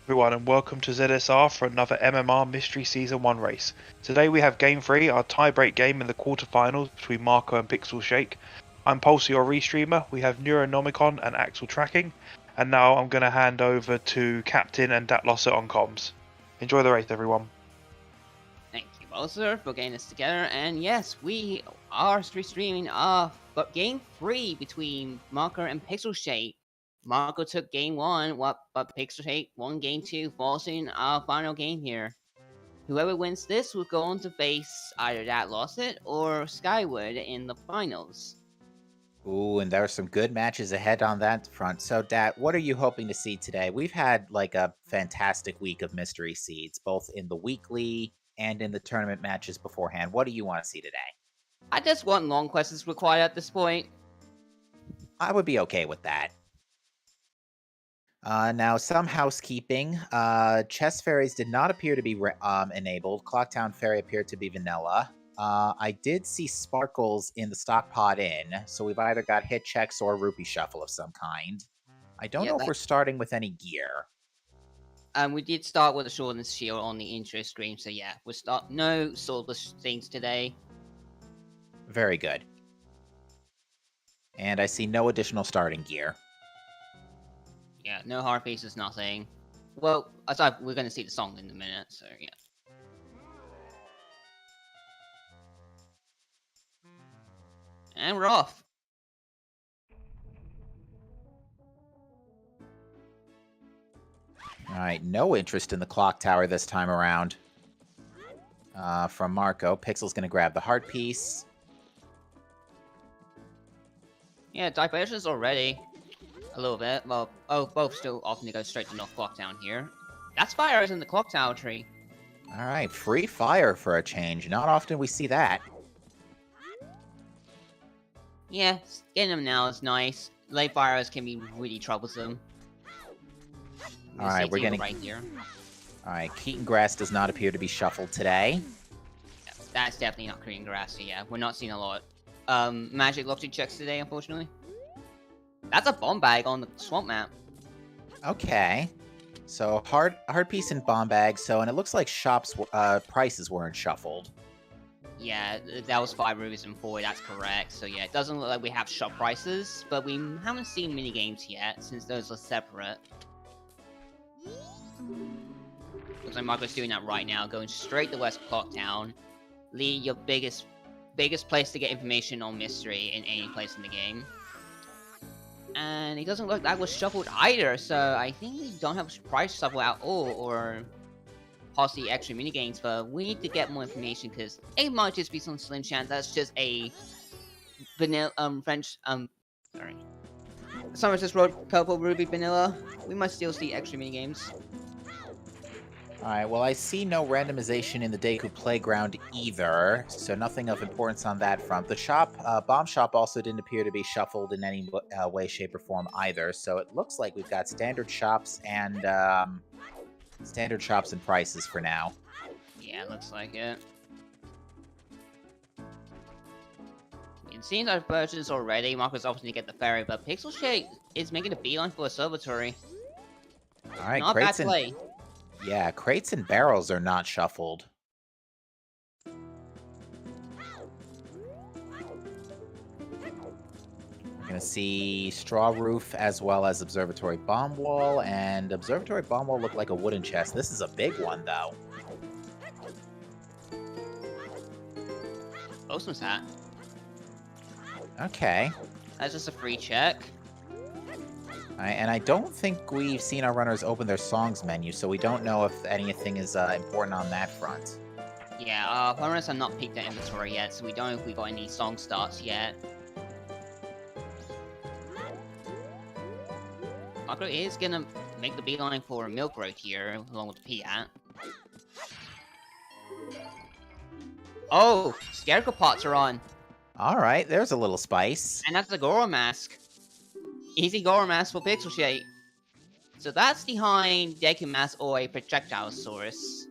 Everyone, and welcome to ZSR for another MMR Mystery Season 1 race. Today we have Game 3, our tie-break game in the quarterfinals between Marco and PixelShake. I'm Pulsey, your restreamer. We have Neuronomicon and Axel tracking. And now I'm going to hand over to Captain and Datlosser on comms. Enjoy the race, everyone. Thank you, Bowser, for getting this together. And yes, we are streaming but Game 3 between Marco and PixelShake. Marco took Game 1, but PixelShake won Game 2, forcing our final game here. Whoever wins this will go on to face either Datlosser or Skyward in the finals. Ooh, and there are some good matches ahead on that front. So, Dat, what are you hoping to see today? We've had like a fantastic week of mystery seeds, both in the weekly and in the tournament matches beforehand. What do you want to see today? I just want long quests required at this point. I would be okay with that. Now, some housekeeping. Chess Fairies did not appear to be enabled. Clocktown Fairy appeared to be vanilla. I did see Sparkles in the stock pot in, so we've either got hit checks or rupee shuffle of some kind. I don't know if we're starting with any gear. We did start with a sword and shield on the intro screen, so yeah, we'll start no swordless things today. Very good. And I see no additional starting gear. Yeah, no hard pieces, nothing. Well, aside, we're going to see the song in a minute, so yeah. And we're off. Alright, no interest in the clock tower this time around. From Marco, Pixel's going to grab the heart piece. Yeah, diversions already. A little bit. Well, both still often to go straight to North Clock Town here. That's fires in the Clock Tower tree. Alright, free fire for a change. Not often we see that. Yeah, getting them now is nice. Late fires can be really troublesome. Alright, we're getting... right here. Alright, Keaton Grass does not appear to be shuffled today. Yeah, that's definitely not Korean Grass, so yeah, we're not seeing a lot. Magic lottery checks today, unfortunately. That's a bomb bag on the swamp map. Okay. So, hard piece and bomb bag, and it looks like shops prices weren't shuffled. Yeah, that was 5 rubies and 4, that's correct. So yeah, it doesn't look like we have shop prices, but we haven't seen mini games yet, since those are separate. Looks like Marco's doing that right now, going straight to West Clock Town. Lee, your biggest place to get information on mystery in any place in the game. And it doesn't look like that was shuffled either, so I think we don't have a price shuffle at all, or possibly extra minigames, but we need to get more information, because it might just be some slim chance that's just a vanilla, French, sorry. Someone just wrote purple ruby vanilla. We might still see extra minigames. Alright, well I see no randomization in the Deku Playground either, so nothing of importance on that front. The shop, Bomb Shop also didn't appear to be shuffled in any way, shape, or form either, so it looks like we've got standard shops and prices for now. Yeah, looks like it. It seems our purchase already. Marco's opting to get the ferry, but PixelShake is making a beeline for Observatory. Alright, not bad play. Yeah, crates and barrels are not shuffled. We're going to see Straw Roof as well as Observatory Bomb Wall, and Observatory Bomb Wall looked like a wooden chest. This is a big one, though. Postman's hat. Okay. That's just a free check. And I don't think we've seen our runners open their songs menu, so we don't know if anything is important on that front. Yeah, our runners have not peeked their inventory yet, so we don't know if we got any song starts yet. Marco is gonna make the beeline for Milk Road here, along with the P-Hat. Oh! Scarecrow pots are on! Alright, there's a little spice. And that's the Goro Mask. Easy Goro Mask for PixelShake. So that's behind Deku Mask or a Projectile Source.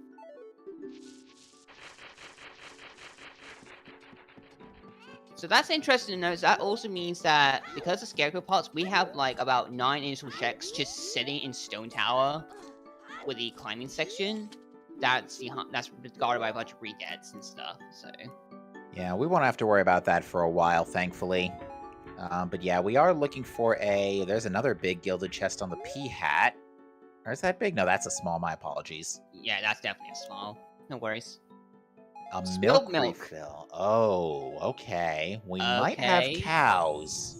So that's interesting to note. That also means that because of Scarecrow pots, we have like about 9 initial checks just sitting in Stone Tower. with the climbing section, that's guarded by a bunch of re-gets and stuff. So Yeah, we won't have to worry about that for a while, thankfully. But yeah, we are looking for a... There's another big gilded chest on the P hat. Or is that big? No, that's a small. My apologies. yeah, that's definitely a small. No worries. A Spilled milk refill. Oh, okay. We might have Okay. cows.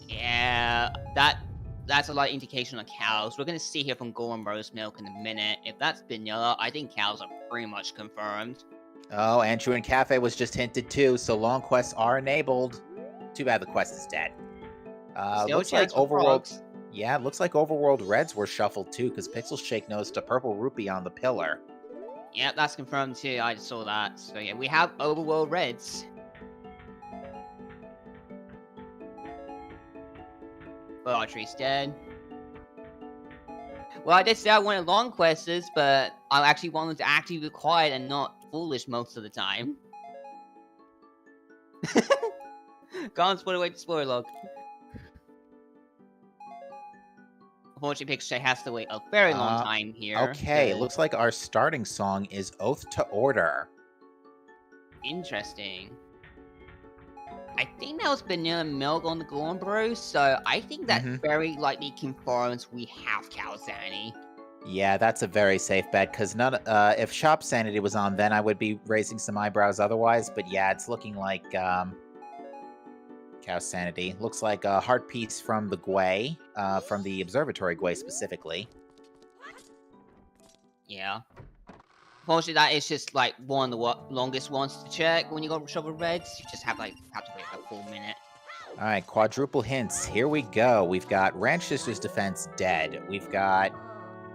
Yeah, that's a lot of indication on cows. We're gonna see here from Golden Rose Milk in a minute. If that's vanilla, I think cows are pretty much confirmed. Oh, Andrew Cafe was just hinted too, so long quests are enabled. Too bad the quest is dead. Still Looks like chance for Overworld... frogs. Yeah, looks like Overworld Reds were shuffled too, because PixelShake noticed a purple rupee on the pillar. Yep, that's confirmed too. I just saw that. So yeah, we have Overworld Reds. But Archery's dead. Well, I did say I wanted long quests, but I actually want them to actually be quiet and not foolish most of the time. Gone, spoiler away to spoiler log. Unfortunately, PixelShake has to wait a very long time here. Okay, it looks like our starting song is Oath to Order. Interesting. I think that was vanilla milk on the Golden Bros, so I think that very likely confirms we have cow sanity. Yeah, that's a very safe bet, because if Shop Sanity was on, then I would be raising some eyebrows otherwise, but yeah, it's looking like cow sanity. Looks like a heart piece from the Gwei, from the Observatory Gwei specifically. Yeah. Unfortunately, that is just like one of the longest ones to check when you go shovel reds. You just have to wait a full minute. Alright, quadruple hints. Here we go. We've got Ranch Sisters Defense dead. We've got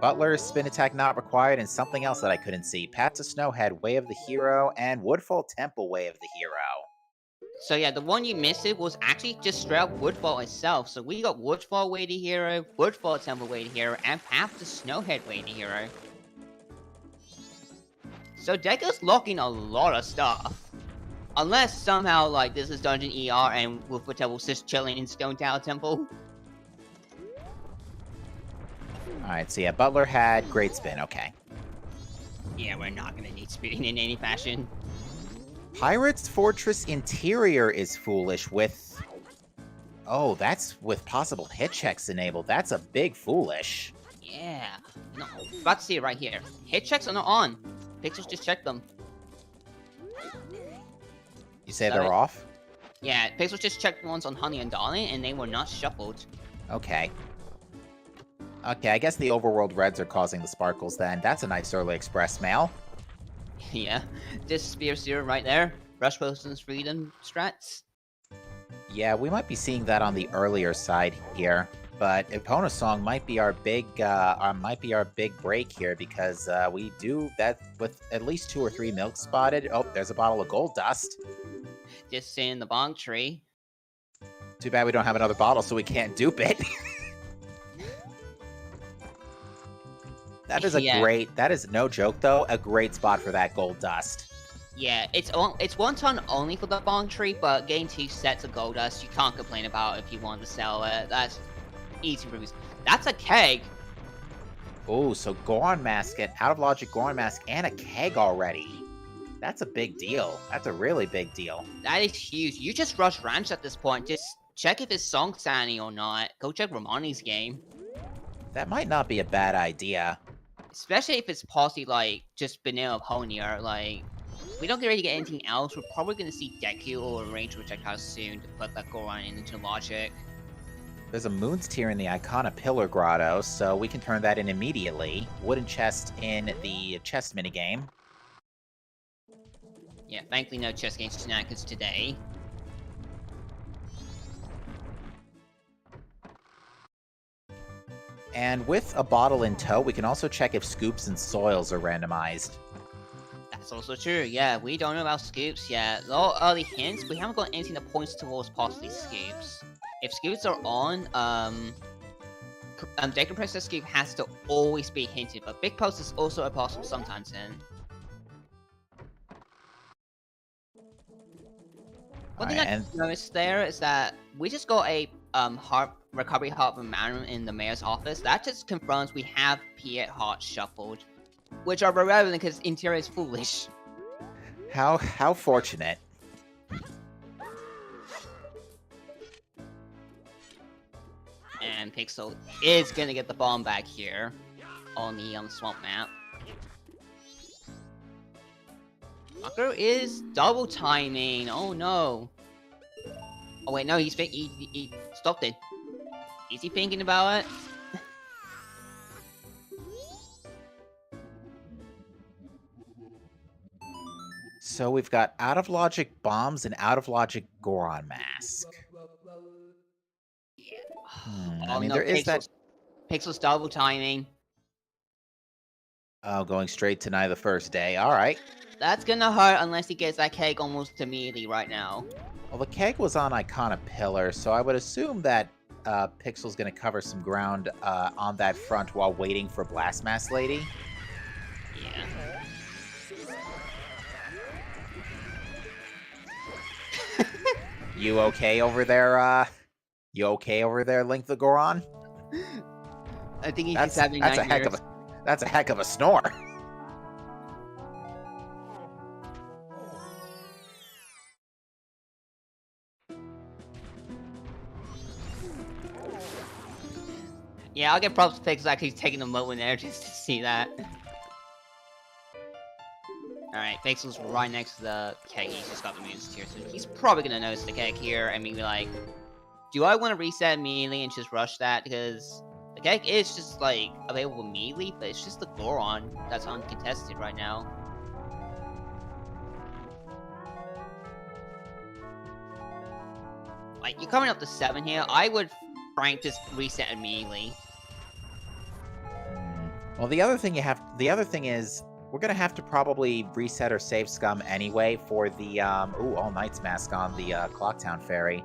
Butler, Spin Attack not required, and something else that I couldn't see. Path to Snowhead, Way of the Hero, and Woodfall Temple, Way of the Hero. So yeah, the one you missed it was actually just straight up Woodfall itself. So we got Woodfall Way to Hero, Woodfall Temple Way to Hero, and Path to Snowhead Way to Hero. So Deca's locking a lot of stuff. Unless somehow, like, this is Dungeon ER and Woodfall Temple's just chilling in Stone Tower Temple. Alright, so yeah, Butler had Great Spin, okay. Yeah, we're not gonna need speeding in any fashion. Pirate's Fortress Interior is foolish with... Oh, that's with possible hit checks enabled. That's a big foolish. Yeah. No, about to see it right here. Hit checks are not on. Pixels just checked them. You say they're off? Yeah, Pixels just checked ones on Honey and Darling, and they were not shuffled. Okay. Okay, I guess the Overworld Reds are causing the sparkles then. That's a nice early express mail. Yeah, this Spear Zero right there. Rush Potion's Freedom strats. Yeah, we might be seeing that on the earlier side here. But Epona Song might be our big break here, because we do that with at least 2 or 3 milk spotted. Oh, there's a bottle of gold dust. Just in the bong tree. Too bad we don't have another bottle, so we can't dupe it. That is that is no joke though, a great spot for that gold dust. Yeah, it's 1 ton only for the bong tree, but getting 2 sets of gold dust, you can't complain about if you want to sell it. That's easy for me. That's a keg. Oh, so Goron Mask, an Out of Logic Goron Mask, and a keg already. That's a big deal. That's a really big deal. That is huge. You just rush Ranch at this point. Just check if it's song sanity or not. Go check Romani's game. That might not be a bad idea. Especially if it's possibly, like, just vanilla Ponier. Like, we don't get ready to get anything else. We're probably going to see Deku or Range Projectile soon to put that Goron into Logic. There's a Moon's Tear in the Icona Pillar Grotto, so we can turn that in immediately. Wooden chest in the chest minigame. Yeah, thankfully no chest game shenanigans today. And with a bottle in tow, we can also check if scoops and soils are randomized. That's also true, yeah, we don't know about scoops yet. Though early hints, we haven't got anything that points towards possibly scoops. If scoops are on, Deca Princess Scoop has to always be hinted, but Big Post is also a possible sometimes in. One thing I noticed there is that we just got a recovery hub and management in the mayor's office, that just confirms we have Piet Heart shuffled, which are irrelevant because interior is foolish. How fortunate. And Pixel is gonna get the bomb back here on the swamp map. Marco is double timing. Oh no. Oh wait, no, he stopped it. Is he thinking about it? So we've got out of logic bombs and out of logic Goron mask. Yeah. I mean, no, there is that. Pixel's double timing. Oh, going straight to Night of the First Day. All right. That's gonna hurt unless he gets that keg almost immediately right now. Well, the keg was on Icona Pillar, so I would assume that Pixel's going to cover some ground on that front while waiting for Blast Mask Lady. Yeah. You okay over there? You okay over there, Link the Goron? I think he's just having nightmares. That's a heck of a snore. Yeah, I'll get props to Pixel actually taking a moment there just to see that. Alright, Pixel's right next to the keg. He's just got the moves here, so he's probably gonna notice the keg here and be like, do I want to reset immediately and just rush that? Because the keg is just like available immediately, but it's just the Goron that's uncontested right now. Like, you're coming up to 7 here. I would Frank just reset immediately. Well, the other thing is we're gonna have to probably reset or save scum anyway for the All Night's mask on the Clocktown Ferry.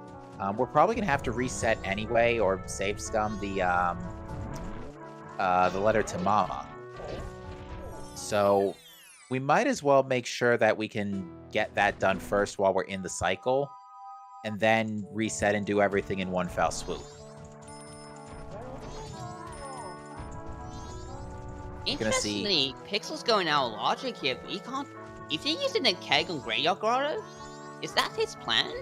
We're probably gonna have to reset anyway or save scum the letter to Mama. So we might as well make sure that we can get that done first while we're in the cycle, and then reset and do everything in one fell swoop. Interestingly, Pixel's going out of logic here, but he can't. If he's using the keg on Graveyard Grotto, is that his plan?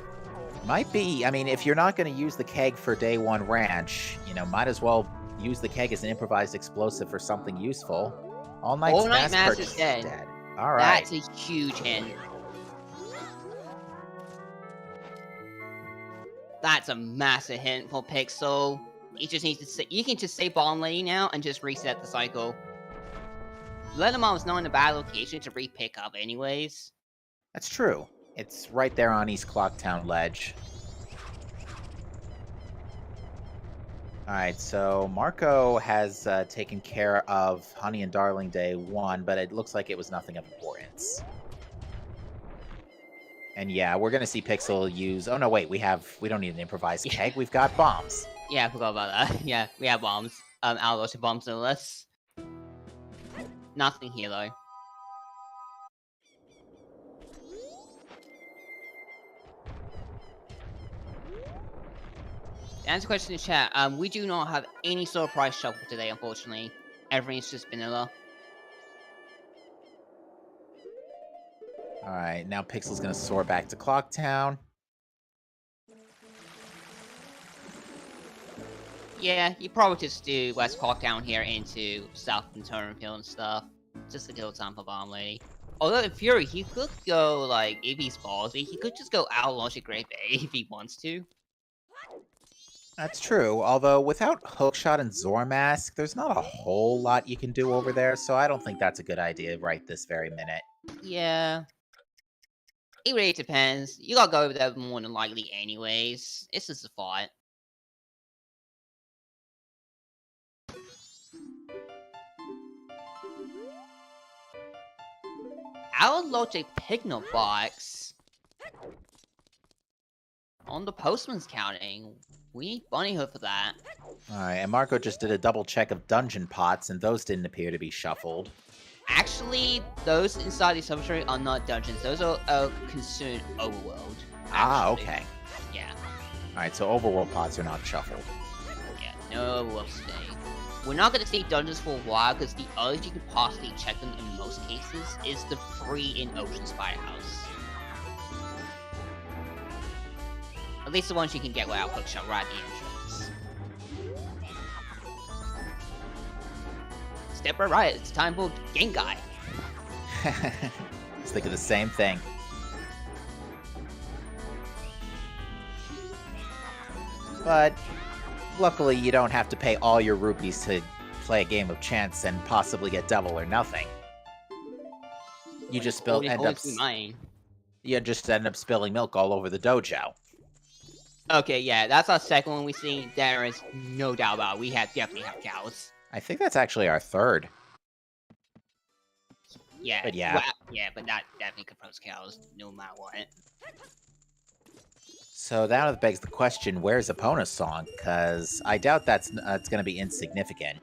Might be. I mean, if you're not going to use the keg for Day 1 Ranch, might as well use the keg as an improvised explosive for something useful. All Night Mask is dead. All right. That's a huge hint. That's a massive hint for Pixel. He just needs to say, you can just say Bomb Lady now and just reset the cycle. Lenormand's not in a bad location to re-pick up anyways. That's true. It's right there on East Clocktown Ledge. Alright, so Marco has taken care of Honey and Darling Day 1, but it looks like it was nothing of importance. And yeah, we're gonna see Pixel use... Oh no, wait, we don't need an improvised keg, we've got bombs. Yeah, I forgot about that. Yeah, we have bombs. Outlaws bombs no less. Nothing here though. To answer the question in chat, we do not have any sort of price shuffle today, unfortunately. Everything's just vanilla. Alright, now Pixel's gonna soar back to Clocktown. Yeah, you probably just do West Clocktown here into South and Turnfield and stuff. Just to kill time for Bomb Lady. Although in Fury, he could go, like, if he's ballsy, he could just go out Logic Great Bay if he wants to. That's true, although without Hookshot and Zormask, there's not a whole lot you can do over there, so I don't think that's a good idea right this very minute. Yeah. It really depends. You gotta go over there more than likely anyways. It's just a fight. Our Logic Pigno box. On the Postman's counting. We need Bunny Hood for that. Alright, and Marco just did a double check of dungeon pots, and those didn't appear to be shuffled. Actually, those inside the substrate are not dungeons. Those are consumed overworld. Ah, okay. Yeah. Alright, so overworld pots are not shuffled. No, we'll stay. We're not gonna see dungeons for a while because the earliest you could possibly check them in most cases is the free in Ocean Spider House. At least the ones you can get without hookshot right at the entrance. Step right, it's time for Game Guy. I was thinking the same thing. But luckily, you don't have to pay all your rupees to play a game of chance and possibly get double or nothing. You just You just end up spilling milk all over the dojo. Okay, yeah, that's our second one we see. There is no doubt about it. We definitely have cows. I think that's actually our third. Yeah, but yeah. Well, yeah, but that definitely confronts cows no matter what. So that begs the question, where's Epona's song? Because I doubt it's going to be insignificant.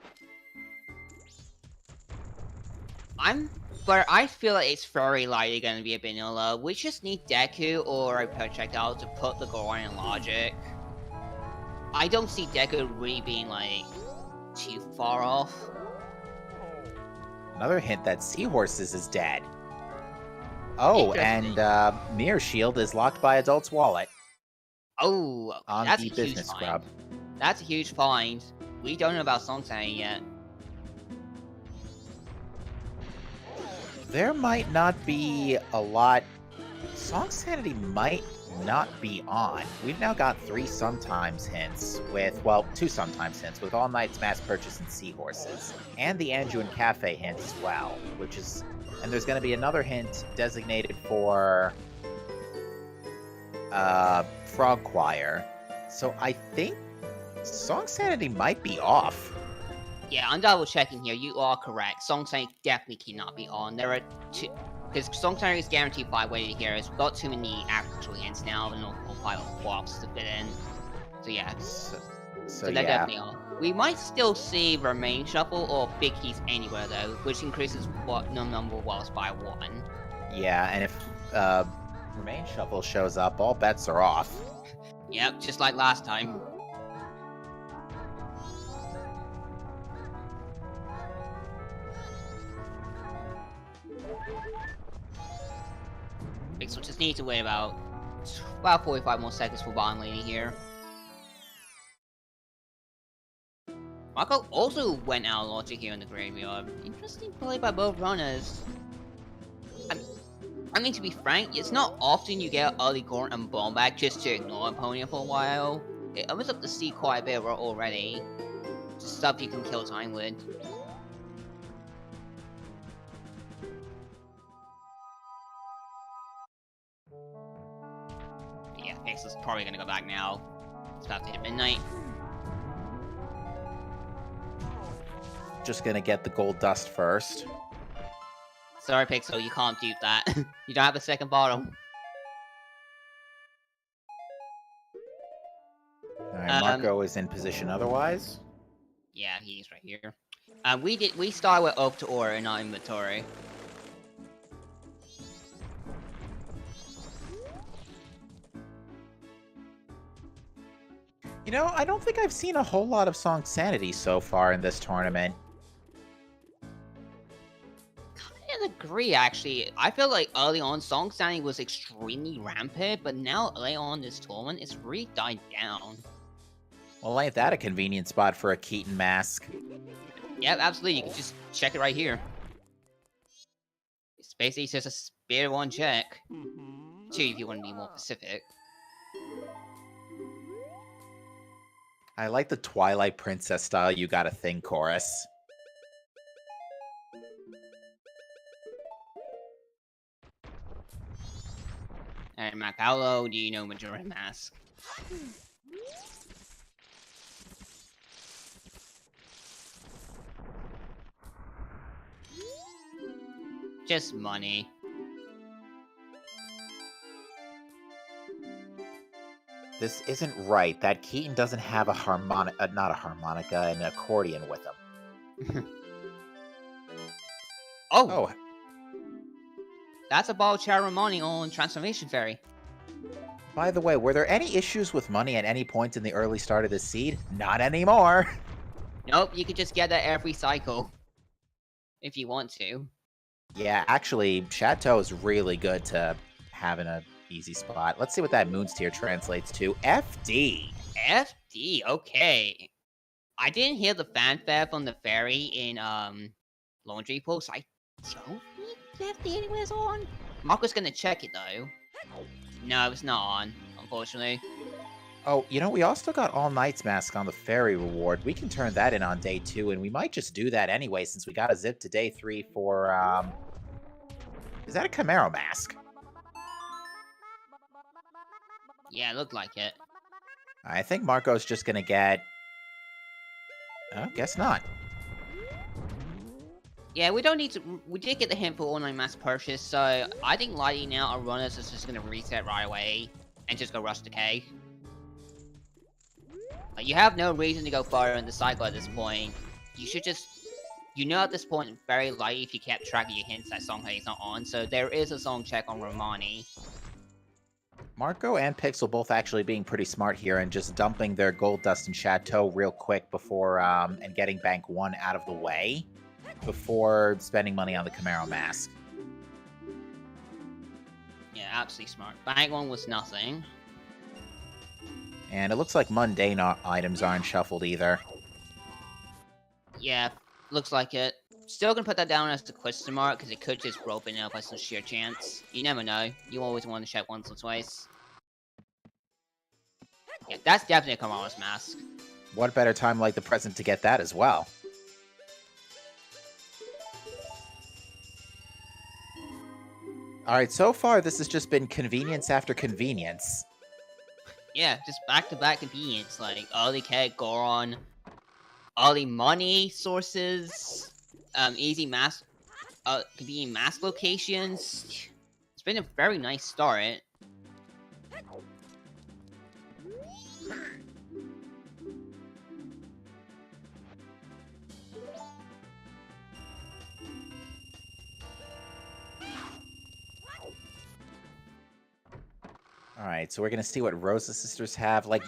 But I feel like it's very likely going to be a vanilla. We just need Deku or a projectile to put the Goron in logic. I don't see Deku really being, like, too far off. Another hint that Seahorses is dead. Oh, and Mirror Shield is locked by Adult's wallet. Oh, on that's the a business huge scrub. find. That's a huge find. We don't know about Song Sang yet. There might not be a lot. Song Sanity might not be on. We've now got 3 sometimes hints with, well, 2 sometimes hints with All Night's Mass Purchase and Seahorses, and the Anduin Cafe hint as well, which is, and there's going to be another hint designated for Frog Choir. So I think Song Sanity might be off. Yeah, I'm double checking here. You are correct. Song Sang definitely cannot be on. There are 2, because Song Sang is guaranteed 5 weighted heroes. We've got too many actual hints now, and all 5 blocks to fit in. So yeah. So they're definitely on. We might still see Remain Shuffle or Big Keys anywhere though, which increases number of walls by 1. Yeah, and if Remain Shuffle shows up, all bets are off. Yep, just like last time. Pixel just need to wait about 45 more seconds for Bond Lady here. Marco also went out of logic here in the graveyard. Interesting play by both runners. I mean, to be frank, it's not often you get early Goron and Bomb back just to ignore an opponent for a while. It opens up to see quite a bit already. Just stuff you can kill time with. Yeah, Pixel's probably gonna go back now. It's about to hit midnight. Just gonna get the gold dust first. Sorry, Pixel, you can't dupe that. You don't have a second bottle. Alright, Marco is in position otherwise. Yeah, he's right here. We start with Oak to Aura in our inventory. You know, I don't think I've seen a whole lot of Song Sanity so far in this tournament. I agree, actually. I feel like early on, Song Sanity was extremely rampant, but now later on this tournament, it's really died down. Well, ain't that a convenient spot for a Keaton mask? Yep, absolutely. You can just check it right here. It's basically just a spare 1 check. 2 if you want to be more specific. I like the Twilight Princess style you got a thing chorus. Alright, Mac, how low do you know Majora's Mask? Just money. This isn't right. That Keaton doesn't have a harmonica, not a harmonica, an accordion with him. Oh! That's a ball Charamoni on Transformation Fairy. By the way, were there any issues with money at any point in the early start of this seed? Not anymore. Nope, you can just get that every cycle. If you want to. Yeah, actually, Chateau is really good to have in a easy spot. Let's see what that Moon's Tier translates to. FD. FD, okay. I didn't hear the fanfare from the fairy in Laundry Pool, so I don't think FD anywhere's on. Marco's gonna check it though. No, it's not on, unfortunately. Oh, you know, we also got All Night's Mask on the Fairy reward. We can turn that in on day 2, and we might just do that anyway, since we got a zip to day 3 for, Is that a Camaro mask? Yeah, it looked like it. I think Marco's just gonna get... Oh, guess not. Yeah, we don't need to... We did get the hint for online mass purchase, so I think lighting out our runners is just gonna reset right away and just go rush decay. Like, you have no reason to go further in the cycle at this point. You should just... You know at this point, it's very likely if you kept track of your hints that Songplay's not on, so there is a song check on Romani. Marco and Pixel both actually being pretty smart here and just dumping their gold dust and Chateau real quick before, and getting Bank 1 out of the way before spending money on the Camaro mask. Yeah, absolutely smart. Bank 1 was nothing. And it looks like mundane items aren't shuffled either. Yeah, looks like it. Still gonna put that down as the question mark, because it could just open up by some sheer chance. You never know. You always want to check once or twice. Yeah, that's definitely a Kamara's mask. What better time like the present to get that as well? Alright, so far this has just been convenience after convenience. Yeah, just back-to-back convenience, like early keg, Goron, early money sources, easy mask, convenient mask locations. It's been a very nice start. Alright, so we're gonna see what Rosa Sisters have. Like,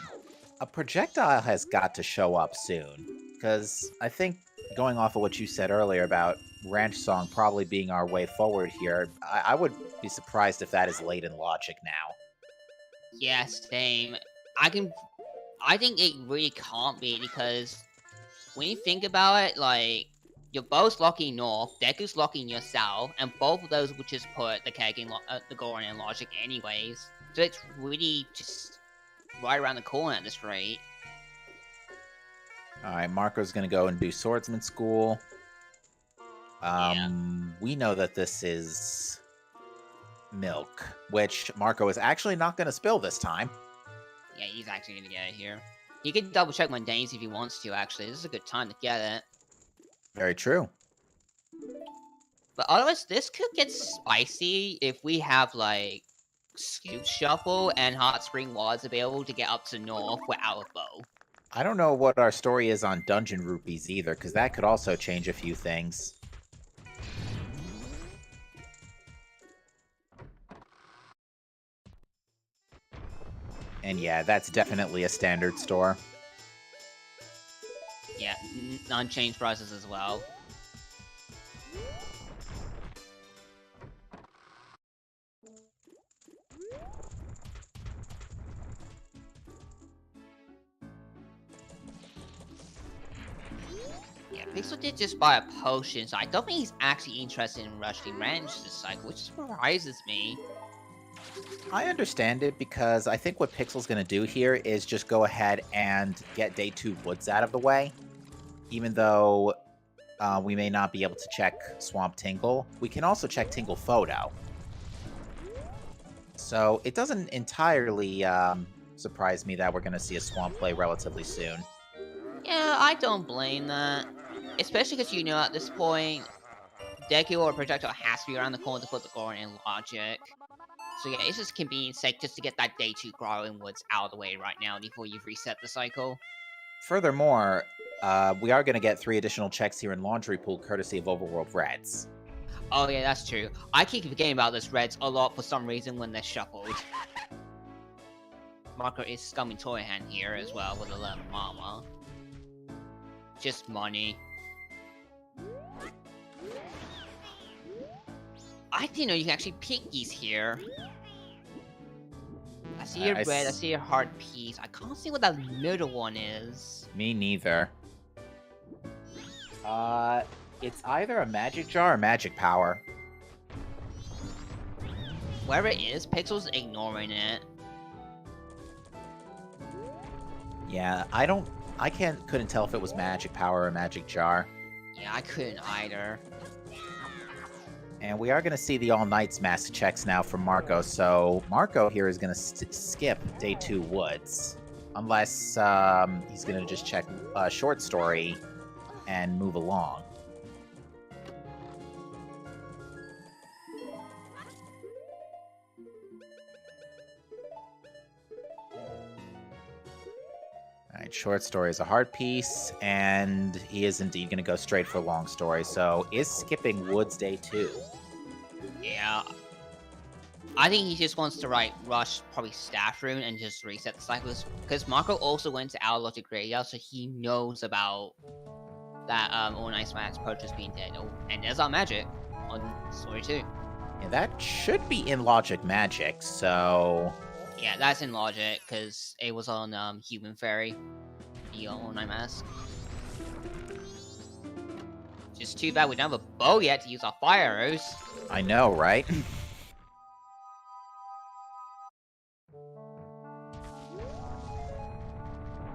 a projectile has got to show up soon. Because I think, going off of what you said earlier about Ranch Song probably being our way forward here, I would be surprised if that is late in logic now. Yeah, same. I think it really can't be, because when you think about it, like, you're both locking north, Deku's locking your south, and both of those would just put the keg in the Goron in logic anyways. So it's really just right around the corner at this rate. Alright, Marco's gonna go and do Swordsman School. We know that this is milk, which Marco is actually not gonna spill this time. Yeah, he's actually gonna get it here. He can double check Mundanes if he wants to, actually. This is a good time to get it. Very true. But otherwise, this could get spicy if we have, like, Scoop Shuffle and Hot Spring Wads available to get up to north without a bow. I don't know what our story is on Dungeon Rupees either, because that could also change a few things. And yeah, that's definitely a standard store. Yeah, unchanged prices as well. Yeah, Pixel did just buy a potion, so I don't think he's actually interested in rushing range this cycle, which surprises me. I understand it because I think what Pixel's going to do here is just go ahead and get Day 2 Woods out of the way. Even though we may not be able to check Swamp Tingle, we can also check Tingle Photo. So it doesn't entirely surprise me that we're going to see a Swamp play relatively soon. Yeah, I don't blame that. Especially because you know at this point, Deku or Projectile has to be around the corner to put the Goron in logic. So yeah, it's just convenient sake just to get that Day 2 Growling Woods out of the way right now before you've reset the cycle. Furthermore, we are going to get 3 additional checks here in Laundry Pool courtesy of Overworld Reds. Oh yeah, that's true. I keep forgetting about this Reds a lot for some reason when they're shuffled. Marco is scumming toy hand here as well with a level mama. Just money. I didn't know you can actually pick these here. I see a red, I see a heart piece. I can't see what that middle one is. Me neither. It's either a magic jar or magic power. Wherever it is, Pixel's ignoring it. Yeah, I couldn't tell if it was magic power or magic jar. Yeah, I couldn't either. And we are going to see the All Knights mask checks now from Marco, so Marco here is going to skip Day 2 Woods. Unless he's going to just check Short Story and move along. Alright, Short Story is a hard piece, and he is indeed going to go straight for Long Story, so is skipping Woods Day 2. Yeah. I think he just wants to rush probably Staff Rune and just reset the cycles, because Marco also went to Our Logic Graveyard, so he knows about that All Nice Max purchase being dead. Oh, and there's our magic on Story 2. Yeah, that should be in Logic Magic, so... Yeah, that's in Logic, because it was on Human Fairy, the All Night Mask. Just too bad we don't have a bow yet to use our fire arrows. I know, right?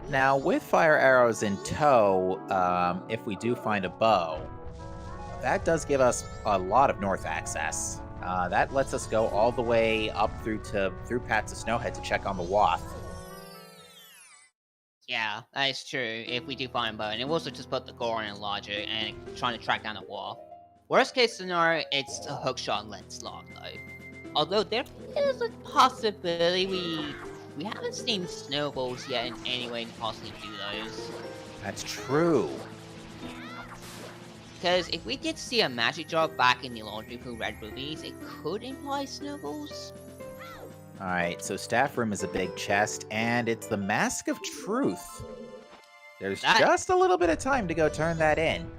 Now, with fire arrows in tow, if we do find a bow, that does give us a lot of north access. That lets us go all the way up through Paths of Snowhead to check on the Wath. Yeah, that is true, if we do find a bow. And it also just put the Goron in Logic and trying to track down a Wath. Worst case scenario, it's a hookshot lens lock though. Although there is a possibility we haven't seen snowballs yet in any way to possibly do those. That's true. Because if we did see a magic jar back in the laundry for red rubies, it could imply snowballs. Alright, so Staff Room is a big chest, and it's the Mask of Truth. There's just a little bit of time to go turn that in.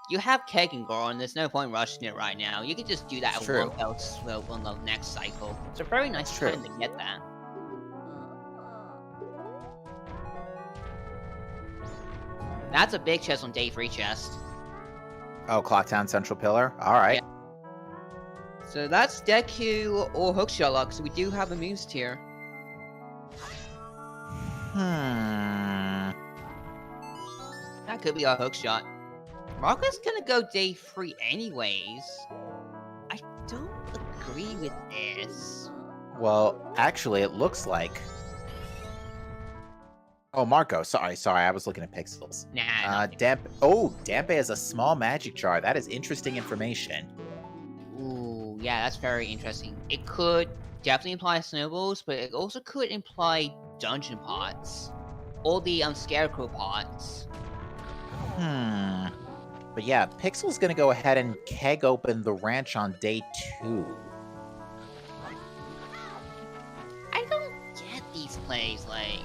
You have Keg and Goron, there's no point rushing it right now. You can just do that at one fell swoop on the next cycle. It's a very nice time to get that. That's a big chest on Day 3 chest. Oh, Clocktown Central Pillar? Alright. Yeah. So that's Deku or Hookshot luck, so we do have a moose tier. That could be our Hookshot. Marco's gonna go Day 3 anyways. I don't agree with this. Well, actually, it looks like... Oh, Marco, sorry, I was looking at pixels. Nah, Dampe is a small magic jar. That is interesting information. Ooh, yeah, that's very interesting. It could definitely imply snowballs, but it also could imply dungeon pots. Or the Scarecrow pots. But yeah, Pixel's gonna go ahead and keg open the ranch on Day 2. I don't get these plays, like...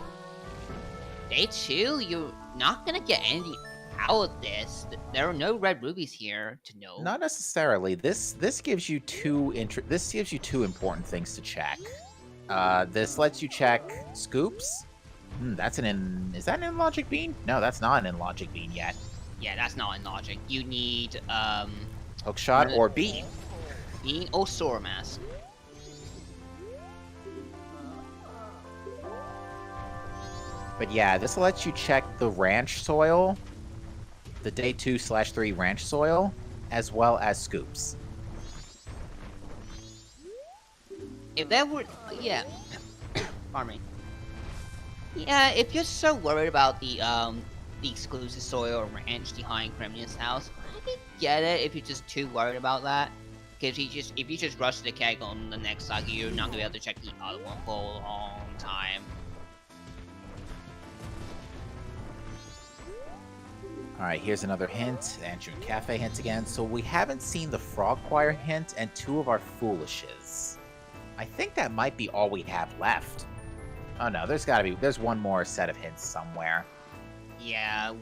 Day 2, you're not gonna get anything out of this. There are no red rubies here to know. Not necessarily. This gives you two important things to check. This lets you check scoops. Is that an Logic Bean? No, that's not an Logic Bean yet. Yeah, that's not in Logic. You need Hookshot or Bean. Bean or Sora Mask. But yeah, this lets you check the ranch soil, the Day 2/3 ranch soil, as well as scoops. If there were... Yeah. Pardon me. Yeah, if you're so worried about the exclusive soil or ranch behind Kremnia's house, I can get it if you're just too worried about that. Because if you just rush the keg on the next cycle, you're not gonna be able to check the other one for a long time. Alright, here's another hint, Andrew Cafe hint again. So we haven't seen the Frog Choir hint and 2 of our Foolishes. I think that might be all we have left. Oh no, there's one more set of hints somewhere. Yeah.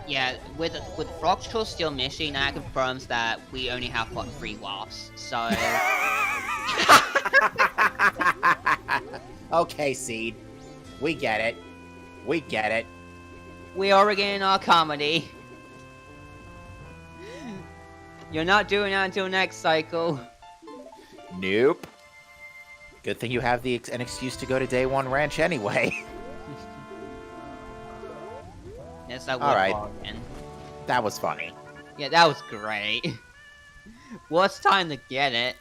Yeah, with Rock Troll still missing, that confirms that we only have 3 wasps. So. Okay, Seed. We get it. We get it. We are getting our comedy. You're not doing that until next cycle. Nope. Good thing you have an excuse to go to Day 1 Ranch anyway. Yes, I would. Alright. And That was funny. yeah, that was great. Well, it's time to get it.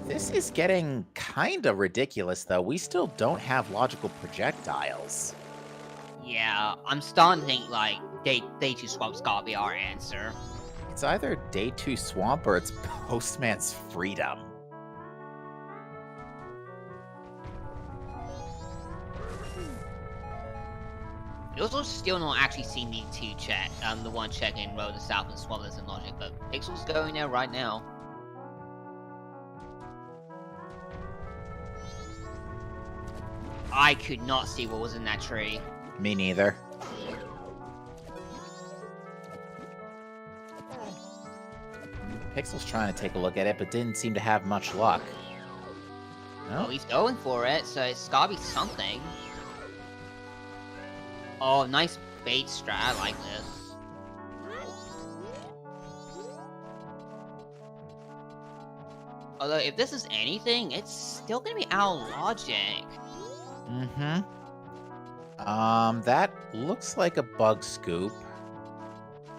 This is getting kinda ridiculous, though. We still don't have logical projectiles. Yeah, I'm starting to think, like, Day 2 Swamp's gotta be our answer. It's either Day 2 Swamp or it's Postman's Freedom. You also still not actually see me to check, the one checking Road to South and Swallows and Logic, but Pixel's going there right now. I could not see what was in that tree. Me neither. Pixel's trying to take a look at it, but didn't seem to have much luck. Oh, he's going for it, so it's gotta be something. Oh, nice bait strat, I like this. Although, if this is anything, it's still gonna be out of logic. Mm-hmm. That looks like a bug scoop.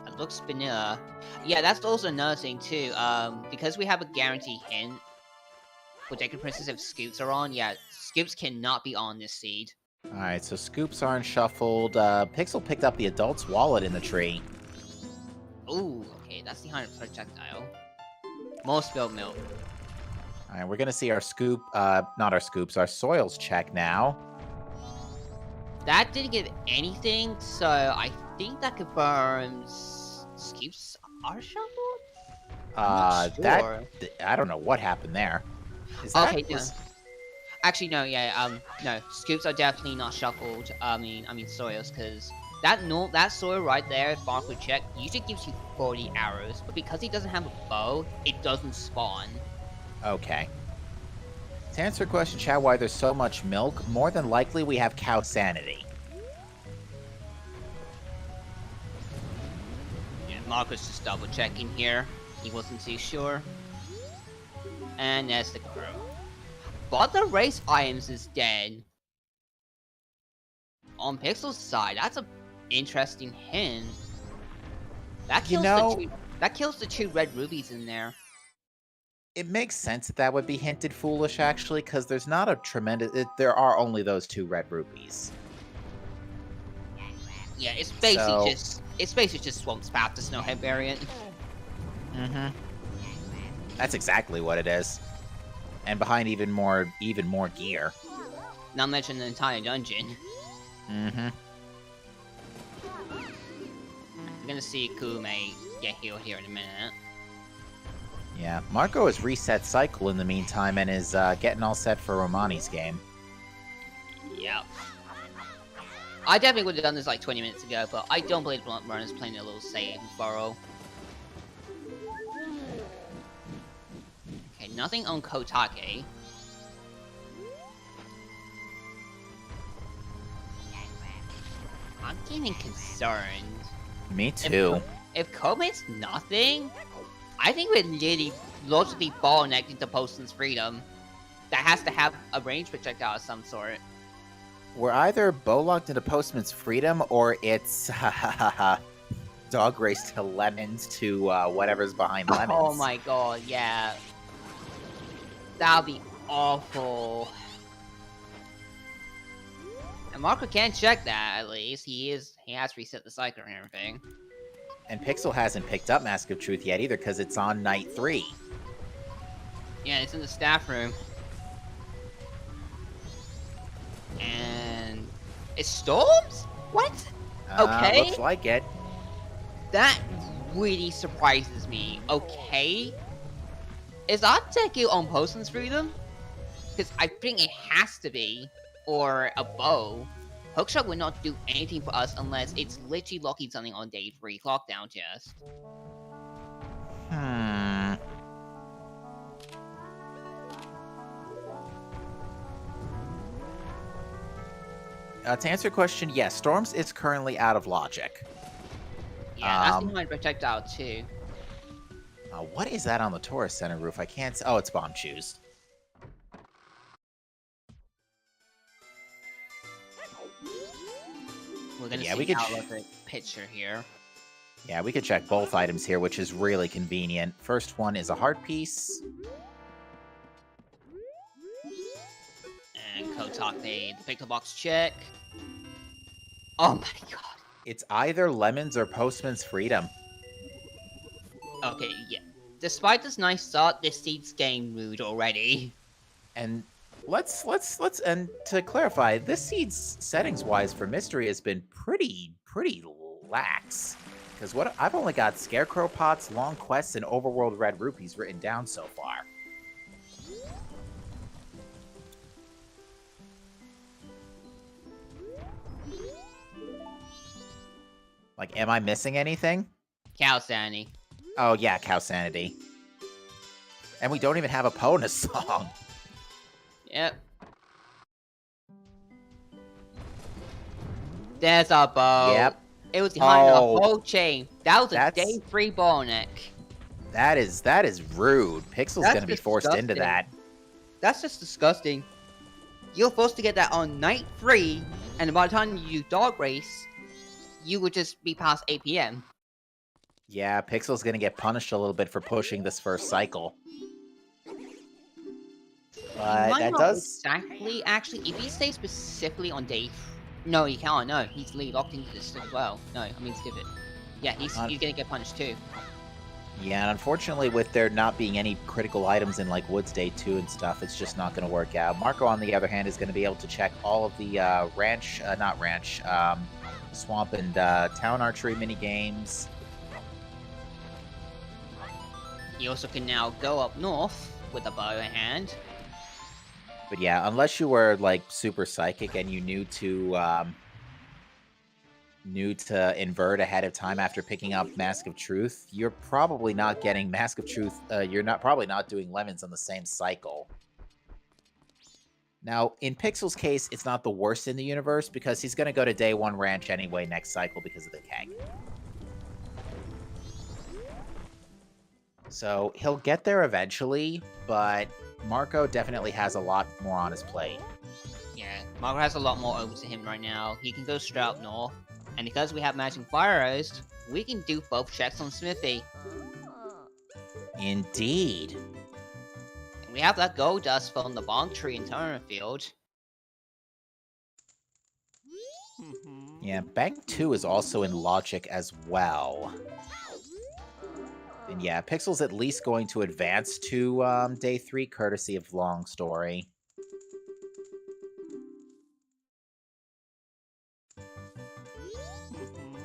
It looks vanilla. Yeah, that's also another thing too. Because we have a guaranteed hint, Protected Princess if scoops are on, yeah, scoops cannot be on this seed. Alright, so scoops aren't shuffled. Pixel picked up the adult's wallet in the tree. Ooh, okay, that's the 100 projectile. More spilled milk. Alright, we're gonna see our scoop, not our scoops, our soils check now. That didn't give anything, so I think that confirms scoops are shuffled? I'm not sure. I don't know what happened there. Is that, Okay, no. Actually, no, yeah, no, scoops are definitely not shuffled. I mean soils, because that soil right there, if Mark would check, usually gives you 40 arrows, but because he doesn't have a bow, it doesn't spawn. Okay. To answer your question, Chad, why there's so much milk, more than likely we have cow sanity. Yeah, Marcus just double checking here. He wasn't too sure. And there's the crow. But the race items is dead. On Pixel's side, that's a interesting hint. That kills the two red rubies in there. It makes sense that would be hinted foolish, actually, because there's not a tremendous... there are only those 2 red rupees. Yeah, it's basically just Swamp's Path to Snowhead variant. Mm-hmm. That's exactly what it is. And behind even more gear. Not mention the entire dungeon. Mm-hmm. We're gonna see Kume get healed here in a minute. Yeah, Marco has reset cycle in the meantime and is getting all set for Romani's game. Yep. I definitely would have done this like 20 minutes ago, but I don't believe Blunt Run is playing a little save and borrow. Okay, nothing on Kotake. I'm getting concerned. Me too. If Kome's nothing, I think we're logically bottlenecked into Postman's Freedom. That has to have a range projectile of some sort. We're either bowlocked into Postman's Freedom, or it's dog race to lemons to whatever's behind lemons. Oh my god, yeah. That would be awful. And Marco can check that, at least. He has reset the cycle and everything. And Pixel hasn't picked up Mask of Truth yet either, because it's on night 3. Yeah, it's in the staff room. And... it storms? What? Okay. Looks like it. That really surprises me. Okay, is Arteku on Potion's Freedom? Because I think it has to be, or a bow. Hookshot would not do anything for us unless it's literally locking something on day 3 Clockdown chest. To answer your question, yes, Storms is currently out of logic. Yeah, that's the one projectile too. What is that on the tourist center roof? I can't. Oh, it's bomb shoes. We're gonna Yeah, see we could out of the picture here. Yeah, we could check both items here, which is really convenient. First one is a heart piece. And Kotak made the pixel box check. Oh my god. It's either Lemons or Postman's Freedom. Okay, yeah. Despite this nice start, this seed's getting rude already. And and to clarify, this seed's settings-wise for mystery has been pretty lax. Because what I've only got Scarecrow Pots, Long Quests, and Overworld Red Rupees written down so far. Like, am I missing anything? Cow Sandy. Oh yeah, Cow Sanity. And we don't even have a Pona song. Yep. There's our bow. Yep. It was behind the Oh. whole chain. That was a That's- day 3 ball neck. That is rude. Pixel's That's gonna be forced into disgusting. that. That's just disgusting. You're supposed to get that on night 3, and by the time you do dog race, you would just be past 8 PM. Yeah, Pixel's gonna get punished a little bit for pushing this first cycle. But Might that not does... exactly, actually, if he stays specifically on day... No, he can't, no. He's locked into this as well. No, I mean, skip it. Yeah, he's gonna get punished too. Yeah, and unfortunately with there not being any critical items in like Woods Day 2 and stuff, it's just not gonna work out. Marco, on the other hand, is gonna be able to check all of the Swamp and Town Archery mini-games. He also can now go up north with a bow in hand. But yeah, unless you were like super psychic and you knew to invert ahead of time after picking up Mask of Truth, you're probably not getting Mask of Truth. You're probably not doing Lemons on the same cycle. Now, in Pixel's case, it's not the worst in the universe because he's going to go to Day 1 Ranch anyway next cycle because of the keg. So he'll get there eventually, but Marco definitely has a lot more on his plate. Yeah, Marco has a lot more open to him right now. He can go straight up north, and because we have Magic Fire Roast, we can do both checks on Smithy. Indeed. And we have that gold dust from the Bonk Tree in Tournament Field. Yeah, Bank 2 is also in Logic as well. And yeah, Pixel's at least going to advance to Day 3, courtesy of Long Story.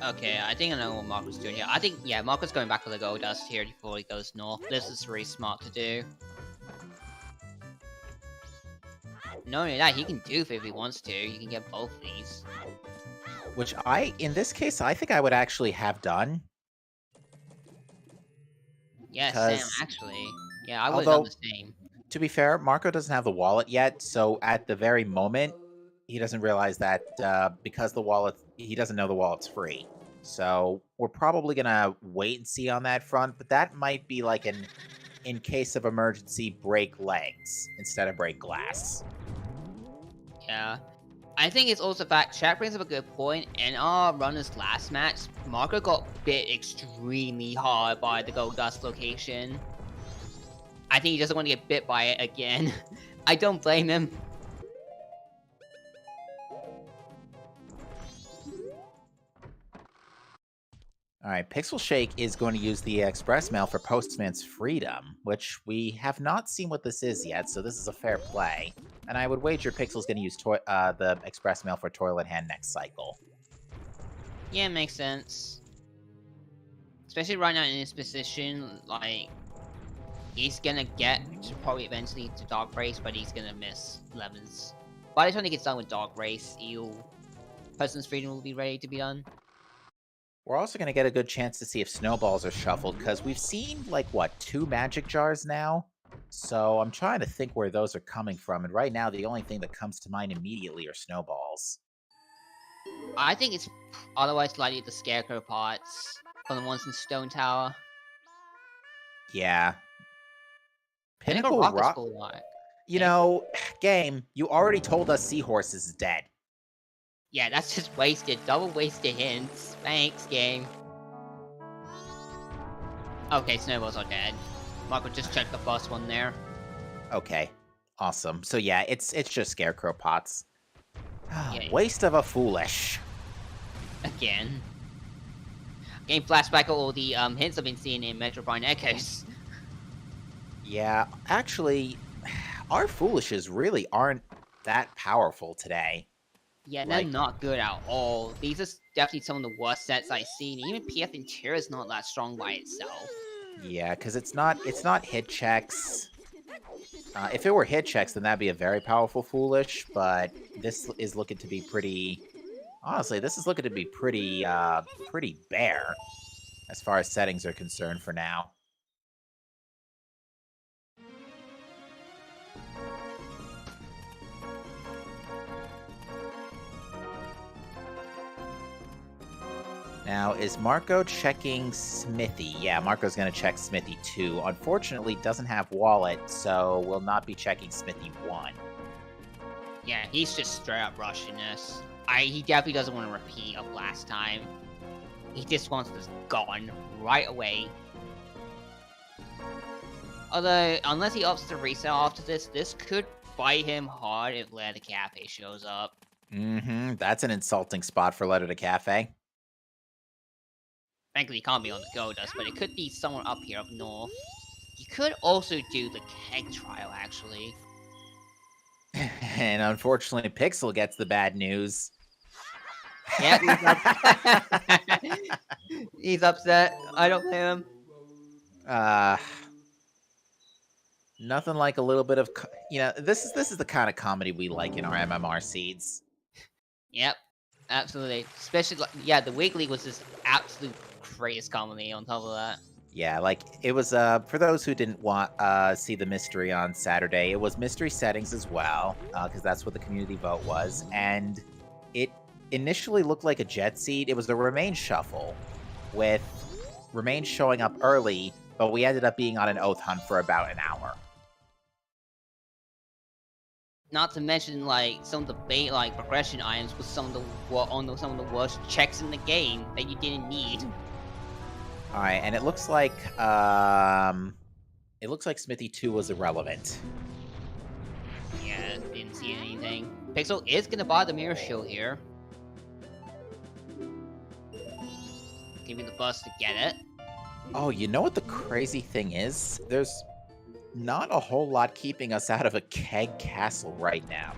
Okay, I think I know what Marco's doing here. I think, yeah, Marco's going back for the gold dust here before he goes north. This is really smart to do. Not only that, he can do if he wants to. You can get both of these. Which in this case, I think I would actually have done. Yeah, Because- Sam, actually. Yeah, I would have done the same. To be fair, Marco doesn't have the wallet yet, so at the very moment, he doesn't realize that because he doesn't know the wallet's free. So we're probably gonna wait and see on that front, but that might be like an in case of emergency break legs instead of break glass. Yeah. I think it's also fact, chat brings up a good point. In our runner's last match, Marco got bit extremely hard by the gold dust location. I think he doesn't want to get bit by it again. I don't blame him. Alright, PixelShake is going to use the Express Mail for Postman's Freedom, which we have not seen what this is yet, so this is a fair play. And I would wager Pixel's going to use the Express Mail for Toilet Hand next cycle. Yeah, makes sense. Especially right now in this position, like, he's gonna get to probably eventually to Dark Race, but he's gonna miss Lemons. By the time he gets done with Dark Race, Person's Freedom will be ready to be done. We're also going to get a good chance to see if snowballs are shuffled, because we've seen, like, what, 2 magic jars now? So I'm trying to think where those are coming from, and right now the only thing that comes to mind immediately are snowballs. I think it's otherwise likely the Scarecrow pots from the ones in Stone Tower. Yeah. Pinnacle Pinnacle Rock is Rock... full luck. You know, game, you already told us Seahorse is dead. Yeah, that's just wasted. Double wasted hints. Thanks, game. Okay, snowballs are dead. Michael just checked the first one there. Okay. Awesome. So yeah, it's just Scarecrow pots. Yeah. Waste of a foolish. Again. Game flashback all the hints I've been seeing in Metro Prime Echoes. Yeah, actually, our foolishes really aren't that powerful today. Yeah, they're not good at all. These are definitely some of the worst sets I've seen. Even PF Interior is not that strong by itself. Yeah, because it's not hit checks. If it were hit checks, then that'd be a very powerful foolish, but this is looking to be pretty... Honestly, this is looking to be pretty bare, as far as settings are concerned for now. Now, is Marco checking Smithy? Yeah, Marco's going to check Smithy 2. Unfortunately, doesn't have wallet, so will not be checking Smithy 1. Yeah, he's just straight up rushing this. He definitely doesn't want to repeat of last time. He just wants this gone right away. Although, unless he opts to resell after this could bite him hard if Letter the Cafe shows up. That's an insulting spot for Letter to Cafe. Thankfully, he can't be on the Goldust, but it could be somewhere up here up north. You could also do the keg trial, actually. And unfortunately, Pixel gets the bad news. Yep, he's upset. I don't blame him. Nothing like a little bit of... this is the kind of comedy we like in our MMR seeds. Yep, absolutely. Especially, yeah, the Wiggly was just absolute greatest comedy on top of that. Yeah, like, it was, for those who didn't see the mystery on Saturday, it was mystery settings as well, because that's what the community vote was, and it initially looked like a jet seed. It was the Remain shuffle, with Remain showing up early, but we ended up being on an oath hunt for about an hour. Not to mention, like, some of the bait, like, progression items was some of the worst checks in the game that you didn't need. All right, and it looks like Smithy 2 was irrelevant. Yeah, didn't see anything. Pixel is gonna buy the mirror shield here. Give me the bus to get it. Oh, you know what the crazy thing is? There's not a whole lot keeping us out of a keg castle right now.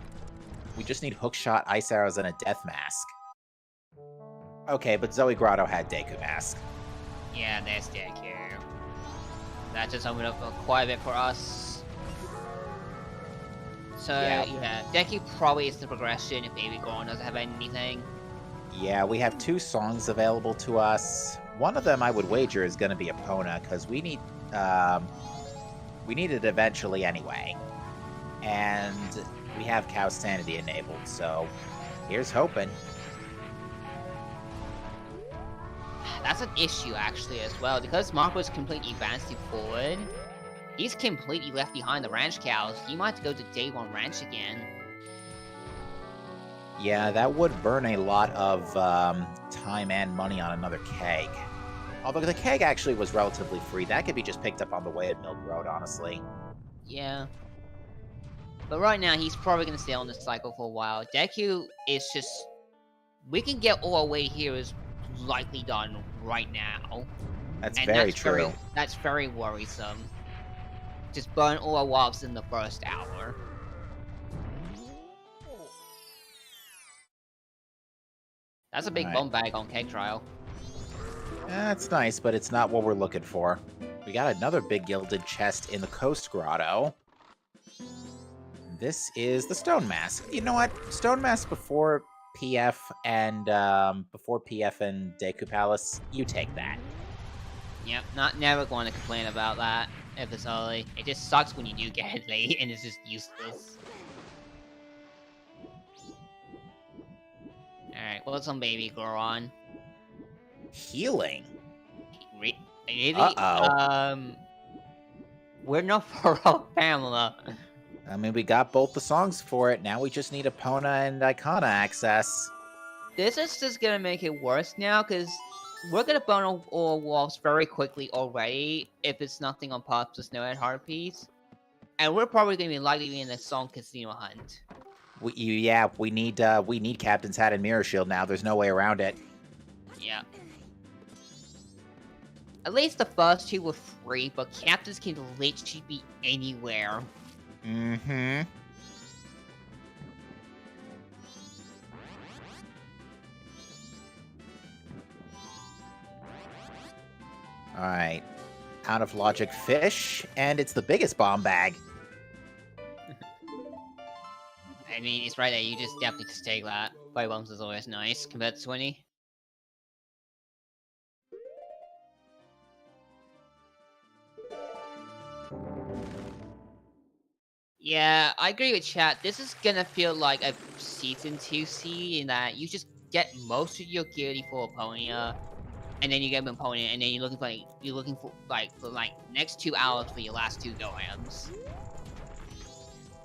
We just need hookshot, ice arrows, and a death mask. Okay, but Zoe Grotto had Deku mask. Yeah, there's Deku. That just opened up quite a bit for us. So, yeah, Deku probably is the progression if Baby Goron doesn't have anything. Yeah, we have 2 songs available to us. One of them, I would wager, is going to be Epona, because we need it eventually anyway. And we have Cow Sanity enabled, so here's hoping. That's an issue, actually, as well. Because Marco's completely advanced forward, he's completely left behind the ranch cows. He might have to go to Day 1 Ranch again. Yeah, that would burn a lot of time and money on another keg. Although the keg actually was relatively free. That could be just picked up on the way at Milk Road, honestly. Yeah. But right now, he's probably going to stay on this cycle for a while. Deku is just... We can get all our way here is likely done right now. That's very true. That's very worrisome. Just burn all our warps in the first hour. That's a big bum bag on keg trial. That's nice, but it's not what we're looking for. We got another big gilded chest in the Coast Grotto. This is the Stone Mask. You know what? Stone Mask before PF and Deku Palace, you take that. Yep, never going to complain about that if it's early. It just sucks when you do get it late and it's just useless. Alright, what's on baby girl on? Healing. Really? Uh-oh. We're not for Pamela. I mean, we got both the songs for it. Now we just need Epona and Icona access. This is just gonna make it worse now, because we're gonna burn all walls very quickly already if it's nothing on Pops the Snowhead Harpies. And we're probably gonna be likely in the song Casino Hunt. We need Captain's Hat and Mirror Shield now. There's no way around it. Yeah. At least the first two were free, but captains can literally be anywhere. Mm-hmm. Alright. Out of Logic Fish, and it's the biggest bomb bag. I mean, it's right there, you just definitely just take that. 5 bombs is always nice compared to 20. Yeah, I agree with chat. This is gonna feel like a Season 2 seed in that you just get most of your gear for Opponia, and then you get an opponent, and then you're looking for next 2 hours for your last 2 go-ams.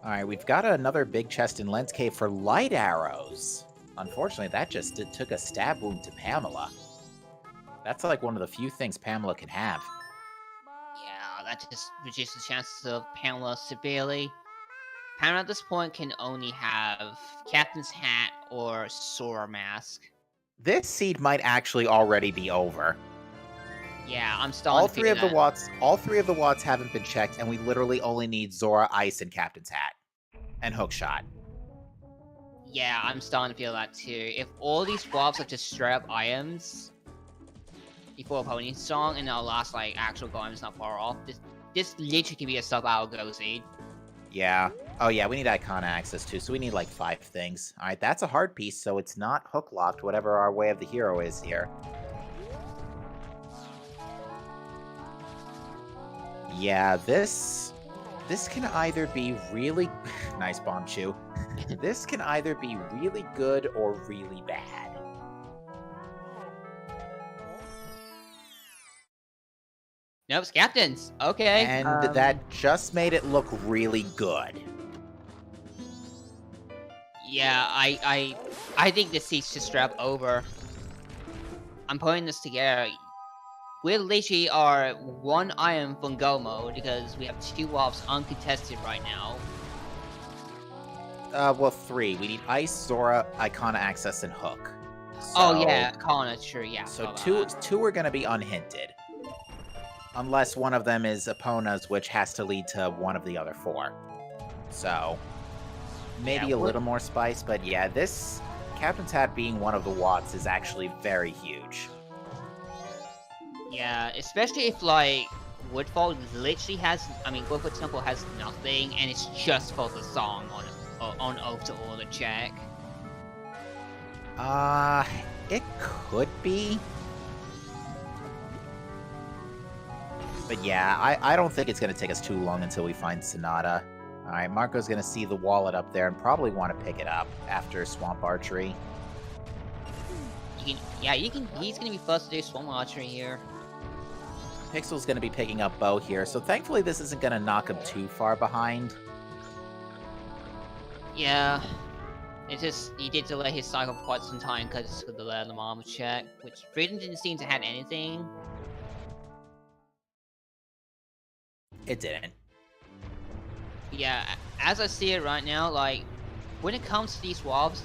Alright, we've got another big chest in Lens Cave for light arrows. Unfortunately, that just took a stab wound to Pamela. That's like one of the few things Pamela can have. Yeah, that just reduces the chances of Pamela severely. Pamela at this point can only have Captain's Hat or Sora Mask. This seed might actually already be over. Yeah, I'm starting All to three of figure the Watts haven't been checked, and we literally only need Zora, Ice, and Captain's Hat. And Hookshot. Yeah, I'm starting to feel that too. If all these swaps are just straight up items before Pony's song, and our last actual go is not far off, this literally can be a sub-hour go seed. Yeah. Oh yeah, we need Icona access too, so we need like 5 things. Alright, that's a hard piece, so it's not hook locked, whatever our way of the hero is here. Yeah, this can either be really nice bomb chew. This can either be really good or really bad. Nope, it's Captains. Okay. And that just made it look really good. Yeah, I think this seat's just straight up over. I'm putting this together. We literally are 1 item from go mode because we have 2 wolves uncontested right now. Well, 3. We need Ice, Zora, Icona access, and Hook. So, Oh yeah, Colin, sure, yeah. So two are gonna be unhinted. Unless one of them is Epona's, which has to lead to one of the other 4. So, maybe a little more spice, but yeah, this Captain's Hat being one of the Watts is actually very huge. Yeah, especially if Woodfall literally has, Woodfall Temple has nothing, and it's just for the song on Oath to Order check. It could be. But yeah, I don't think it's going to take us too long until we find Sonata. Alright, Marco's going to see the wallet up there and probably want to pick it up after Swamp Archery. He's going to be first to do Swamp Archery here. Pixel's going to be picking up Bow here, so thankfully this isn't going to knock him too far behind. Yeah. It's just, he did delay his cycle for quite some time because of the random armor check, which Freedom didn't seem to have anything. It didn't. Yeah, as I see it right now, when it comes to these swaps,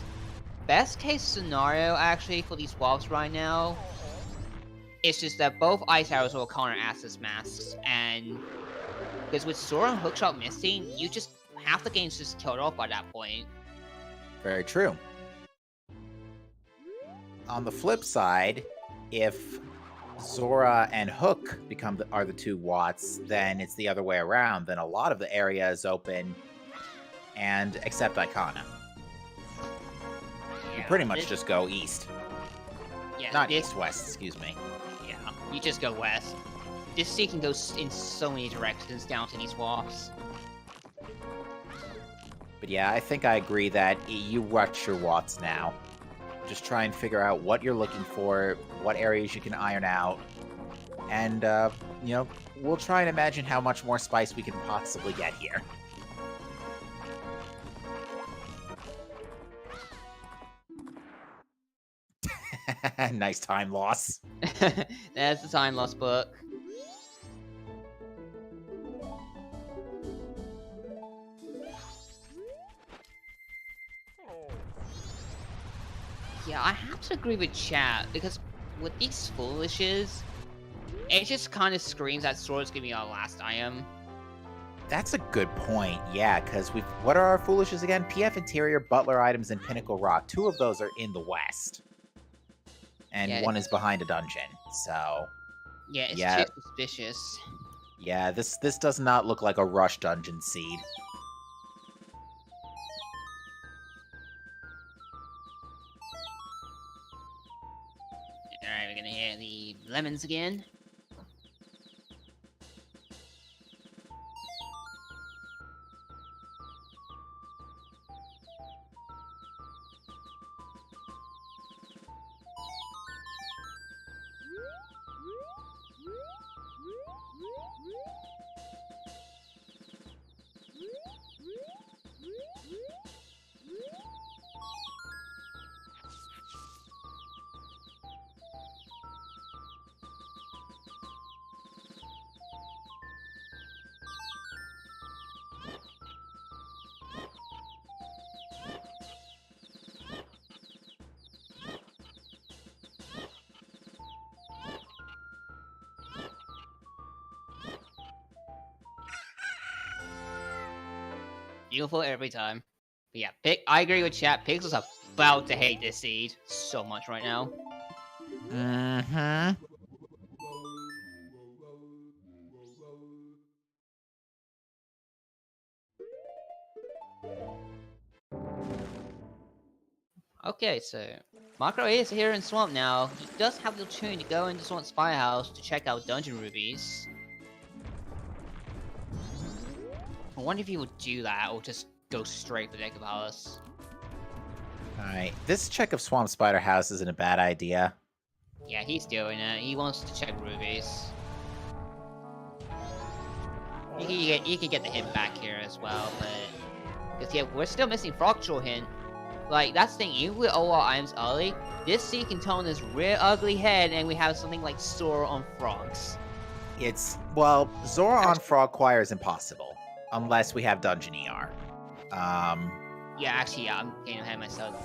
best case scenario actually for these swaps right now, it's just that both Ice Arrows will counter Access Masks, and because with Sora and Hookshot missing, you just, half the game's just killed off by that point. Very true. On the flip side, if Zora and Hook are the 2 Watts, then it's the other way around. Then a lot of the area is open, and except Icona. You pretty much just go east. Yeah, Not east-west, excuse me. Yeah, you just go west. This sea can go in so many directions down to these walls. But yeah, I think I agree that you watch your Watts now. Just try and figure out what you're looking for, what areas you can iron out, and, you know, we'll try and imagine how much more spice we can possibly get here. Nice time loss. There's the time loss book. Yeah, I have to agree with chat, because with these foolishes, it just kind of screams that Sora's gonna be our last item. That's a good point, yeah, because what are our foolishes again? PF Interior, Butler items, and Pinnacle Rock. 2 of those are in the west. And Yeah, 1 is behind a dungeon, so... Yeah, it's Yeah. too suspicious. Yeah, this does not look like a rush dungeon seed. Alright, we're gonna hear the lemons again. Beautiful every time. But yeah, I agree with chat. Pixel's about to hate this seed so much right now. Mm-hmm. Okay, so Macro is here in Swamp now. He does have the opportunity to go into Swamp's Firehouse to check out Dungeon Rubies. I wonder if he would do that or just go straight for Deca Palace. Alright, this check of Swamp Spider House isn't a bad idea. Yeah, he's doing it. He wants to check rubies. You can get the hint back here as well, but... Because, yeah, we're still missing Frogjaw hint. Like, that's the thing, even with all our items early, this sea can turn this real ugly head and we have something like Sora on frogs. It's, well, Zora on Frog Choir is impossible. Unless we have Dungeon ER. Yeah, actually, yeah, I'm getting ahead of myself.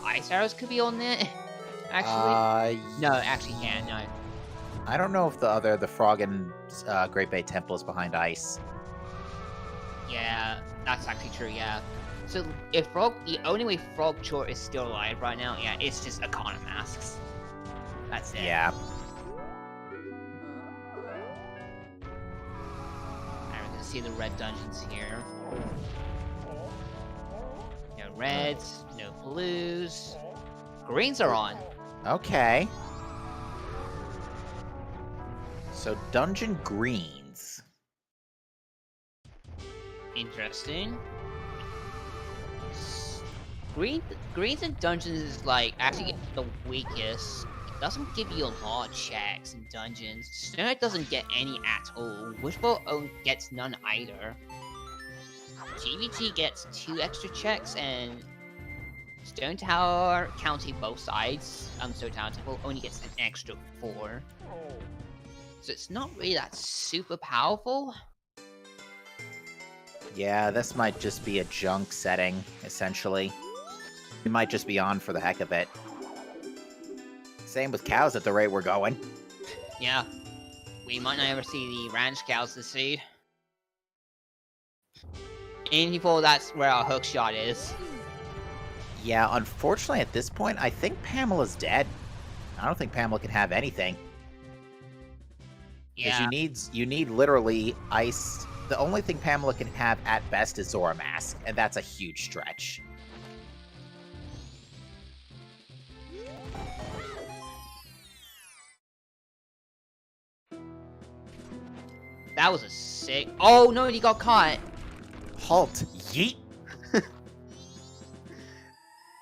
Ice arrows could be on it, actually. No, actually can't, no. I don't know if the Frog and Great Bay Temple is behind ice. Yeah, that's actually true, yeah. So, if the only way Frogjaw is still alive right now, yeah, it's just Arcana masks. That's it. Yeah. Alright, we're gonna see the red dungeons here. No reds, no blues. Greens are on. Okay. So, Dungeon Greens. Interesting. Greens and dungeons is like actually the weakest. It doesn't give you a lot of checks in dungeons. Snow doesn't get any at all. Wishful gets none either. GVT gets 2 extra checks, and Stone Tower County both sides. Stone Tower Temple only gets an extra 4. So it's not really that super powerful. Yeah, this might just be a junk setting, essentially. We might just be on for the heck of it. Same with cows at the rate we're going. Yeah. We might not ever see the ranch cows this seed. In people, that's where our hook shot is. Yeah, unfortunately at this point, I think Pamela's dead. I don't think Pamela can have anything. Because Yeah. you need literally ice. The only thing Pamela can have at best is Zora Mask, and that's a huge stretch. That was a sick. Oh no, he got caught. Halt! Yeet!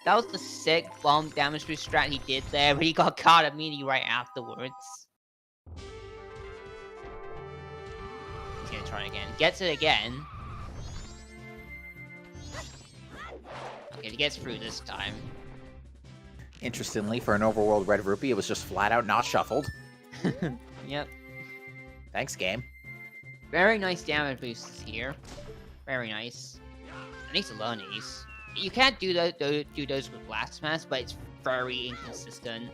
That was the sick bomb damage through strat he did there, but he got caught immediately right afterwards. He's gonna try again. Gets it again. Okay, he gets through this time. Interestingly, for an overworld red rupee, it was just flat out not shuffled. Yep. Thanks, game. Very nice damage boosts here. Very nice. I need to learn these. You can't do those with Blast Mask, but it's very inconsistent.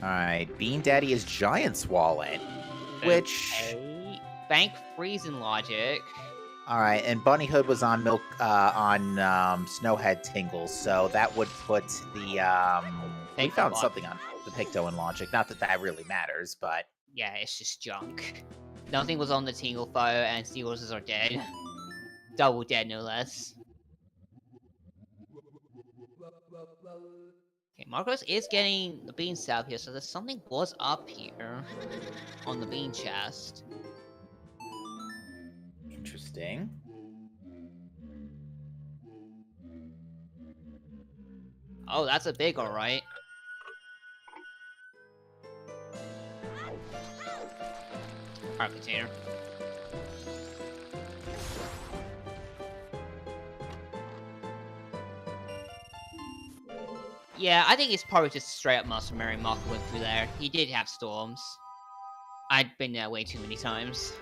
Alright, Bean Daddy is Giant's Wallet. Which... Okay. Bank Freezing Logic. Alright, and Bunny Hood was on Snowhead Tingles, so that would put the, we found Logic. something on the Picto and Logic. Not that that really matters, but... Yeah, it's just junk. Nothing was on the Tingle Fire, and Steel Roses are dead. Double dead, no less. Okay, Marcos is getting the bean south here, so there's something was up here on the bean chest. Interesting. Oh, that's a big alright. Heart container. Yeah, I think it's probably just straight up Master Mary Marco went through there. He did have storms. I'd been there way too many times.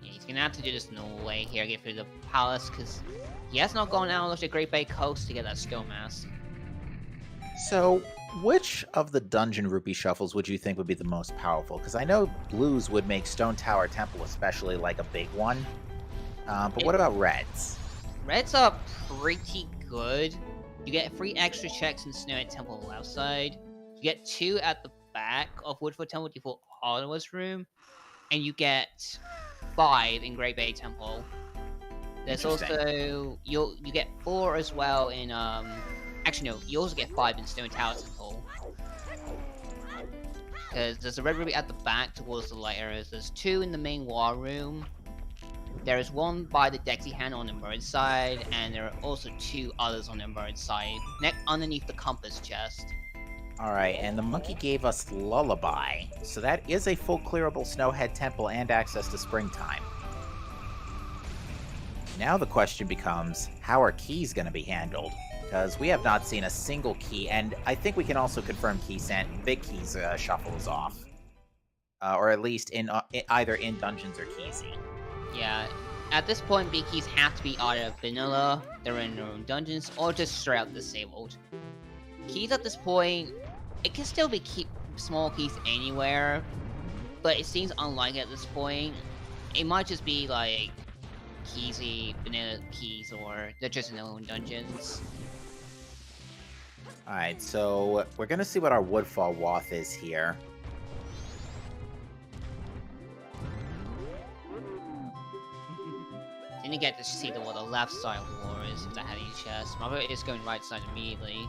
Yeah, he's gonna have to do this normal way here, get through the palace, because he has not gone out on the Great Bay Coast to get that skill mask. So, which of the Dungeon Rupee shuffles would you think would be the most powerful? Because I know blues would make Stone Tower Temple especially like a big one. But what about reds? Reds are pretty good. You get 3 extra checks in Snowhead Temple on the left side. You get 2 at the back of Woodford Temple default Ottawa's room. And you get 5 in Great Bay Temple. There's also you get 4 as well in actually no, you also get 5 in Stone Tower Temple. Because there's a red ruby at the back towards the light areas. There's 2 in the main war room. There is 1 by the Dexy hand on the emerge side, and there are also 2 others on the emerge side, underneath the compass chest. Alright, and the monkey gave us Lullaby, so that is a full clearable Snowhead Temple and access to Springtime. Now the question becomes, how are keys going to be handled? Because we have not seen a single key, and I think we can also confirm Big Key's shuffle is off. Or at least in either in Dungeons or Keysy. Yeah, at this point, big keys have to be either vanilla, they're in their own dungeons, or just straight up disabled. Keys at this point, it can still be small keys anywhere, but it seems unlikely at this point. It might just be like Keysy, vanilla keys, or they're just in their own dungeons. Alright, so we're gonna see what our Woodfall Wath is here. Didn't get to see what the left side of war is if that had any chest. Margaret is going right side immediately.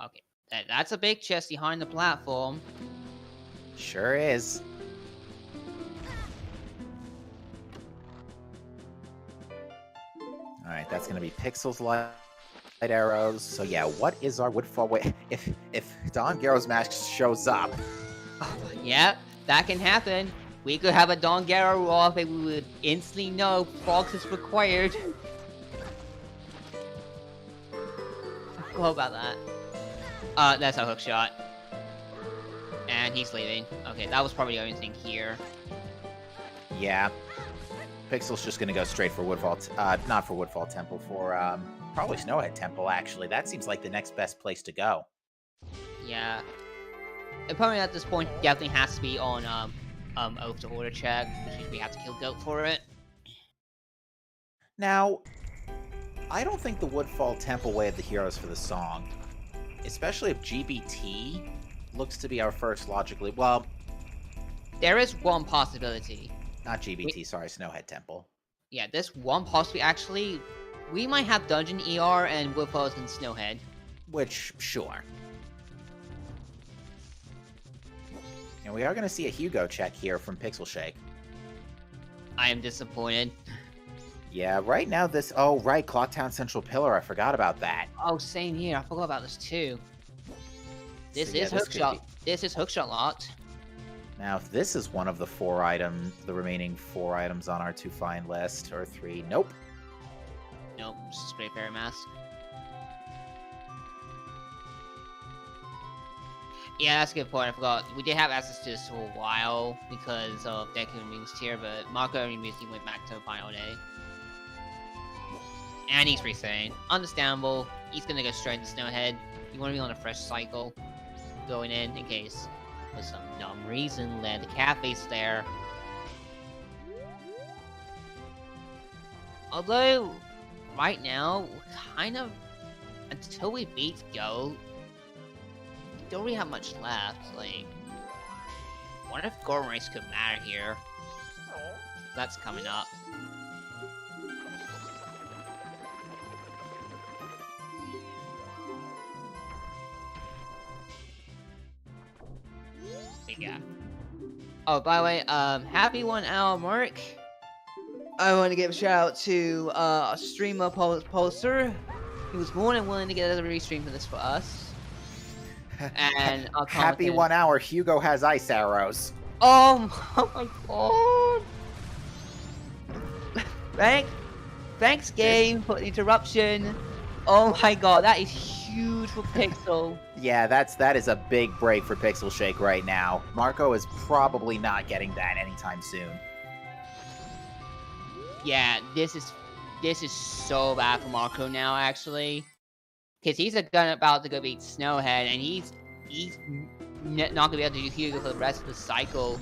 Okay, that's a big chest behind the platform. Sure is. Alright, that's gonna be Pixel's light arrows. So yeah, what is our Woodfall Wath? If Don Garrow's mask shows up... Yeah, that can happen. We could have a Don Garrow off and we would instantly know Fox is required. What about that? That's a hook shot. And he's leaving. Okay, that was probably the only thing here. Yeah. Pixel's just gonna go straight for Woodfall, not for Woodfall Temple, for probably Snowhead Temple, actually. That seems like the next best place to go. Yeah. Opponent at this point definitely has to be on Oath to Order check, which means we have to kill Goat for it. Now, I don't think the Woodfall Temple way of the heroes for the song, especially if GBT looks to be our first logically, well, There is one possibility. not GBT, sorry, Snowhead Temple. Yeah, this one possibility actually, we might have Dungeon ER and Woodfalls and Snowhead. Which, sure. And we are going to see a Hugo check here from PixelShake. I am disappointed. Yeah, right now this... Oh, right, Clocktown Central Pillar. I forgot about that. Oh, same here. I forgot about this too. This So, yeah, is this could hookshot. This is hookshot locked. Now, if this is one of the the remaining 4 items on our to find list, or 3, nope. Nope, this is Great Fairy Mask. Yeah, that's a good point. I forgot. We did have access to this for a while because of Deku and Wings tier, but Marco only immediately went back to the final day. And he's resetting. Understandable. He's gonna go straight to Snowhead. You want to be on a fresh cycle going in case for some dumb reason the cafe's there. Although, right now, kind of, until we beat Go, we don't really have much left. Like, what if Gordon Race could matter here? That's coming up. Yeah. Oh, by the way, happy 1 hour mark. I want to give a shout out to a streamer Pulsar. He was more than willing to get a restream for this for us. And I'll Happy 1 hour, Hugo has ice arrows. Oh my god! Thanks game for the interruption. Oh my god, that is huge for Pixel. Yeah, that is a big break for PixelShake right now. Marco is probably not getting that anytime soon. Yeah, this is so bad for Marco now, actually, because he's about to go beat Snowhead, and he's not gonna be able to do Hugo for the rest of the cycle.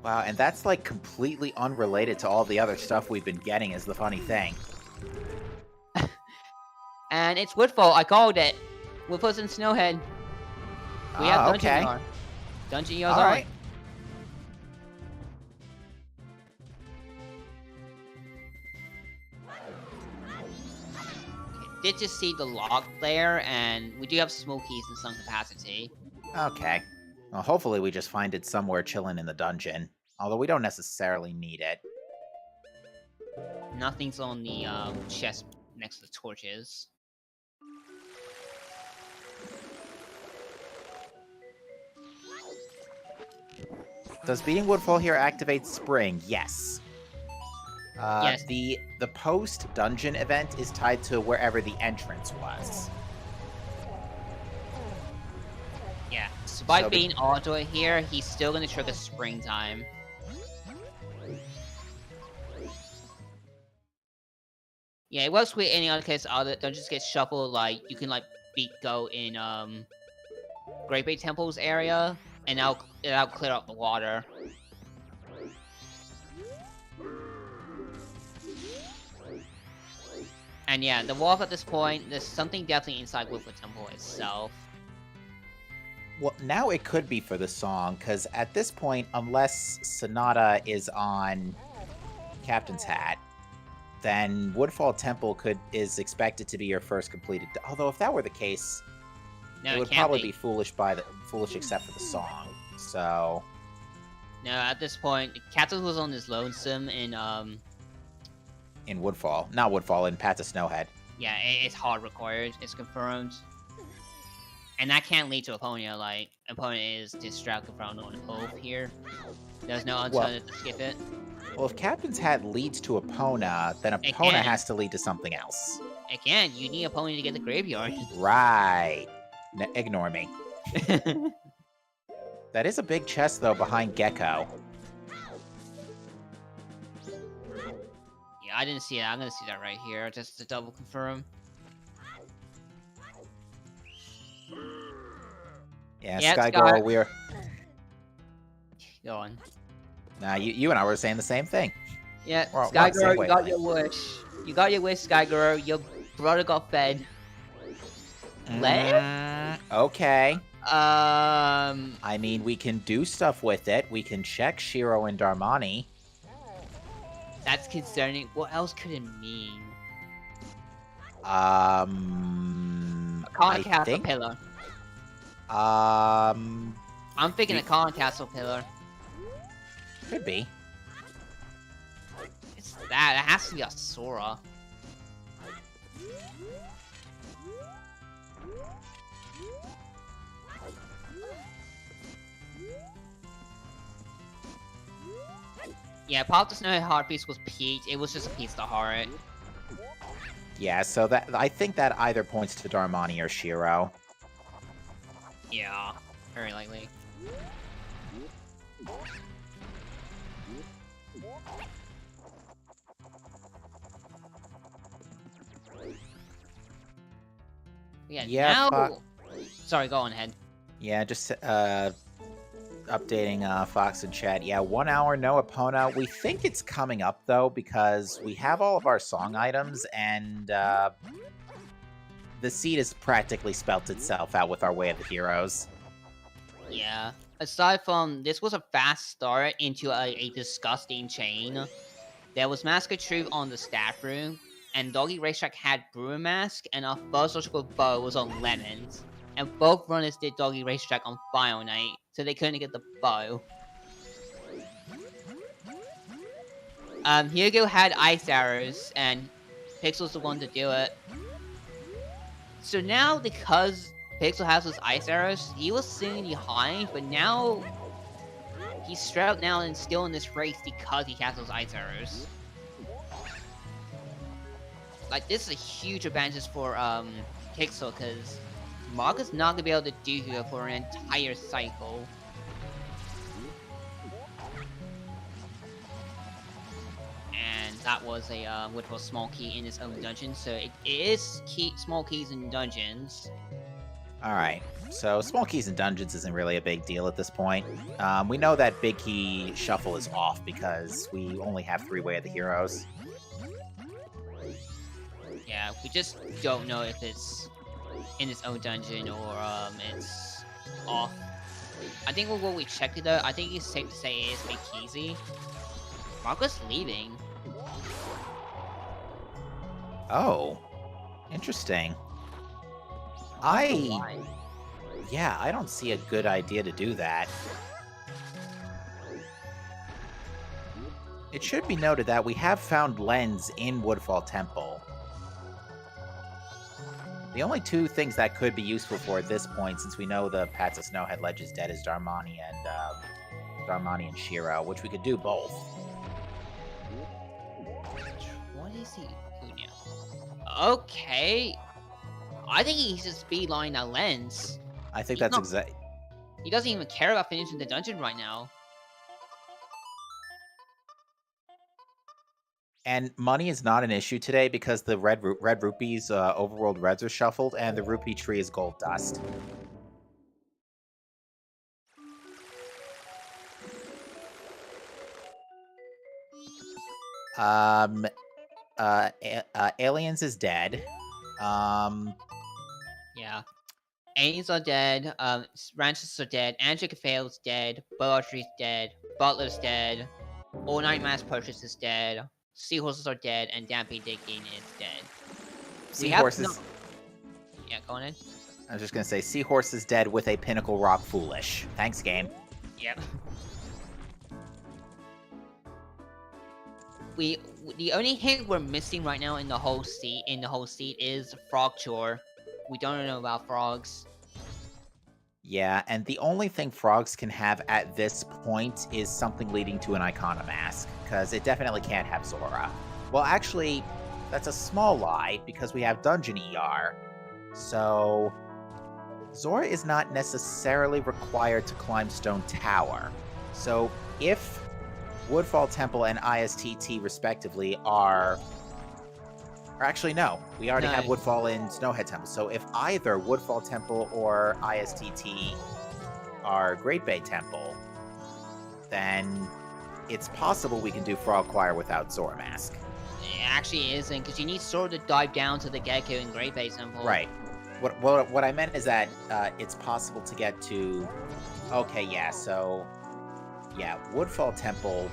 Wow, and that's like completely unrelated to all the other stuff we've been getting. Is the funny thing. And it's Woodfall. I called it. Woodfall's in Snowhead. We have Dungeon okay. ER. Dungeon ER's All on. right. Did just see the log there, and we do have smokies in some capacity. Okay. Well, hopefully we just find it somewhere chilling in the dungeon. Although we don't necessarily need it. Nothing's on the chest next to the torches. Does beating Woodfall here activate Spring? Yes. Yes. The post-dungeon event is tied to wherever the entrance was. Yeah, so by So being auto here, he's still gonna trigger springtime. Yeah, it works with any other case. Other dungeons get shuffled. Like you can like beat Go in Great Bay Temple's area, and that'll clear up the water. And yeah, the walk at this point, there's something definitely inside Woodfall Temple itself. Well, now it could be for the song, because at this point, unless Sonata is on Captain's Hat, then Woodfall Temple is expected to be your first completed. Although if that were the case, No, it would can't probably be foolish except for the song. So No, at this point, Captain was on his lonesome in Woodfall, not Woodfall, in Path to Snowhead. yeah, it's hard required. It's confirmed. And that can't lead to Epona, like, Epona is distracted from an oath here. There's no alternative to skip it. Well, if Captain's Hat leads to Epona, then It Epona can. has to lead to something else. Again, you need Epona to get the graveyard. Right. Ignore me. That is a big chest, though, behind Gecko. Yeah, I didn't see that. I'm gonna see that right here, just to double confirm. Yeah, Yeah, Sky Sky. Girl, we're... Go on. Nah, you and I were saying the same thing. Yeah, We're Sky on the same Girl, you got wavelength. your wish. You got your wish, Sky Girl. Your brother got fed. Land? Okay. I mean, we can do stuff with it. We can check Shiro and Darmani. That's concerning. What else could it mean? I Con Castle think... Pillar. I'm thinking a Con Castle Pillar. Could be. It's that. It has to be a Sora. Yeah, Pop the Snow Heart piece was Peach. It was just a piece of the heart. Yeah, so that I think that either points to Darmani or Shiro. Yeah, very likely. Yeah, now... Sorry, go on ahead. Yeah, just updating Fox and chat. Yeah, 1 hour, no Epona. We think it's coming up, though, because we have all of our song items, and the seed has practically spelt itself out with our Way of the Heroes. Yeah. Aside from, this was a fast start into a disgusting chain. There was Mask of Truth on the staff room, and Doggy Racetrack had Brewer Mask, and our first logical bow was on Lemons. And both runners did Doggy Racetrack on Final Night, so they couldn't get the bow. Hugo had Ice Arrows, and Pixel's the one to do it. So now, because Pixel has his Ice Arrows, he was sitting behind, but now he's straight up now and still in this race because he has those Ice Arrows. Like, this is a huge advantage for Pixel, because Mark is not going to be able to do here for an entire cycle. And that was a which was small key in its own dungeon, so it is small keys in dungeons. Alright, so small keys in dungeons isn't really a big deal at this point. We know that big key shuffle is off because we only have 3 Way of the Heroes. Yeah, we just don't know if it's in its own dungeon or it's off. I think what we checked it though, I think it's safe to say it is Big Keezy. Marco's leaving. Oh, interesting. Yeah, I don't see a good idea to do that. It should be noted that we have found Lens in Woodfall Temple. The only 2 things that could be useful for at this point, since we know the Pats of Snowhead Ledge is dead, is Darmani and Shiro, which we could do both. What is he doing now? Okay. I think he's just speedlining that Lens. I think that's exact. He doesn't even care about finishing the dungeon right now. And money is not an issue today because the red rupees, overworld reds are shuffled, and the rupee tree is gold dust. Aliens is dead. Yeah. Aliens are dead, Ranches are dead, Angelica Fail's dead, Poetry's dead, Butler's dead, All Night Mass Purchase is dead, Seahorses are dead, and Dampy Digging is dead. Seahorses... Yeah, go on in. I was just gonna say, Seahorse is dead with a Pinnacle Rock Foolish. Thanks, game. Yep. The only hint we're missing right now in the whole seat is Frog Chore. We don't know about frogs. Yeah, and the only thing frogs can have at this point is something leading to an Icona Mask, because it definitely can't have Zora. Well, actually, that's a small lie, because we have Dungeon ER. So, Zora is not necessarily required to climb Stone Tower. So if Woodfall Temple and ISTT respectively are... Or actually, no. We already have No. Woodfall and Snowhead Temple. So if either Woodfall Temple or ISTT are Great Bay Temple, then it's possible we can do Frog Choir without Zora Mask. It actually isn't, because you need Sora to dive down to the Gecko in Great Bay Temple. Right. What I meant is that it's possible to get to... Okay, yeah, so... Yeah, Woodfall Temple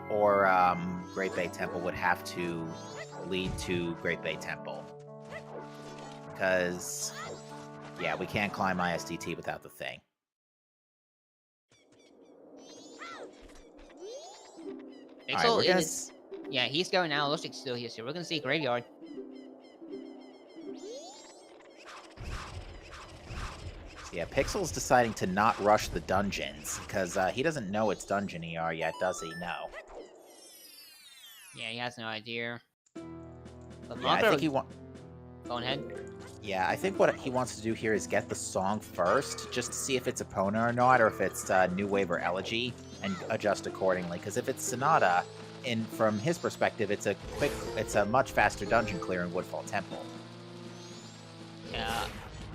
or Great Bay Temple would have to lead to Great Bay Temple. Because, yeah, we can't climb ISTT without the thing. Pixel is... Yeah, he's going now. Looks like he's still here, so we're gonna see Graveyard. Yeah, Pixel's deciding to not rush the dungeons, because he doesn't know it's Dungeon ER yet, does he? No. Yeah, he has no idea. But Yeah, I think he Go ahead. Yeah, I think what he wants to do here is get the song first, just to see if it's Epona or not, or if it's New Wave or Elegy, and adjust accordingly. Because if it's Sonata, from his perspective, it's a much faster dungeon clear in Woodfall Temple. Yeah,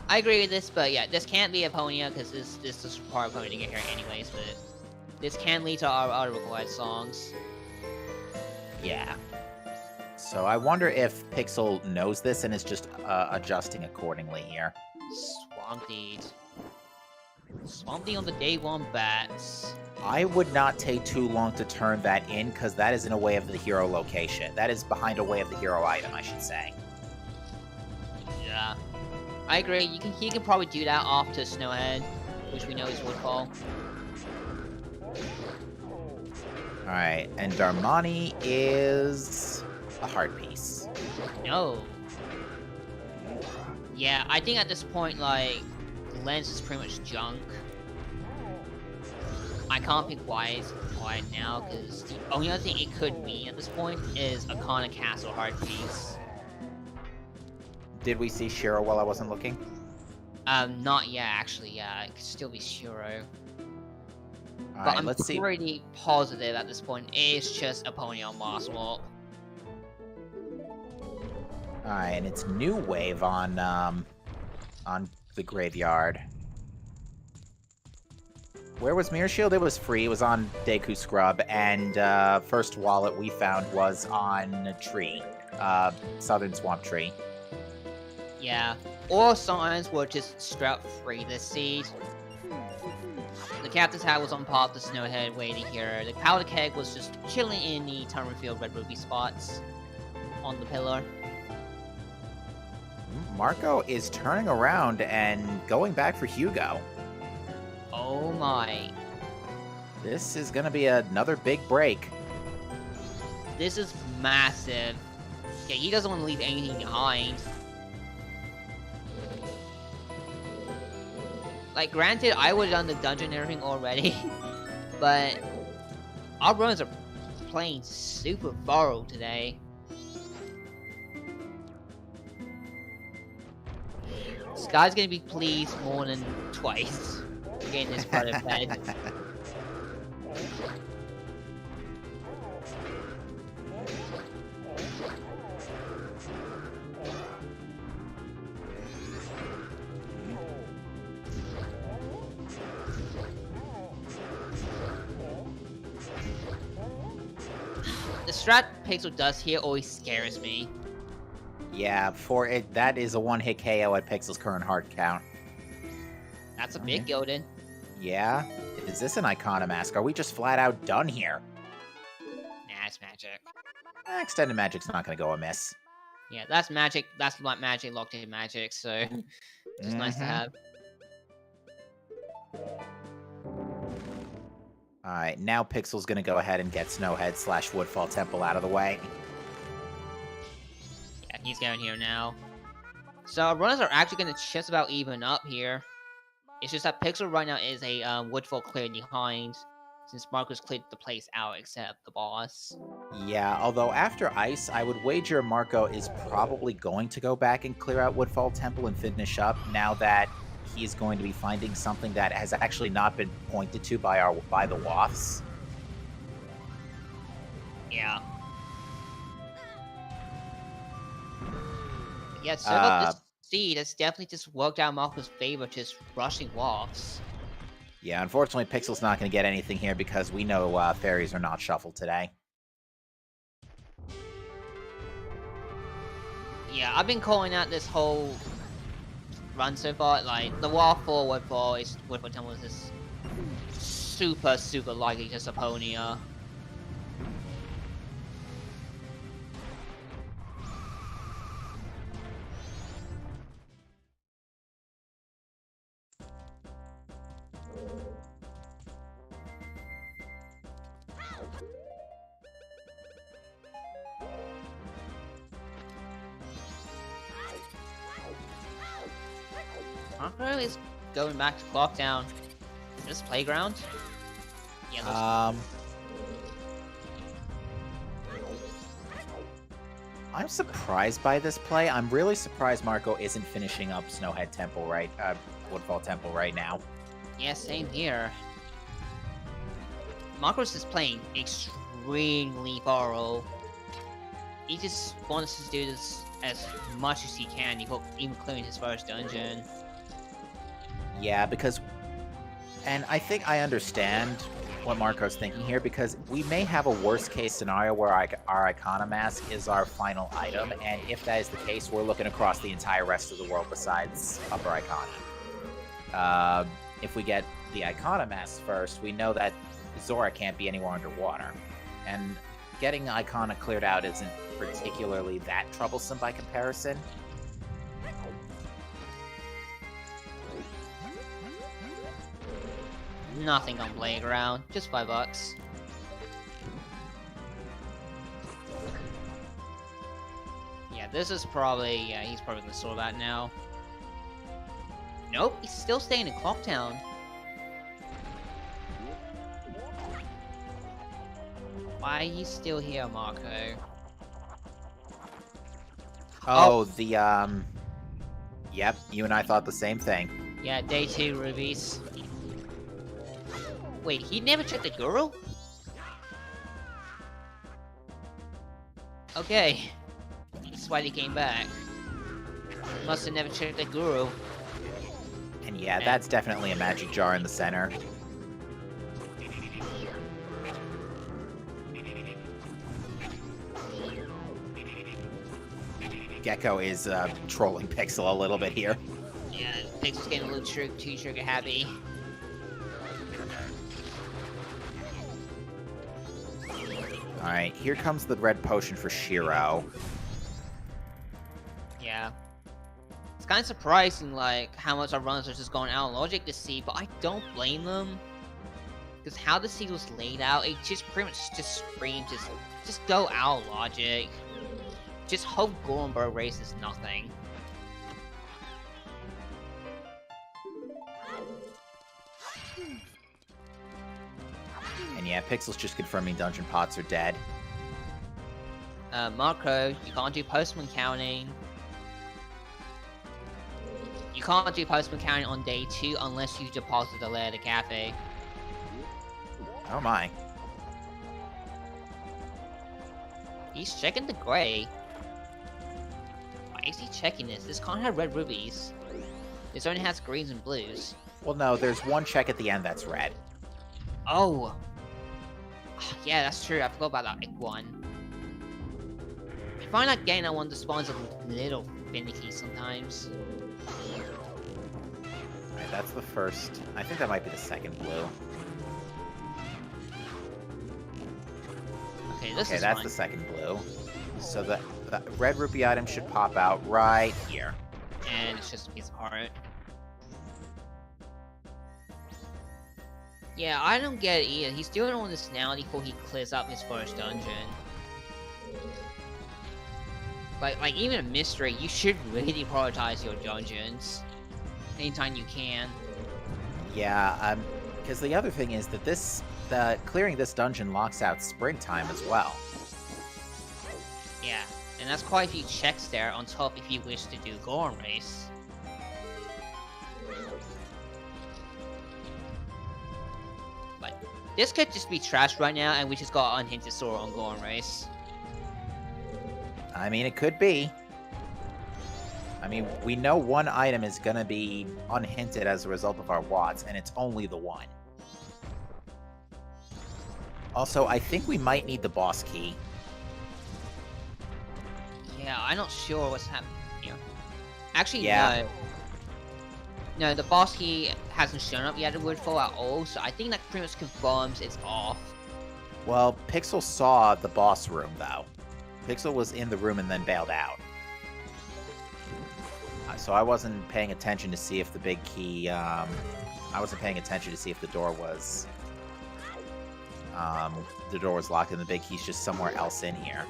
I agree with this, but yeah, this can't be Eponia, because this is require Eponia to get here anyways, but this can lead to our other required songs. Yeah. So I wonder if Pixel knows this and is just adjusting accordingly here. Swampdeed. Swampdeed on the day one bats. I would not take too long to turn that in, because that is in a way of the hero location. That is behind a way of the hero item, I should say. Yeah. I agree, he can probably do that off to Snowhead, which we know is Woodfall. Alright, and Darmani is a heart piece. No. Yeah, I think at this point, like, Lens is pretty much junk. I can't pick Wise quiet now, because the only other thing it could mean at this point is a Kana Castle heart piece. Did we see Shiro while I wasn't looking? Not yet, actually, yeah. It could still be Shiro. Alright, But let's see. I'm pretty positive at this point it's just Eponia on Moss Walk. Alright, and it's New Wave on the Graveyard. Where was Mirror Shield? It was free. It was on Deku Scrub, and first wallet we found was on Tree. Southern Swamp Tree. Yeah. Or sometimes we'll just straight up free this seed. The Captain's Hat was on pop, the Snowhead waiting here. The Powder Keg was just chilling in the Tunnerfield Red Ruby spots on the pillar. Marco is turning around and going back for Hugo. Oh my. This is going to be another big break. This is massive. Yeah, he doesn't want to leave anything behind. Like, granted, I would have done the dungeon and everything already, but our runners are playing super thorough today. This guy's gonna be pleased more than twice for getting this part of bed. The strat Pixel does here always scares me. Yeah, that is a one-hit KO at Pixel's current heart count. That's a big Golden. Yeah? Is this an Icona Mask? Are we just flat out done here? Nah, it's magic. Extended Magic's not gonna go amiss. Yeah, that's magic. That's like magic, locked in magic, so just nice to have. Alright, now Pixel's gonna go ahead and get Snowhead / Woodfall Temple out of the way. Yeah, he's going here now. So our runners are actually going to just about even up here. It's just that Pixel right now is a Woodfall clear behind. since Marco's cleared the place out except the boss. Yeah, although after Ice, I would wager Marco is probably going to go back and clear out Woodfall Temple and finish up now that he's going to be finding something that has actually not been pointed to by the Wafts. Yeah. Yeah, so this seed has definitely just worked out Marco's favor, just rushing Wafts. Yeah, unfortunately, Pixel's not going to get anything here because we know fairies are not shuffled today. Yeah, I've been calling out this whole run so far. Like, the Waft for Woodfall Temple is just super likely just a Ponia. Marco is going back to Clocktown. This playground? Yeah, I'm surprised by this play. I'm really surprised Marco isn't finishing up Snowhead Temple Woodfall Temple right now. Yeah, same here. Marco's is playing extremely thorough. He just wants to do this as much as he can before even clearing his first dungeon. Yeah, because... And I think I understand what Marco's thinking here, because we may have a worst-case scenario where our Icona Mask is our final item, and if that is the case, we're looking across the entire rest of the world besides Upper Icona. If we get the Icona Mask first, we know that Zora can't be anywhere underwater, and getting Icona cleared out isn't particularly that troublesome by comparison. Nothing on playground, just $5. Yeah, this is probably, he's probably gonna sort that now. Nope, he's still staying in Clocktown. Why are you still here, Marco? Oh, Yep, you and I thought the same thing. Yeah, day 2 rubies. Wait, he never checked the guru? Okay. That's why he came back. Must have never checked the guru. And yeah, that's definitely a magic jar in the center. Gecko is trolling Pixel a little bit here. Yeah, Pixel's getting a little too trigger happy. Alright, here comes the red potion for Shiro. Yeah. It's kind of surprising, like, how much our runners are just going out of logic to see, but I don't blame them. Because how the seed was laid out, it just pretty much just screams, just go out of logic. Just hope Gorenberg races nothing. And yeah, Pixel's just confirming dungeon pots are dead. Marco, you can't do postman counting. You can't do postman counting on day 2 unless you deposit the layer to cafe. Oh my. He's checking the gray. Why is he checking this? This can't have red rubies. This only has greens and blues. Well, no, there's one check at the end that's red. Oh. Yeah, that's true. I forgot about that one. I find that getting that one, the spawns a little finicky sometimes. Alright, that's the first. I think that might be the second blue. Okay, this Okay, is that's fine. the second blue. So the red rupee item should pop out right here. And it's just a piece of heart. Yeah, I don't get it either. He's doing all this now before he clears up his first dungeon. Like even a mystery, you should really prioritize your dungeons anytime you can. Yeah, because the other thing is that this clearing this dungeon locks out springtime as well. Yeah, and that's quite a few checks there on top if you wish to do Goron Race. But this could just be trashed right now, and we just got unhinted Sora on Goron Race. I mean, it could be. I mean, we know one item is gonna be unhinted as a result of our watts, and it's only the one. Also, I think we might need the boss key. Yeah, I'm not sure what's happening here. Actually, Yeah. no. No, the boss key hasn't shown up yet at Woodfall at all, so I think that pretty much confirms it's off. Well, Pixel saw the boss room, though. Pixel was in the room and then bailed out. So I wasn't paying attention to see if the big key, I wasn't paying attention to see if the door was locked and the big key's just somewhere else in here.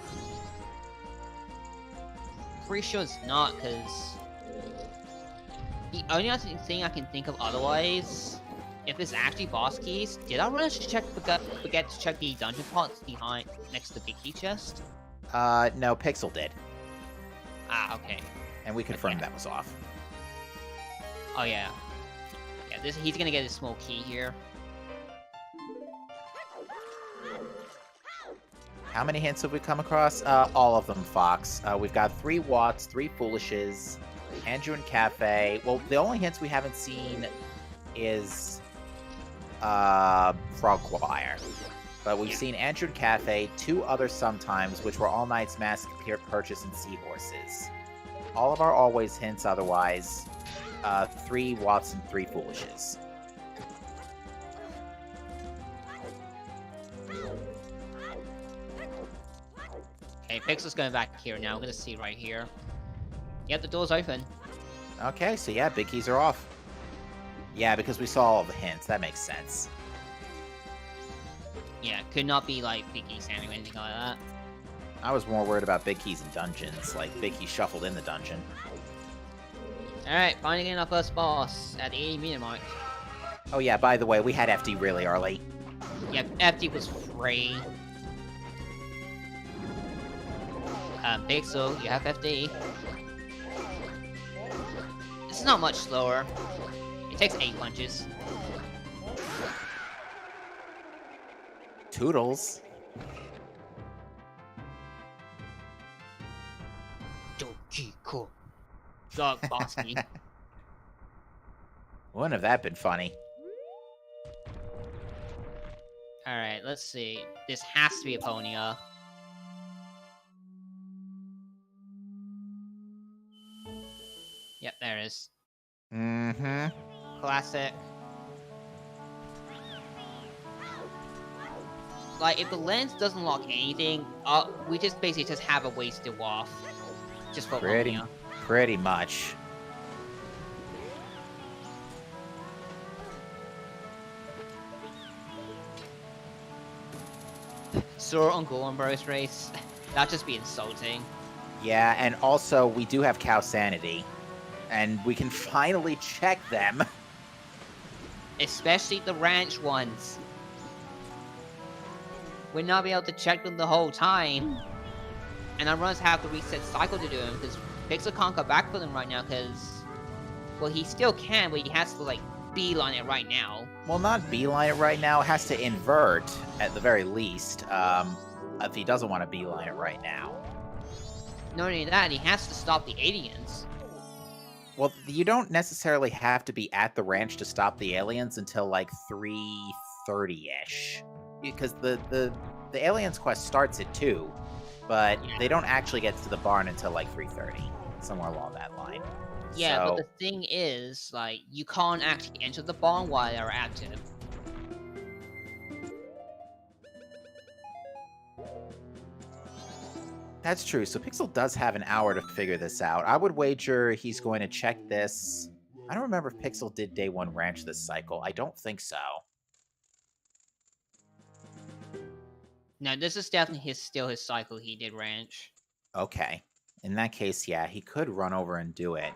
Pretty sure it's not, because the only other thing I can think of otherwise, if it's actually boss keys, did I run to forget to check the dungeon pots behind next to the big key chest? No, Pixel did. Ah, okay. And we confirmed Okay. that was off. Oh yeah. Yeah, he's gonna get a small key here. How many hints have we come across? All of them, Fox. We've got 3 Watts, 3 Foolishes, Andrew and Cafe. Well, the only hints we haven't seen is Frog Choir. But we've seen Andrew and Cafe, 2 other Sometimes, which were All Night's Mask, Purchase, and Seahorses. All of our always hints otherwise, 3 Watts and 3 Foolishes. Okay, Pixel's going back here now. I'm gonna see right here. Yep, the door's open. Okay, so yeah, big keys are off. Yeah, because we saw all the hints. That makes sense. Yeah, could not be like big key standing or anything like that. I was more worried about big keys in dungeons, like big keys shuffled in the dungeon. Alright, finally getting our first boss at the 80-minute mark. Oh yeah, by the way, we had FD really early. Yeah, FD was free. Pixel, you have FD. This is not much slower. It takes 8 punches. Toodles. Doki-ko. Dog bossy. Wouldn't have that been funny? Alright, let's see. This has to be a Ponia. Yep, there it is. Mm-hmm. Classic. Like, if the lens doesn't lock anything, we just basically just have a wasted off. Just for Ponia. Pretty much. Sora on Golem Bros race. That'd just be insulting. Yeah, and also we do have Cow Sanity. And we can finally check them. Especially the ranch ones. We'll not be able to check them the whole time. And our runners have to reset cycle to do them, because Pixel can't go back for them right now, because... Well, he still can, but he has to, like, beeline it right now. Well, not beeline it right now. It has to invert, at the very least, if he doesn't want to beeline it right now. Not only that, he has to stop the aliens. Well, you don't necessarily have to be at the ranch to stop the aliens until, like, 3:30-ish. Because the aliens quest starts at 2, but they don't actually get to the barn until, like, 3:30. Somewhere along that line. Yeah, So... but the thing is, like, you can't actually enter the barn while they're active. That's true. So Pixel does have an hour to figure this out. I would wager he's going to check this. I don't remember if Pixel did Day 1 Ranch this cycle. I don't think so. No, this is definitely still his cycle he did ranch. Okay. In that case, yeah, he could run over and do it.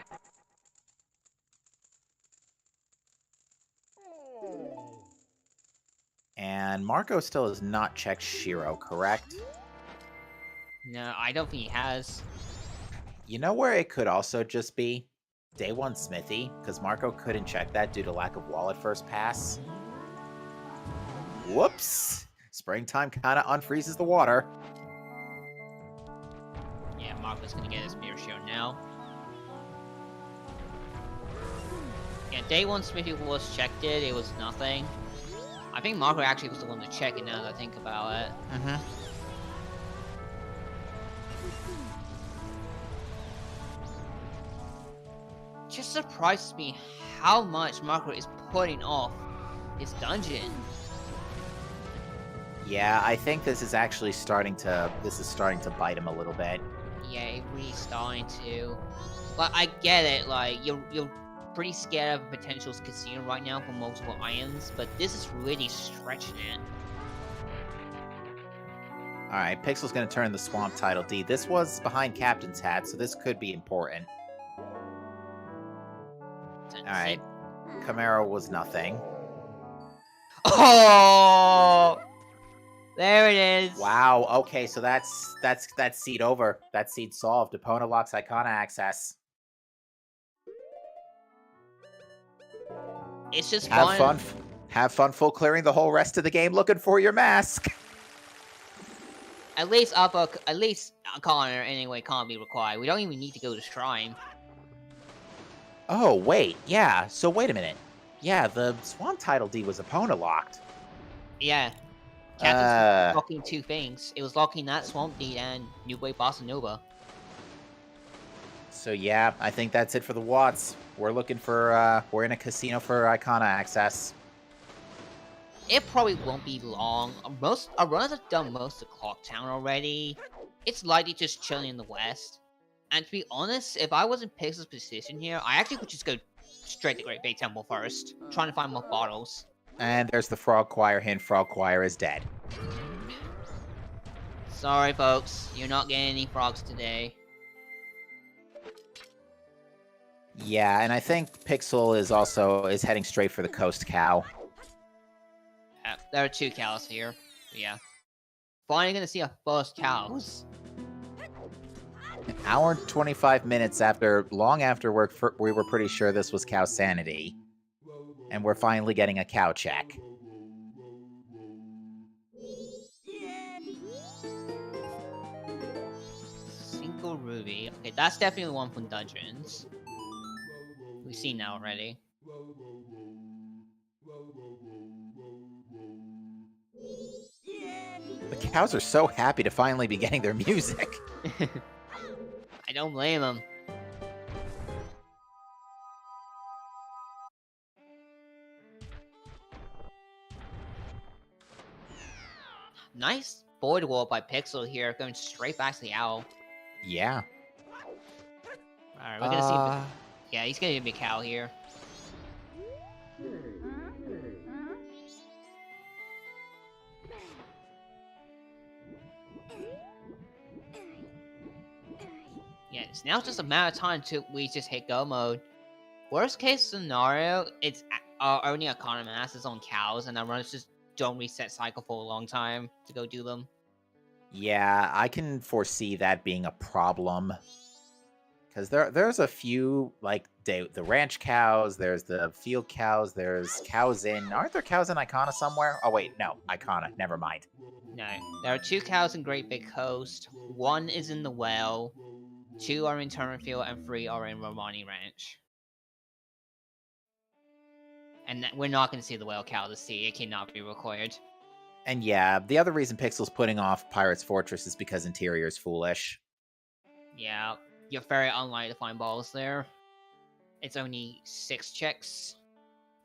And Marco still has not checked Shiro, correct? No, I don't think he has. You know where it could also just be? Day 1 Smithy, because Marco couldn't check that due to lack of wallet first pass. Whoops! Springtime kind of unfreezes the water. Yeah, Marco's gonna get his beer show now. Yeah, day 1 Smithy was checked it was nothing. I think Marco actually was the one to check it now that I think about it. Mm-hmm. Just surprises me how much Marco is putting off his dungeon. Yeah, I think this is actually starting to bite him a little bit. Yeah, it really starting to. But I get it, like, you're pretty scared of a potential casino right now for multiple items, but this is really stretching it. Alright, Pixel's gonna turn the Swamp title D. This was behind Captain's Hat, so this could be important. Alright. Camaro was nothing. Oh! There it is! Wow, okay, so that's that seed over. That seed solved. Opponent locks Icona access. It's just Have fun full clearing the whole rest of the game looking for your mask. At least Connor anyway can't be required. We don't even need to go to Shrine. Oh, wait, yeah, so wait a minute. Yeah, the Swamp title D was opponent locked. Yeah. Captain's locking two things. It was locking that Swamp D and New Wave Bossa Nova. So yeah, I think that's it for the Watts. We're looking for, we're in a casino for Icona access. It probably won't be long. Our runners have done most of Clock Town already. It's likely just chilling in the west. And to be honest, if I was in Pixel's position here, I actually would just go straight to Great Bay Temple first, trying to find more bottles. And there's the Frog Choir hint. Frog Choir is dead. Sorry, folks. You're not getting any frogs today. Yeah, and I think Pixel is heading straight for the Coast Cow. There are 2 cows here. Yeah. Finally gonna see our first cows. An hour and 25 minutes long after we were pretty sure this was Cow Sanity. And we're finally getting a cow check. Single Ruby. Okay, that's definitely the one from Dungeons. We've seen that already. The cows are so happy to finally be getting their music. I don't blame them. Nice void wall by Pixel here, going straight back to the owl. Yeah. Alright, we're gonna see. Yeah, he's gonna be a cow here. Yeah, it's now just a matter of time till we just hit go mode. Worst case scenario, it's only Icona masses on cows, and our runners just don't reset cycle for a long time to go do them. Yeah, I can foresee that being a problem. Because there's a few, like, the ranch cows, there's the field cows, there's cows in... Aren't there cows in Icona somewhere? Oh, wait, no, Icona, never mind. No, there are 2 cows in Great Big Coast, 1 is in the well, 2 are in Turnfield, and 3 are in Romani Ranch. And we're not going to see the whale cow to see, it cannot be required. And yeah, the other reason Pixel's putting off Pirate's Fortress is because Interior's foolish. Yeah, you're very unlikely to find balls there. It's only 6 checks.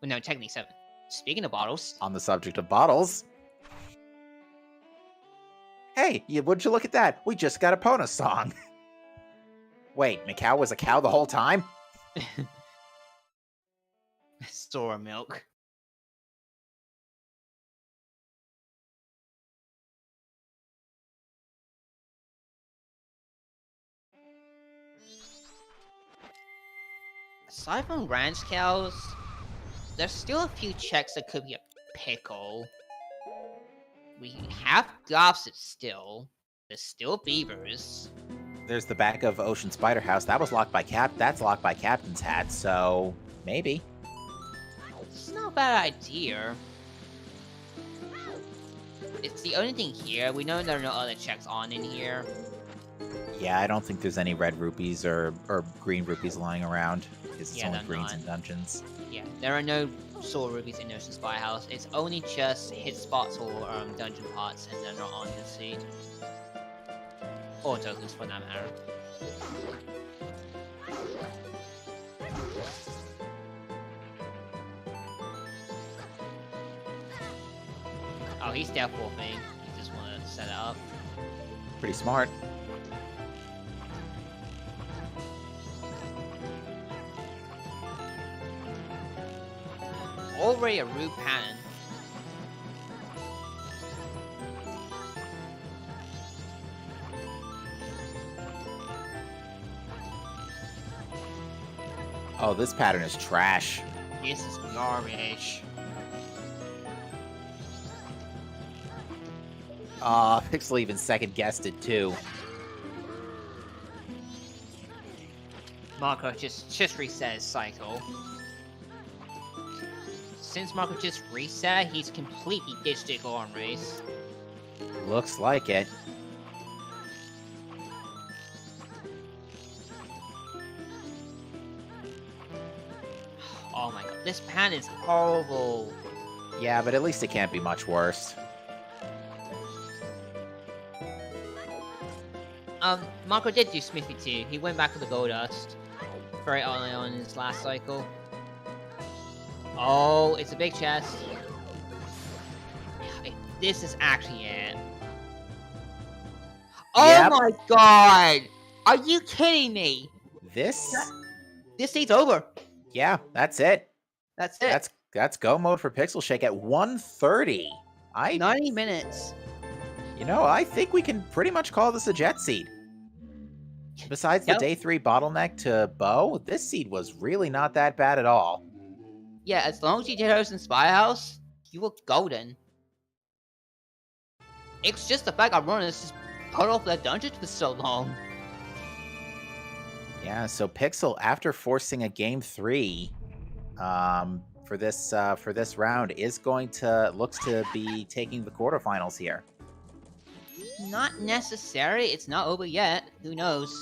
Well, no, technically 7. Speaking of bottles... On the subject of bottles... Hey, would you look at that? We just got a Pona song. Wait, Macau was a cow the whole time? Store milk. Aside from ranch cows, there's still a few checks that could be a pickle. We have gossip still. There's still beavers. There's the back of Ocean Spider House. That was locked by That's locked by Captain's Hat, so maybe. It's not a bad idea. It's the only thing here. We know there are no other checks on in here. Yeah, I don't think there's any red rupees or green rupees lying around. It's Yeah, only they're greens not. in dungeons. Yeah, there are no soul rubies in Ocean Spy House. It's only just hit spots or dungeon pots, and they're not on the sea. Or tokens for that matter. Oh, he's death wolfing. He just wanted to set it up. Pretty smart. Already a rude pattern. Oh, this pattern is trash. This is garbage. Pixel even second guessed it too. Marco just reset his cycle. Since Marco just reset, he's completely ditched the Goron race. Looks like it. Oh my god, this pan is horrible. Yeah, but at least it can't be much worse. Marco did do Smithy too. He went back to the Gold Dust very early on in his last cycle. Oh, it's a big chest. This is actually it. Oh Yep. my god! Are you kidding me? This? This seat's over. Yeah, that's it. That's it. That's go mode for PixelShake at 1:30. 90 minutes. You know, I think we can pretty much call this a jet seed. Besides the Yep. day 3 bottleneck to Bow, this seed was really not that bad at all. Yeah, as long as you did Ocean Spy House, you were golden. It's just the fact our runners just put off that dungeon for so long. Yeah, so Pixel, after forcing a game 3, for this round, looks to be taking the quarterfinals here. Not necessary. It's not over yet. Who knows?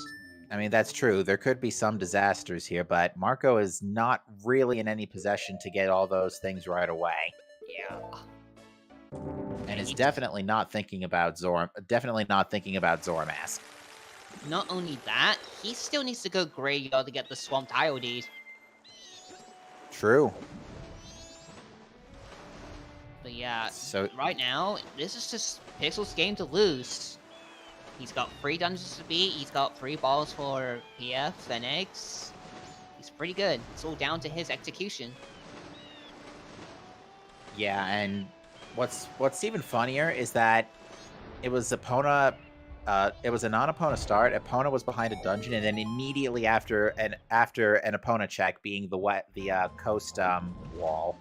I mean, that's true. There could be some disasters here, but Marco is not really in any possession to get all those things right away. Yeah. And is definitely not thinking about Zoramask. Not only that, he still needs to go graveyard to get the Swamp Tile deed. True. But yeah, So right now, this is just Pixel's game to lose. He's got 3 dungeons to beat, he's got 3 balls for PF and eggs. He's pretty good. It's all down to his execution. yeah, and what's even funnier is that it was a non-Epona start. Epona was behind a dungeon, and then immediately after an Epona check, being the coast wall,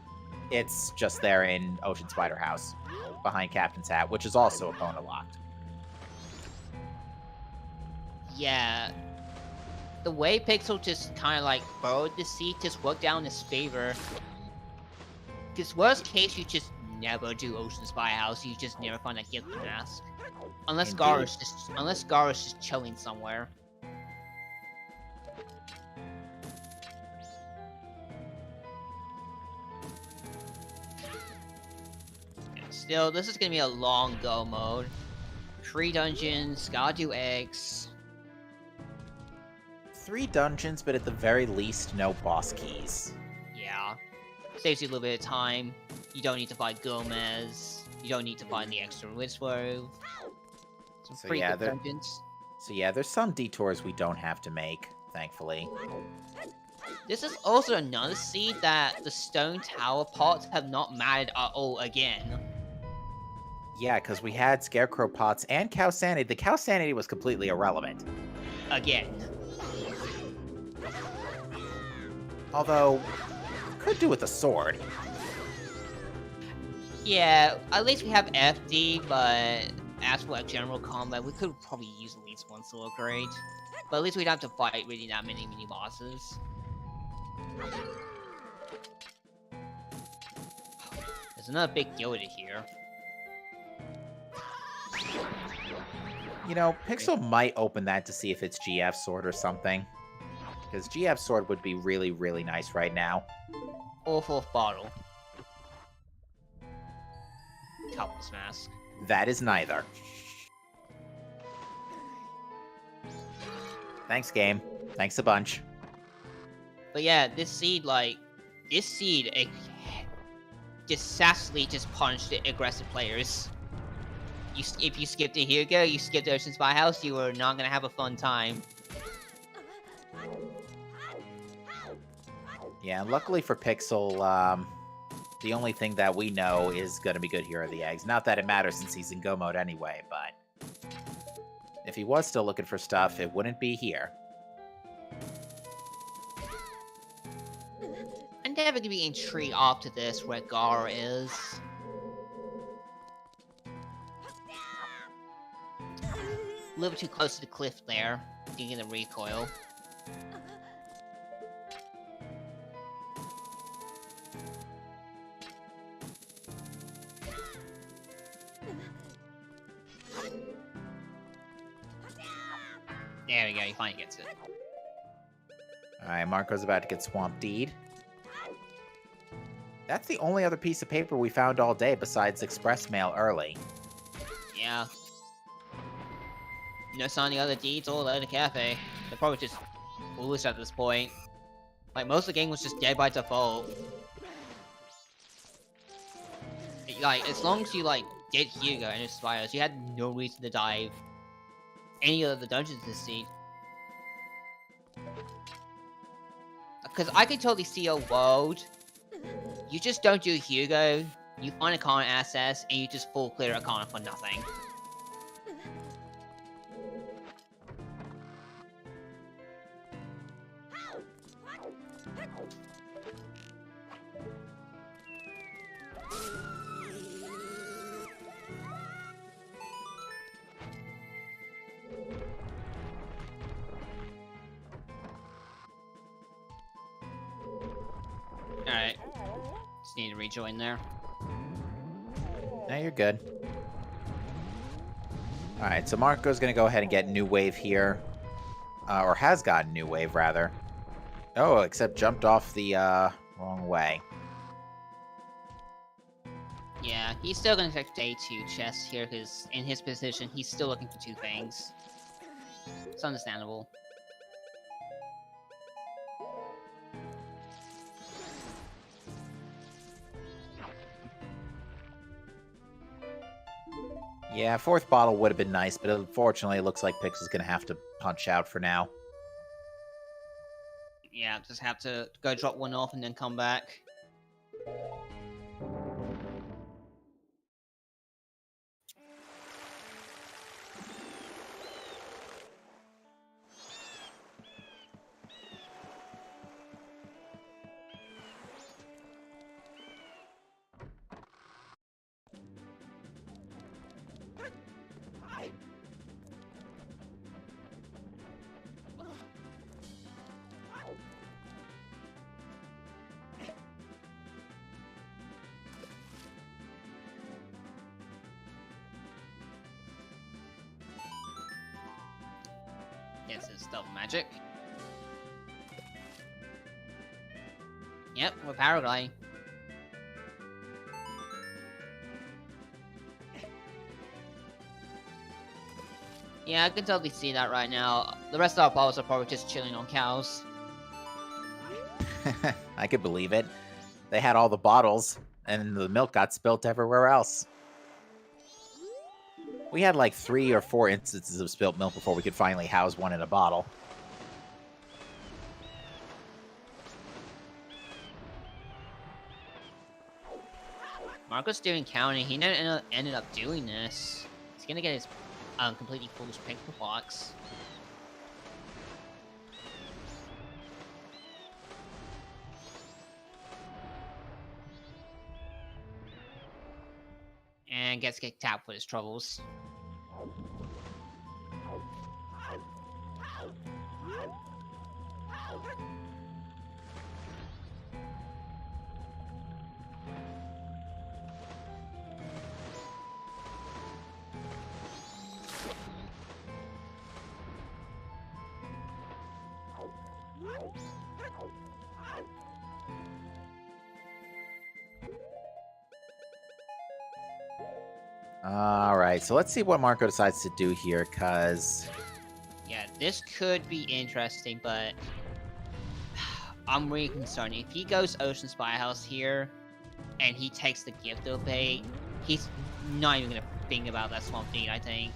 it's just there in Ocean Spider House, behind Captain's Hat, which is also Epona locked. Yeah. The way Pixel just kind of like borrowed the seat just worked out in his favor. Because worst case, you just never do Ocean Spy House, you just never find that gift mask. Unless Indeed. Gar's just chilling somewhere. Still, this is gonna be a long go mode. 3 dungeons, gotta do eggs. 3 dungeons, but at the very least, no boss keys. Yeah. Saves you a little bit of time. You don't need to find Gomez. You don't need to find the extra Whisper. Some So pretty yeah, good dungeons. So yeah, there's some detours we don't have to make, thankfully. This is also another seed that the Stone Tower pots have not mattered at all again. Yeah, because we had Scarecrow pots and Cow Sanity. The Cow Sanity was completely irrelevant. Again. Although, could do with a sword. Yeah, at least we have FD, but as for like general combat, we could probably use at least one sword grade. But at least we'd have to fight really that many mini bosses. There's another big Yoda here. You know, Pixel might open that to see if it's GF sword or something. Because GF sword would be really, really nice right now. Or fourth bottle. Topless mask. That is neither. Thanks, game. Thanks a bunch. But yeah, this seed, just sassily just punched the aggressive players. If you skipped a Hugo, you skipped Ocean Spy House, you were not gonna have a fun time. Yeah, luckily for Pixel, the only thing that we know is gonna be good here are the eggs. Not that it matters since he's in go mode anyway, but if he was still looking for stuff, it wouldn't be here. I'm never gonna be intrigued after this where Gar is. A little too close to the cliff there, getting the recoil. There we go, he finally gets it. Alright, Marco's about to get Swamp Deed. That's the only other piece of paper we found all day besides Express Mail early. Yeah. No sign of the other deeds or the cafe. They're probably just foolish at this point. Like, most of the game was just dead by default. Like, as long as you, like, get Hugo and Aspires, you had no reason to dive any of the dungeons this seed. Because I can totally see a world. You just don't do Hugo, you find a common access, and you just full clear a Arcana for nothing. Alright. Just need to rejoin there. Now you're good. Alright, so Marco's gonna go ahead and get New Wave here. Or has gotten New Wave, rather. Oh, except jumped off the, wrong way. Yeah, he's still gonna take A2 chest here, because in his position, he's still looking for two things. It's understandable. Yeah, fourth bottle would have been nice, but unfortunately it looks like Pixel's gonna have to punch out for now. Yeah, just have to go drop one off and then come back. Yes, it's double magic. Yep, we're paragliding. Yeah, I can totally see that right now. The rest of our bottles are probably just chilling on cows. I could believe it. They had all the bottles, and the milk got spilt everywhere else. We had like 3 or 4 instances of spilt milk before we could finally house one in a bottle. Marco's doing counting. He never ended up doing this. He's gonna get his completely foolish pink box. and gets kicked out for his troubles. Alright, so let's see what Marco decides to do here, because... Yeah, this could be interesting, but I'm really concerned. If he goes Ocean Spy House here, and he takes the gift obey, he's not even gonna think about that Swamp Deed, I think.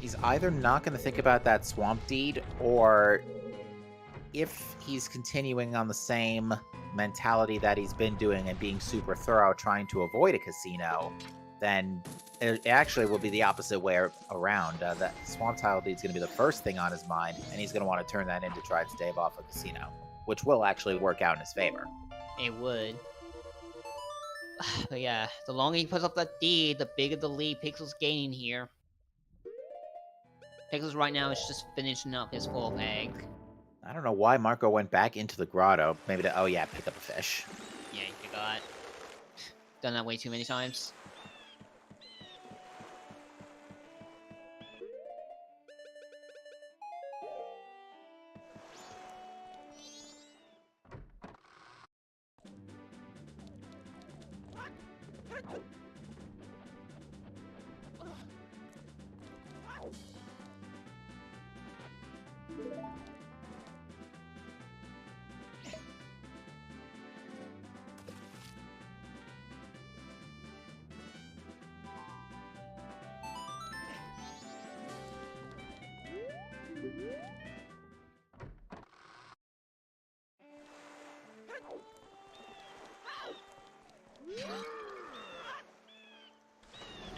He's either not going to think about that Swamp Deed, or if he's continuing on the same mentality that he's been doing and being super thorough trying to avoid a casino, then it actually will be the opposite way around. That Swamp Tile Deed is going to be the first thing on his mind, and he's going to want to turn that in to try to stave off a casino, which will actually work out in his favor. It would. But yeah, the longer he puts up that deed, the bigger the lead Pixel's gaining here. Pixels right now is just finishing up his 4th egg. I don't know why Marco went back into the grotto. Maybe to, oh yeah, pick up a fish. Yeah, you forgot. Done that way too many times.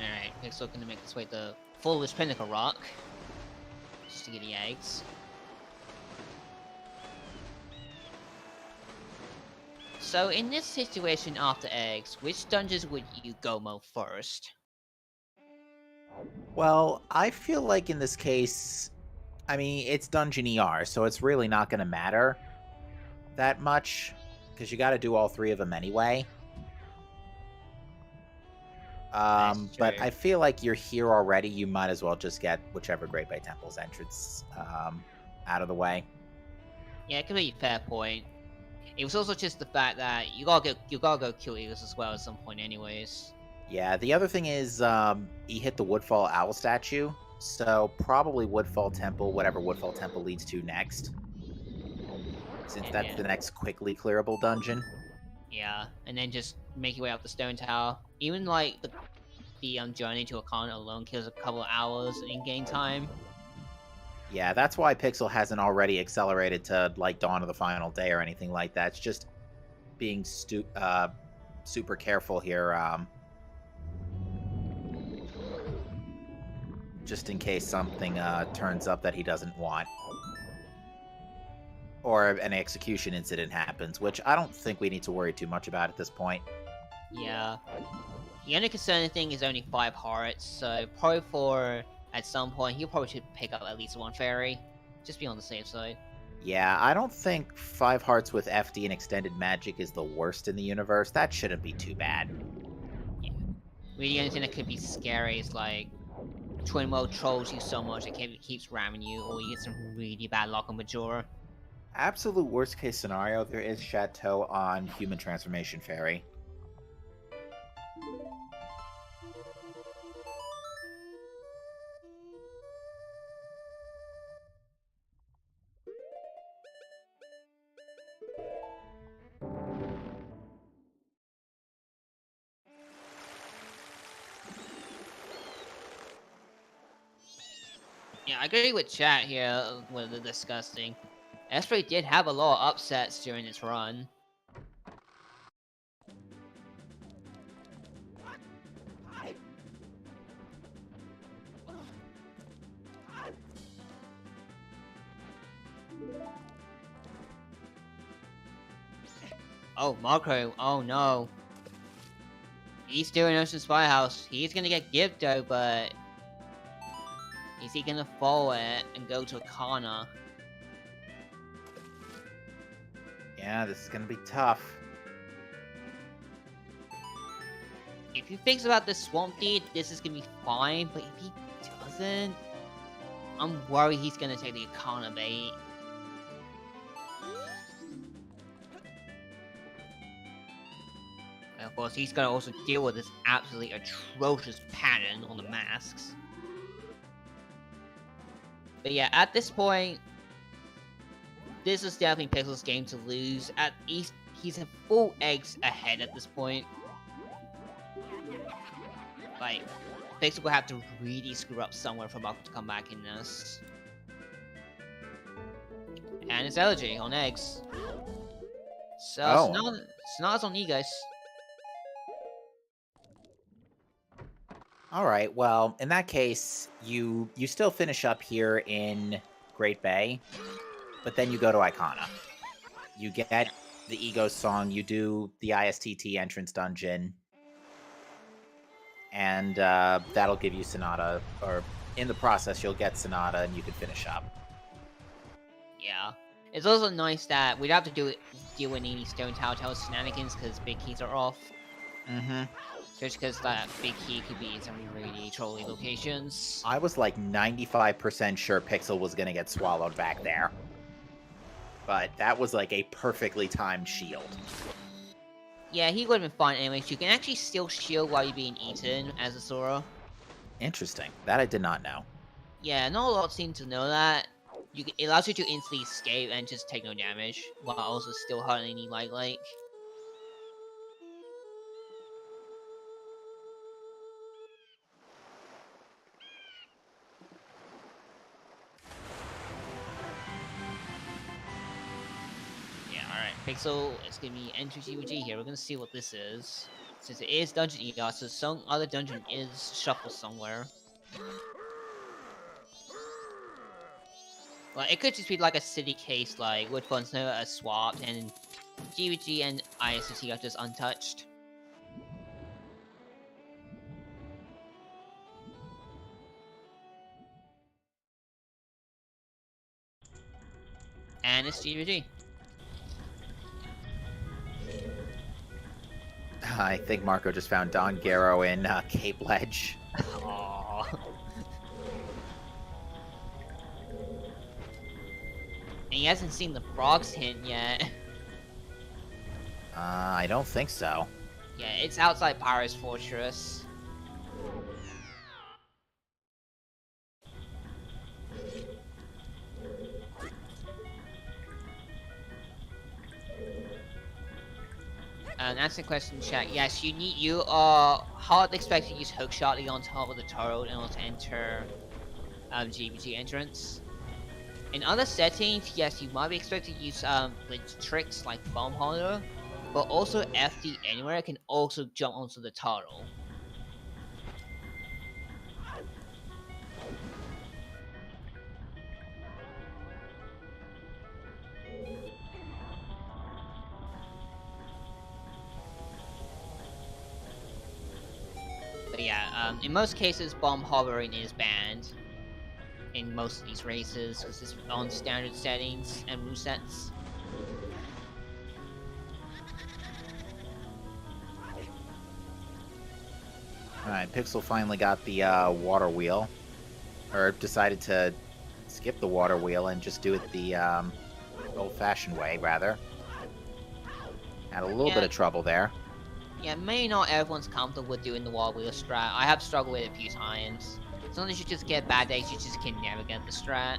Alright, Pixel gonna make his way to Foolish Pinnacle Rock. Just to get the eggs. So in this situation after eggs, which dungeons would you go first? Well, I feel like in this case, I mean, it's Dungeon ER, so it's really not going to matter that much, because you got to do all 3 of them anyway. But I feel like you're here already, you might as well just get whichever Great Bay Temple's entrance out of the way. Yeah, it could be a fair point. It was also just the fact that you gotta go kill Eagles as well at some point anyways. Yeah, the other thing is he hit the Woodfall Owl statue, so probably Woodfall Temple, whatever Woodfall Temple leads to next. Since that's the next quickly clearable dungeon. Yeah, and then just make your way up the Stone Tower. Even like the journey to Akana alone kills a couple of hours in game time. Yeah, that's why Pixel hasn't already accelerated to like Dawn of the Final Day or anything like that. It's just being super careful here, just in case something turns up that he doesn't want. Or an execution incident happens, which I don't think we need to worry too much about at this point. Yeah. The only concerning thing is only 5 hearts, so probably for, at some point, he probably should pick up at least 1 fairy. Just be on the safe side. Yeah, I don't think 5 hearts with FD and extended magic is the worst in the universe. That shouldn't be too bad. Yeah. Really, the only thing that could be scary is like Twin World trolls you so much it keeps ramming you, or you get some really bad luck on Majora. Absolute worst case scenario, there is Chateau on Human Transformation Fairy. Yeah, I agree with chat here with the disgusting. Esprit did have a lot of upsets during its run. Oh, Marco, oh no. He's doing Ocean Spy House. He's gonna get gift though, but is he gonna follow it and go to Akana? Yeah, this is gonna be tough. If he thinks about the Swamp Deed, this is gonna be fine, but if he doesn't, I'm worried he's gonna take the Akana bait. And of course, he's gonna also deal with this absolutely atrocious pattern on the masks. But yeah, at this point, this is definitely Pixel's game to lose. At least he's a full eggs ahead at this point. Like, Pixel will have to really screw up somewhere for Marco to come back in this. And it's Elegy on eggs. So, Sonata's on you guys. All right. Well, in that case, you still finish up here in Great Bay, but then you go to Icona. You get the Ego song. You do the ISTT entrance dungeon, and that'll give you Sonata. Or in the process, you'll get Sonata, and you can finish up. Yeah. It's also nice that we don't have to deal with any Stone Tower shenanigans because big keys are off. Mm-hmm. Just because that big key could be in some really trolly locations. I was like 95% sure Pixel was going to get swallowed back there. But that was like a perfectly timed shield. Yeah, he would have been fine anyways. You can actually still shield while you're being eaten as a Sora. Interesting. That I did not know. Yeah, not a lot seem to know that. It allows you to instantly escape and just take no damage, while also still hurting any like. Alright, Pixel, it's gonna be Enter GVG here. We're gonna see what this is. Since it is Dungeon EOS, so some other dungeon is shuffled somewhere. Like, it could just be like a city case, like Wood Funds are swapped, and GVG and IST are just untouched. And it's GVG. I think Marco just found Don Garo in Cape Ledge. Aww. And he hasn't seen the frog's hint yet. I don't think so. Yeah, it's outside Pyro's Fortress. Answer the question, chat. Yes, you are hard expected to use hookshot on top of the turret in order to enter GVG entrance. In other settings, yes, you might be expected to use tricks like bomb holder, but also FD anywhere can also jump onto the turtle. But yeah, in most cases, bomb hovering is banned in most of these races because it's on standard settings and rule sets. Alright, Pixel finally got the water wheel. Or decided to skip the water wheel and just do it the old-fashioned way, rather. Had a little bit of trouble there. Yeah, maybe not everyone's comfortable with doing the water wheel strat. I have struggled with it a few times. Sometimes you just get bad days, you just can never get the strat.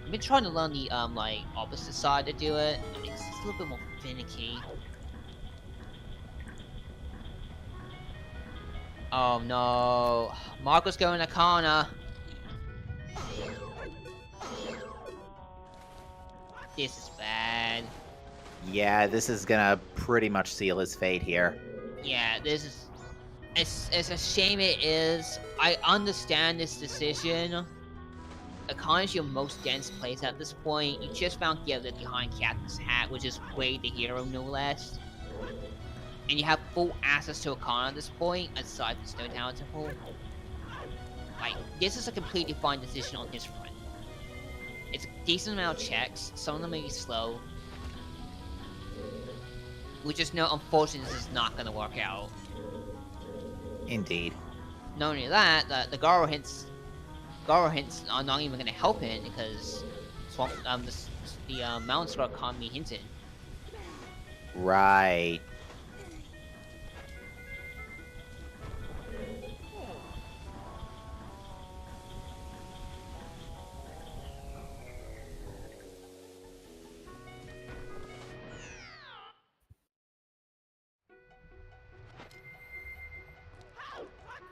I've been trying to learn the like opposite side to do it. It's a little bit more finicky. Oh no, Marco's going to corner. This is bad. Yeah, this is gonna pretty much seal his fate here. Yeah, this is... It's a shame it is. I understand this decision. Akana is your most dense place at this point. You just found Zelda behind Captain's hat, which is Wade the hero, no less. and you have full access to a con at this point, aside from Snow Tower Temple. Like, this is a completely fine decision on his front. It's a decent amount of checks, some of them may be slow. We just know, unfortunately, this is not going to work out. Indeed. Not only that, the Garo hints are not even going to help him because the Mountain Scar can't be hinted. Right.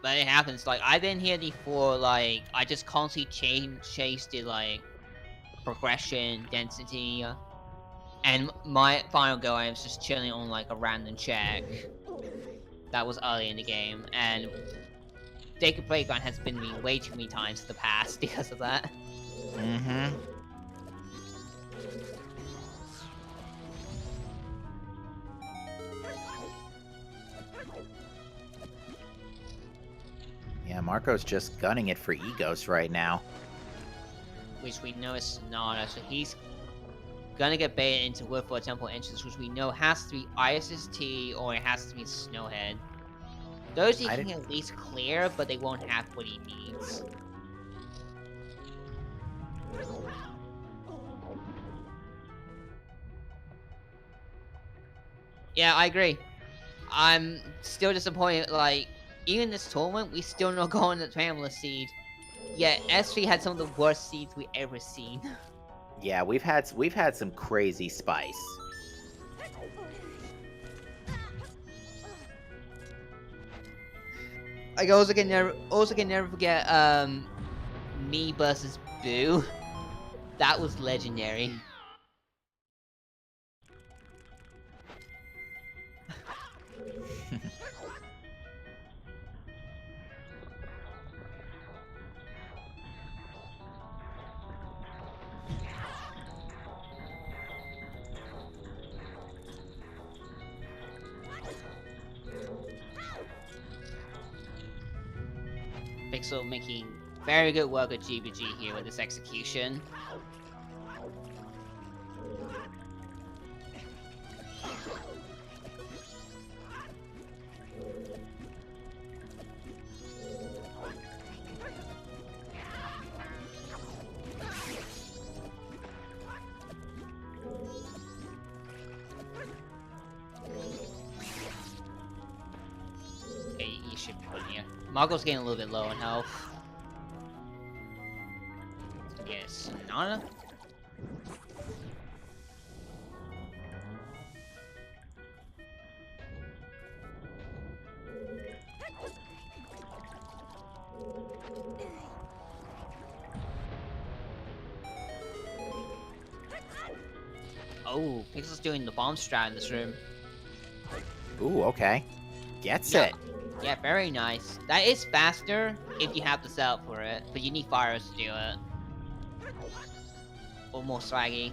But it happens, like, I've been here before, like, I just constantly chase the, like, progression, density, and my final go, I was just chilling on, like, a random check. That was early in the game, and Jacob Playground has been me way too many times in the past because of that. Mm-hmm. Yeah, Marco's just gunning it for Egos right now. Which we know is Sonata, so he's gonna get baited into Woodford Temple entrance, which we know has to be ISST or it has to be Snowhead. Those he can at least clear, but they won't have what he needs. Yeah, I agree. I'm still disappointed, like, even this tournament, we still not going to the Tramless seed. Yet, S3 had some of the worst seeds we ever seen. Yeah, we've had some crazy spice. I also can never forget me versus Boo. That was legendary. Pixel making very good work at GBG here with this execution. Okay, you should be putting here. Marco's getting a little bit low on health. Yes, Sonata? Oh, Pixel's doing the bomb strat in this room. Ooh, okay. Gets Yeah. it. Yeah, very nice. That is faster if you have the setup for it, but you need fires to do it. Or more swaggy.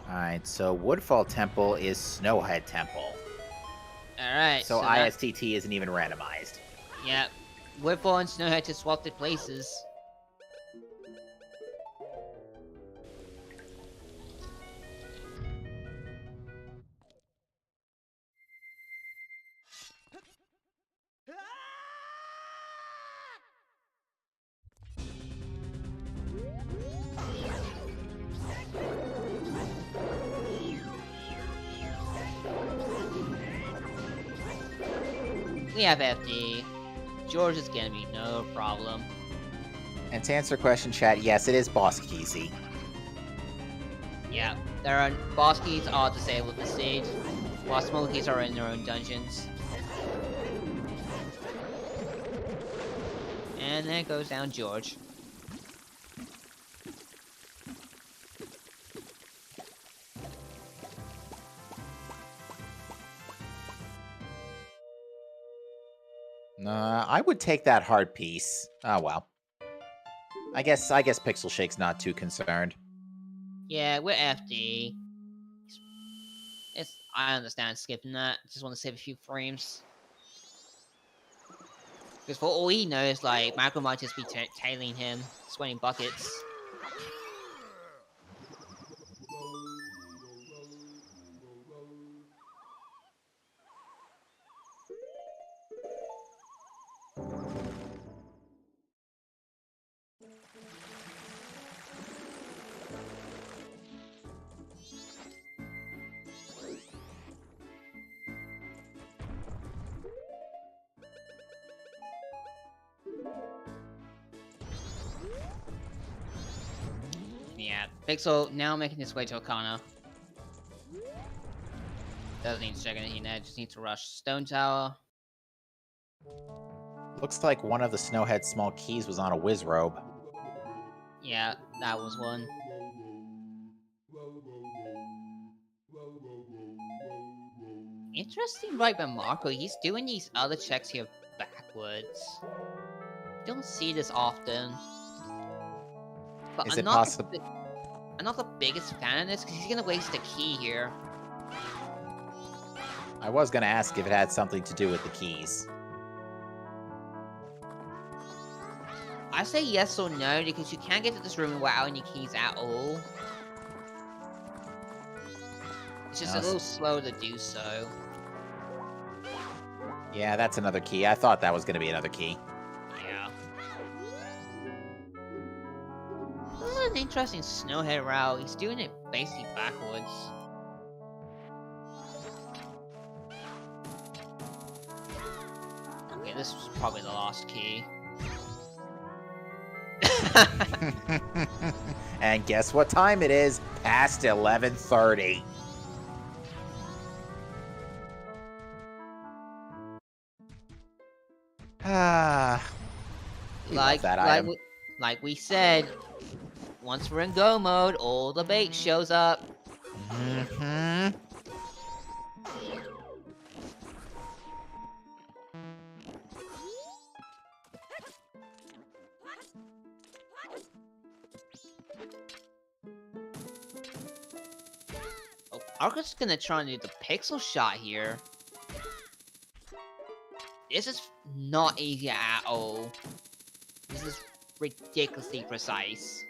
Alright, so Woodfall Temple is Snowhead Temple. Alright, So that- ISTT isn't even randomized. yeah. Whipple and Snowhead just swapped the places. We have FD. George is gonna be no problem. And to answer question, chat, yes, it is boss keysy. Yeah, there are boss keys are disabled at this stage, while smoke keys are in their own dungeons. And there goes down George. I would take that hard piece. Oh well. I guess PixelShake's not too concerned. Yeah, we're FD. I understand skipping that. Just want to save a few frames. Because for all he knows, like, Marco might just be tailing him, sweating buckets. Yeah, Pixel now making his way to Okana. Doesn't need to check anything there, just needs to rush Stone Tower. Looks like one of the Snowhead's small keys was on a whiz robe. Yeah, that was one. Interesting right by Marco, he's doing these other checks here backwards. Don't see this often. But Is I'm it not possible? I'm not the biggest fan of this because he's gonna waste a key here. I was gonna ask if it had something to do with the keys. I say yes or no because you can't get to this room without any keys at all. It's just a little slow to do so. Yeah, that's another key. I thought that was gonna be another key. Yeah. This is an interesting Snowhead route. He's doing it basically backwards. Okay, this was probably the last key. And guess what time it is? Past 11:30. Ah. Like we said, once we're in go mode, all the bait shows up. Mm-hmm. Oh, Arca's gonna try and do the pixel shot here. This is not easy at all. This is ridiculously precise.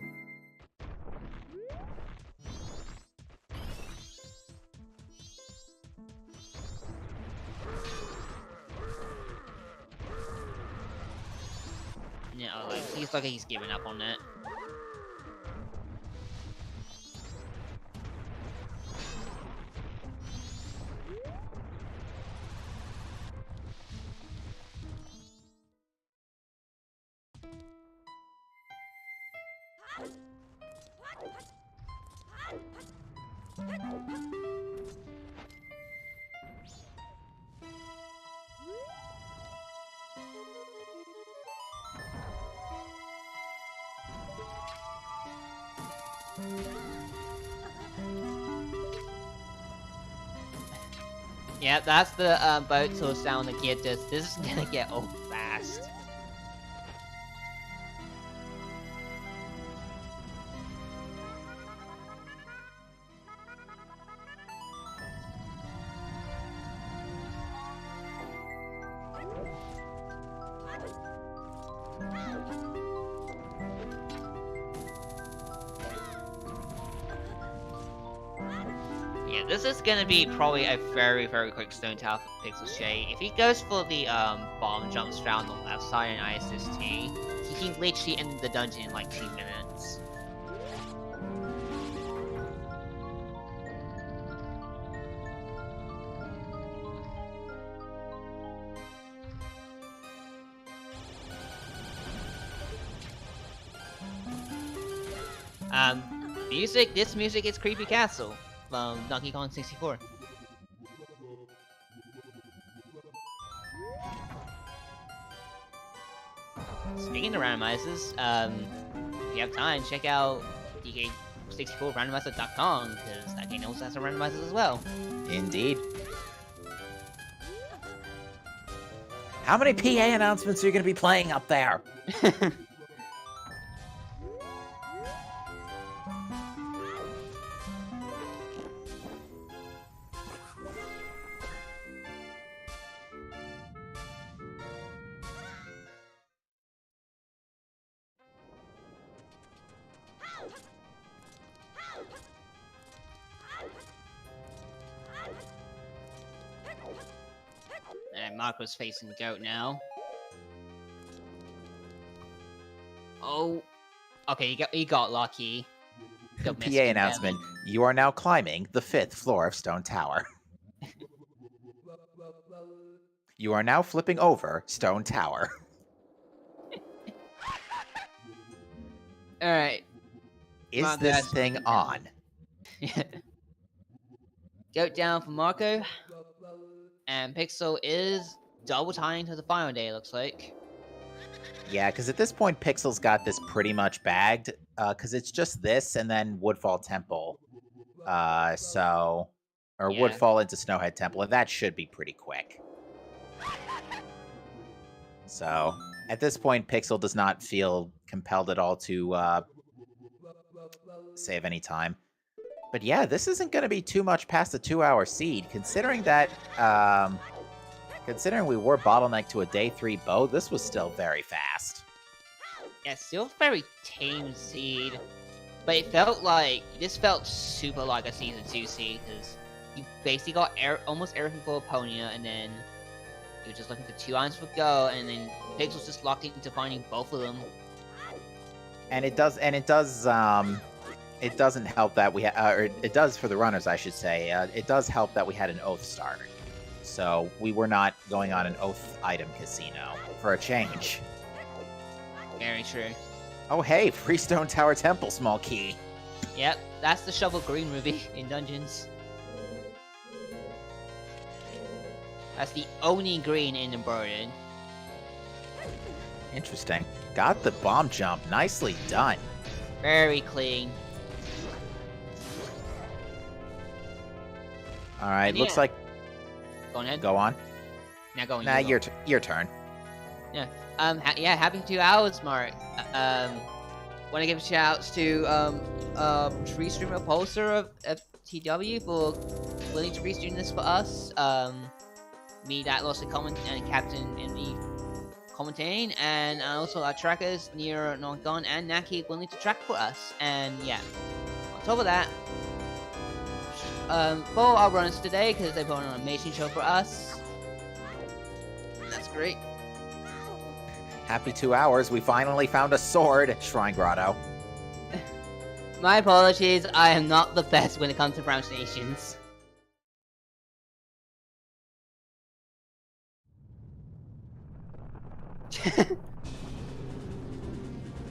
Yeah, like, he's like he's giving up on it. Yeah, that's the boat sort of sound that gives us. This is gonna get old fast. Yeah, this is gonna be probably a very, very quick Stone Tower for PixelShake. If he goes for the bomb jump strat on the left side and ISST, he can literally end the dungeon in like 2 minutes. This music is Creepy Castle from Donkey Kong 64. Speaking of randomizers, if you have time, check out DK64randomizer.com, because that game also has some randomizers as well. Indeed. How many PA announcements are you going to be playing up there? And Marco's facing Goat now. Oh, okay, he got lucky. Goat PA missed him announcement. badly. You are now climbing the 5th floor of Stone Tower. You are now flipping over Stone Tower. Alright. Is Marco this has thing taken on? down. Goat down for Marco. And Pixel is double tying to the final day, looks like. Yeah, because at this point, Pixel's got this pretty much bagged. Because it's just this and then Woodfall Temple. Or Yeah. Woodfall into Snowhead Temple, and that should be pretty quick. So, at this point, Pixel does not feel compelled at all to save any time. But yeah, this isn't going to be too much past the 2-hour seed, considering that, considering we were bottlenecked to a day 3 bow, this was still very fast. Yeah, still very tame seed. But it felt like, this felt super like a Season 2 seed, because you basically got almost everything for Eponia, and then you're just looking for 2 items for Go, and then Pixel's just locked into finding both of them. And it doesn't help that we or it does for the runners, I should say. It does help that we had an Oath start. So we were not going on an Oath item casino for a change. Very true. Oh hey, Freestone Tower Temple small key. Yep, that's the Shovel Green Ruby in Dungeons. That's the only green in the Burden. Interesting. Got the bomb jump. Nicely done. Very clean. All right, looks Yeah. like. Go ahead. Go on. Now go on. Nah, you your turn. Yeah. Yeah. Happy 2 hours, Mark. Want to give shouts to Tree Streamer Pulsar of FTW for willing to restream this for us. Me, that lost the comment and Captain in the commentating, and also our trackers near Non-Gone and Naki willing to track for us. And yeah, on top of that, for our runners today, because they put on an amazing show for us. That's great. Happy 2 hours. We finally found a sword at Shrine Grotto. My apologies, I am not the best when it comes to pronunciations.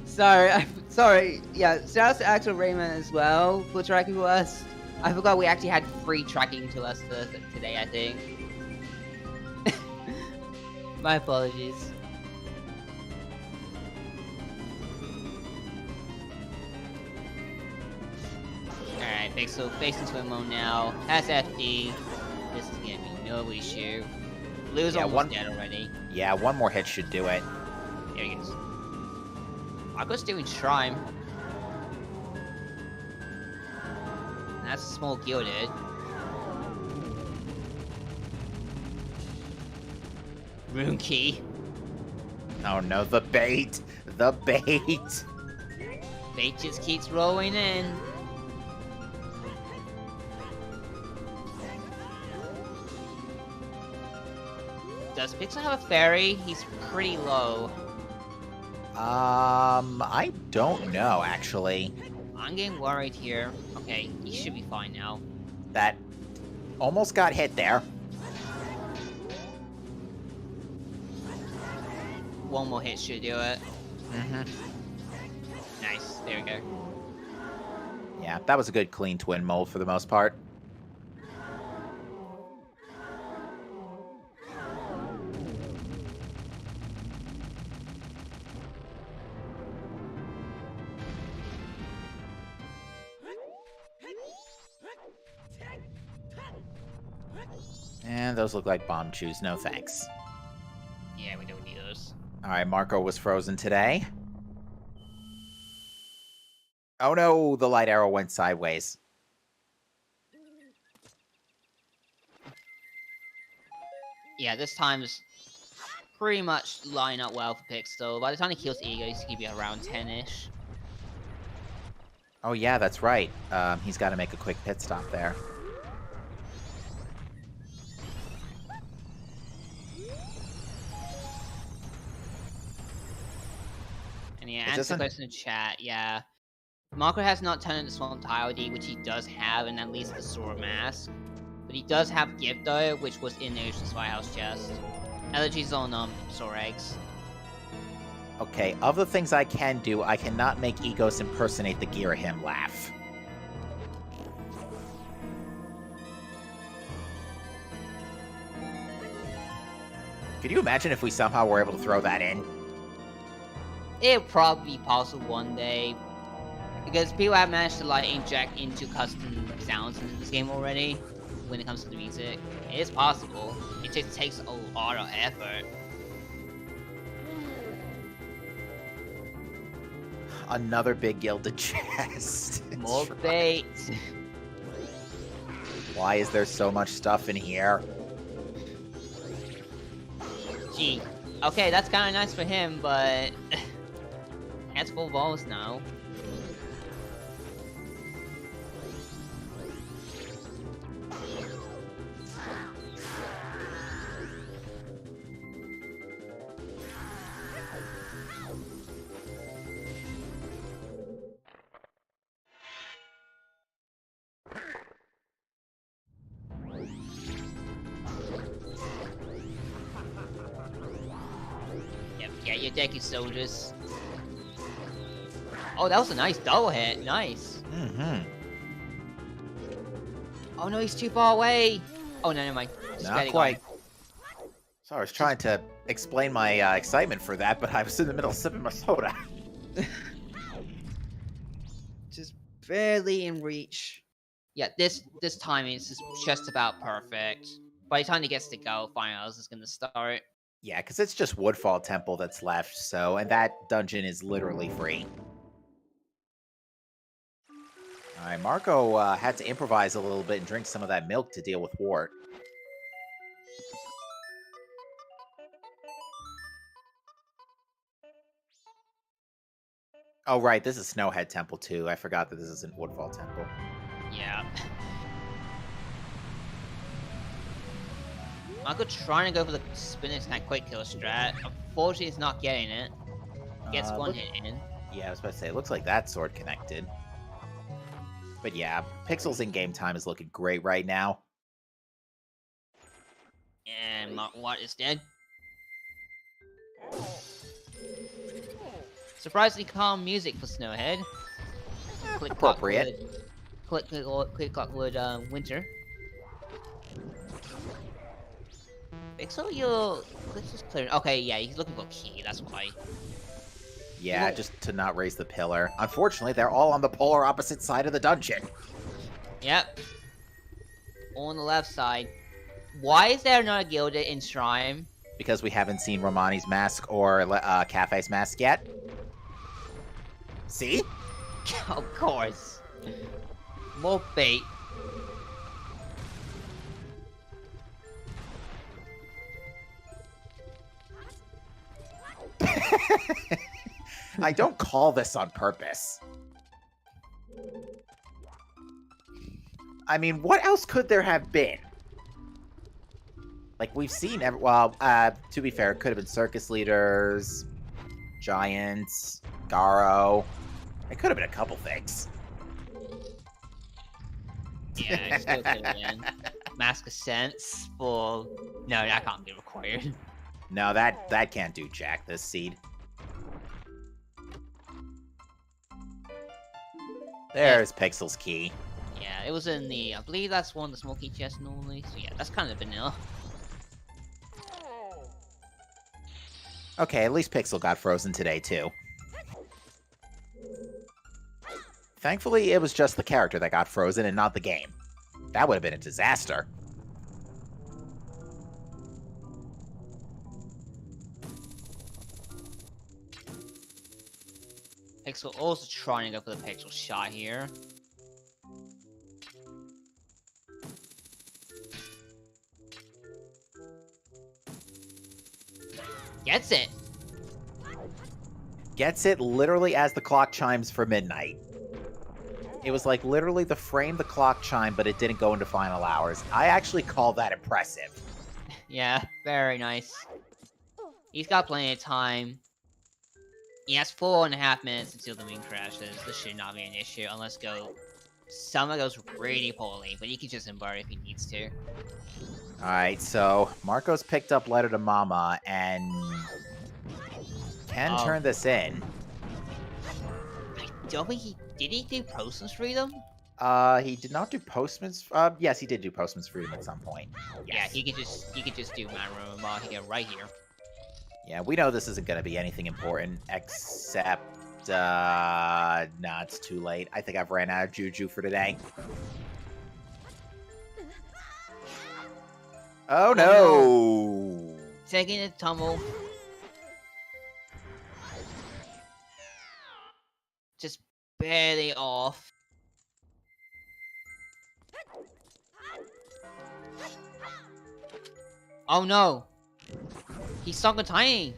Sorry. Yeah, shout out to Axel Raymond as well for tracking to us. I forgot we actually had free tracking to us today, I think. My apologies. Alright, Pixel facing swim mode now. Has FD. This is gonna be no issue. Blue's almost dead already. Yeah, one more hit should do it. There he goes. Marco's doing Shrine. That's a small gilded. Rune key. Oh no, the bait! The bait! Bait just keeps rolling in. Does Pixel have a fairy? He's pretty low. I don't know, actually. I'm getting worried here. Okay, he should be fine now. That almost got hit there. One more hit should do it. Mm-hmm. Nice, there we go. Yeah, that was a good clean twin mold for the most part. And those look like bomb chews. No thanks. Yeah, we don't need those. Alright, Marco was frozen today. Oh no, the light arrow went sideways. Yeah, this time's pretty much lining up well for Pixel. By the time he kills Ego, he's gonna be around 10-ish. Oh yeah, that's right. He's got to make a quick pit stop there. And yeah, answer the question in chat, yeah. Marco has not turned into Swamp Tildy, which he does have in at least the Sword Mask. But he does have Gift though, which was in the Ocean Spy House chest. Allergies on Sword Eggs. Okay, of the things I can do, I cannot make Egos impersonate the Girahim laugh. Could you imagine if we somehow were able to throw that in? It'll probably be possible one day. Because people have managed to like inject into custom sounds into this game already when it comes to the music. It is possible. It just takes a lot of effort. Another big gilded chest. More bait. Why is there so much stuff in here? Gee. Okay, that's kind of nice for him, but... That's full balls now. Yep, get your decky soldiers. Oh, that was a nice double hit. Nice. Mm-hmm. Oh no, he's too far away. Oh, no, never mind. Just Not quite. So I was trying to explain my excitement for that, but I was in the middle of sipping my soda. Just barely in reach. Yeah, this timing is just about perfect. By the time he gets to go, finals is gonna start. Yeah, because it's just Woodfall Temple that's left, so, and that dungeon is literally free. Alright, Marco had to improvise a little bit and drink some of that milk to deal with Wart. Oh, right, this is Snowhead Temple, too. I forgot that this isn't Woodfall Temple. Yeah. Marco trying to go for the spin attack quick kill strat. Unfortunately, he's not getting it. Gets one hit in. Yeah, I was about to say, it looks like that sword connected. But yeah, Pixel's in-game time is looking great right now. And Watt is dead. Surprisingly calm music for Snowhead. Click Appropriate. Click Clockwood Winter. Pixel, your Click's just clearing. Okay, yeah, he's looking for key, that's why. Yeah, just to not raise the pillar. Unfortunately, they're all on the polar opposite side of the dungeon. Yep. On the left side. Why is there not a gilded in Shrine? Because we haven't seen Romani's mask or Cafe's mask yet. See? Of course. More bait. I don't call this on purpose. I mean, what else could there have been? Like, we've seen... Well, to be fair, it could have been circus leaders, giants, Garo. It could have been a couple things. Yeah, it still could have been. Mask of Sense for... No, that can't be required. No, that can't do jack, this seed. There's Pixel's key. Yeah, it was in the... I believe that's one of the smoky chests normally. So yeah, that's kind of vanilla. Okay, at least Pixel got frozen today, too. Thankfully, it was just the character that got frozen and not the game. That would have been a disaster. Pixel also trying to go for the Pixel shot here. Gets it. Gets it literally as the clock chimes for midnight. It was like literally the frame the clock chimed, but it didn't go into final hours. I actually call that impressive. Yeah, very nice. He's got plenty of time. He has 4.5 minutes until the moon crashes. This should not be an issue unless someone goes really poorly, but he can just embark if he needs to. Alright, so Marco's picked up Letter to Mama and can turn this in. I don't think did he do Postman's Freedom? He did not do Postman's. Yes, he did do Postman's Freedom at some point. Yes. Yeah, he could just do Man Room here right here. Yeah, we know this isn't going to be anything important, except, nah, it's too late. I think I've ran out of Juju for today. Oh no! Taking a tumble. Just barely off. Oh no! He's sunk a tiny.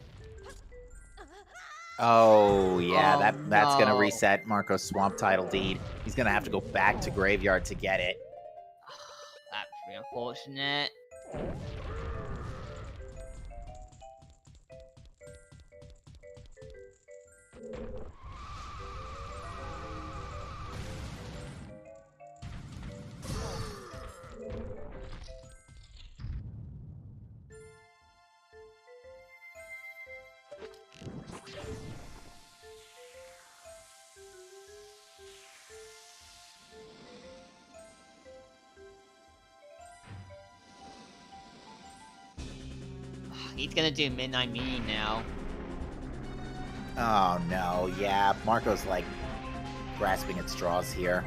Oh yeah, Oh, that's gonna no. reset Marco's Swamp Title Deed. He's gonna have to go back to Graveyard to get it. That's pretty unfortunate. He's gonna do Midnight Meeting now. Oh no, yeah, Marco's like grasping at straws here.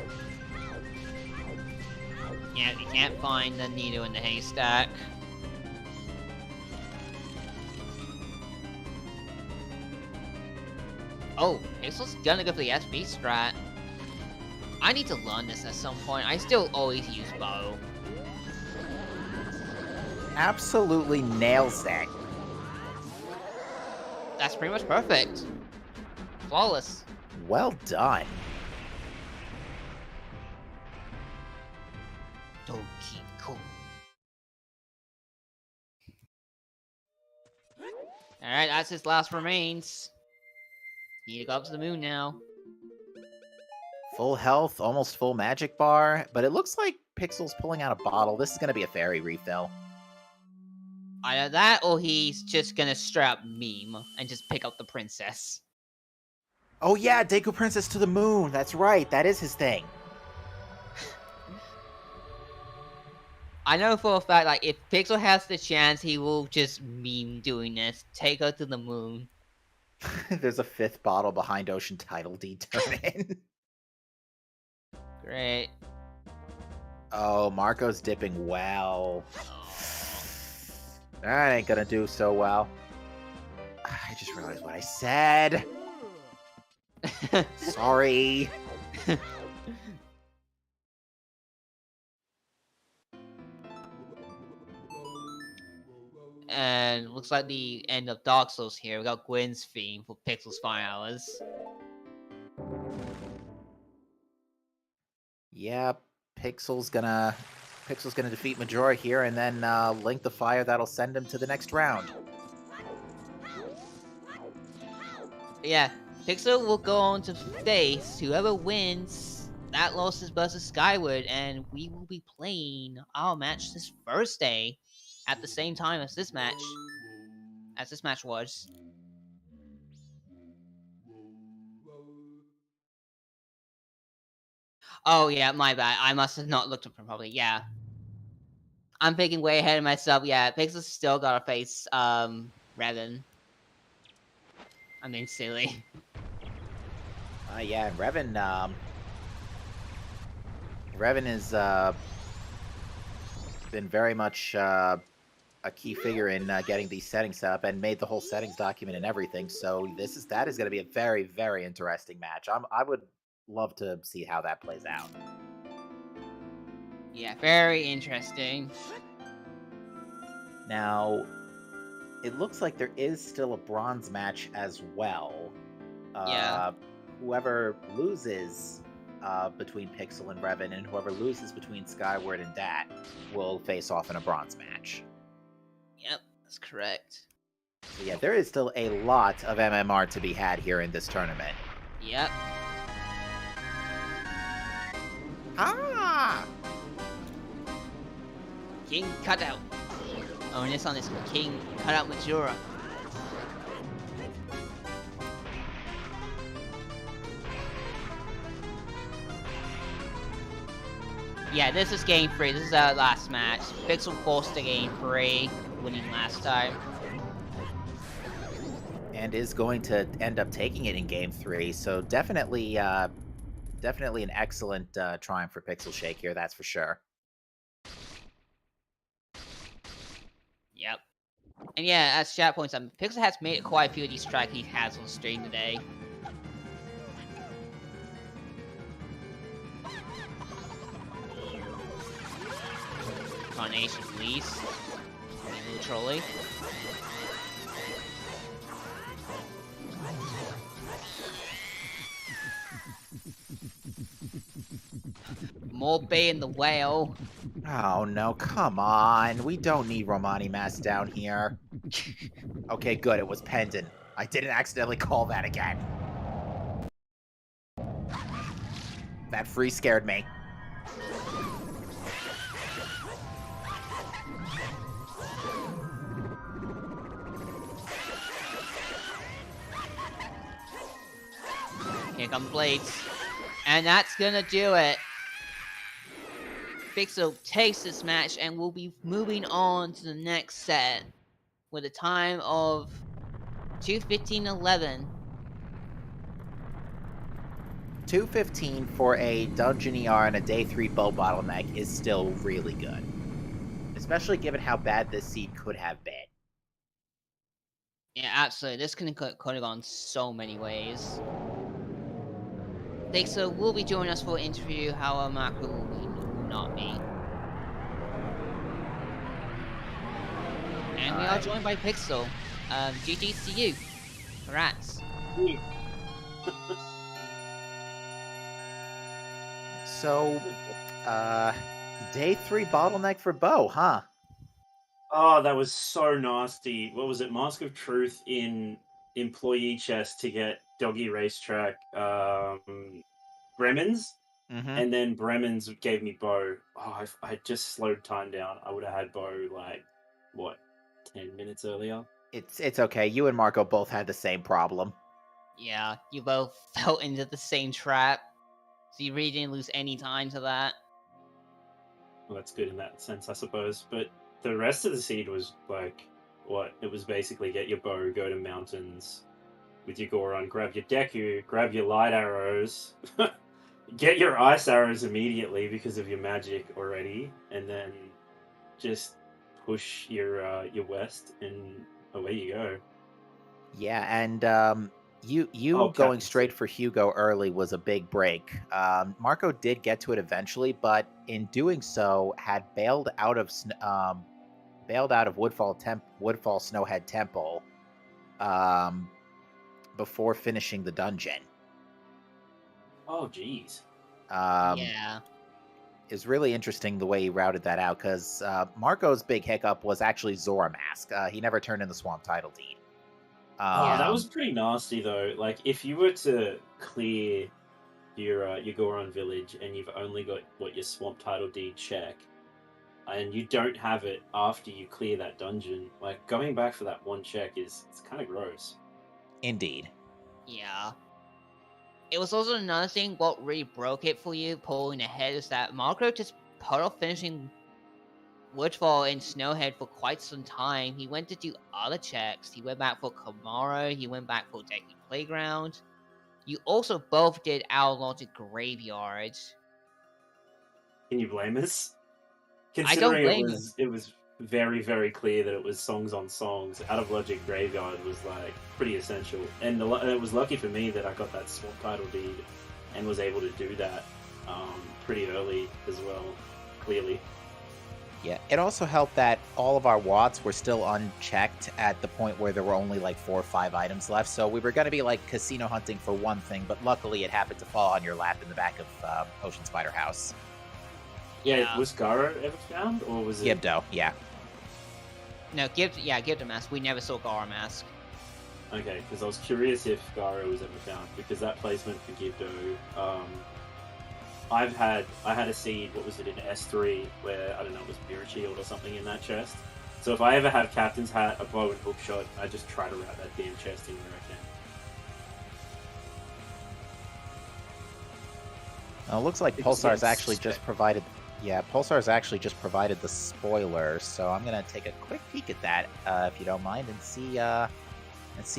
Yeah, he can't find the needle in the haystack. Oh, Pixel's gonna go for the SB strat. I need to learn this at some point. I still always use bow. Absolutely nails that. That's pretty much perfect. Flawless. Well done. Donkey Kong. Alright, that's his last remains. Need to go up to the moon now. Full health, almost full magic bar, but it looks like Pixel's pulling out a bottle. This is gonna be a fairy refill. Either that, or he's just gonna strap meme and just pick up the princess. Oh yeah, Deku Princess to the moon. That's right. That is his thing. I know for a fact, like, if Pixel has the chance, he will just meme doing this. Take her to the moon. There's a 5th bottle behind Ocean Title Deed turn in. Great. Oh, Marco's dipping well. Oh. That ain't gonna do so well. I just realized what I said. Sorry. And looks like the end of Dark Souls here. We got Gwen's theme for Pixel's 5 hours. Yeah, Pixel's gonna defeat Majora here, and then link the fire that'll send him to the next round. Yeah, Pixel will go on to face whoever wins that losses versus Skyward, and we will be playing our match this Thursday at the same time as this match. As this match was. Oh yeah, my bad. I must have not looked up properly. Yeah. I'm thinking way ahead of myself. Yeah, Pixel's still gotta face Revan. I'm being silly. Yeah, and Revan has been very much a key figure in getting these settings set up and made the whole settings document and everything. So that is going to be a very, very interesting match. I would love to see how that plays out. Yeah, very interesting. Now, it looks like there is still a bronze match as well. Yeah. Whoever loses between Pixel and Revan, and whoever loses between Skyward and Dat will face off in a bronze match. Yep, that's correct. So yeah, there is still a lot of MMR to be had here in this tournament. Yep. Ah! King Cutout. Oh, and this one is King Cutout Majora. Yeah, this is game 3. This is our last match. Pixel forced to game 3, winning last time. And is going to end up taking it in game 3. So definitely an excellent triumph for PixelShake here, that's for sure. Yep. And yeah, as chat points out, Pixel has made quite a few of these strikes he has on stream today. Carnation Fleece. Trolley. Morbe and the whale. Oh no, come on. We don't need Romani Mask down here. Okay, good, it was Pendant. I didn't accidentally call that again. That freeze scared me. Here come Blades. And that's gonna do it. Pixel takes this match and will be moving on to the next set with a time of 2:15:11. 2:15 for a Dungeon ER and a Day 3 bow bottleneck is still really good. Especially given how bad this seed could have been. Yeah, absolutely. This could have gone so many ways. Pixel will be joining us for an interview, however, Marco will not be. And we are joined by Pixel. GG's to you. Congrats. So, Day 3 bottleneck for Bo, huh? Oh, that was so nasty. What was it? Mask of Truth in employee chest to get Doggy Racetrack Bremens. And then Bremens gave me Bo. Oh, I just slowed time down. I would have had Bo, like, what, 10 minutes earlier? It's okay. You and Marco both had the same problem. Yeah, you both fell into the same trap. So you really didn't lose any time to that. Well, that's good in that sense, I suppose. But the rest of the seed was, like, what? It was basically get your bow, go to mountains with your Goron, grab your Deku, grab your light arrows, get your ice arrows immediately because of your magic already, and then just push your west, and away you go. Yeah, and you going straight for Hugo early was a big break. Marco did get to it eventually, but in doing so, had bailed out of Woodfall Snowhead Temple before finishing the dungeon. Oh, jeez. Yeah. It's really interesting the way he routed that out, because Marco's big hiccup was actually Zora Mask. He never turned in the Swamp Title Deed. That was pretty nasty, though. Like, if you were to clear your Goron village and you've only got, your Swamp Title Deed check, and you don't have it after you clear that dungeon, like, going back for that one check it's kind of gross. Indeed. Yeah. It was also another thing, what really broke it for you, pulling ahead, is that Marco just put off finishing Woodfall and Snowhead for quite some time. He went to do other checks. He went back for Kamara, he went back for Deku Playground. You also both did Owl Logic Graveyard. Can you blame us? I don't Considering blame it was very, very clear that it was songs on songs, Out of Logic Graveyard was like pretty essential. And it was lucky for me that I got that swap title deed and was able to do that pretty early as well, clearly. Yeah, it also helped that all of our watts were still unchecked at the point where there were only like 4 or 5 items left. So we were going to be like casino hunting for one thing, but luckily it happened to fall on your lap in the back of Ocean Spider House. Yeah, was Garo ever found, or was it... Gibdo, yeah. No, Gibdo Mask. We never saw Gara Mask. Okay, because I was curious if Garo was ever found, because that placement for Gibdo, I had a seed, what was it, in S3, where, I don't know, it was Mirror Shield or something in that chest. So if I ever have Captain's Hat, a bow and hook shot, I just try to route that damn chest in where I can. It looks like Pulsar's actually just provided... Yeah, Pulsar's actually just provided the spoiler, so I'm going to take a quick peek at that, if you don't mind, and see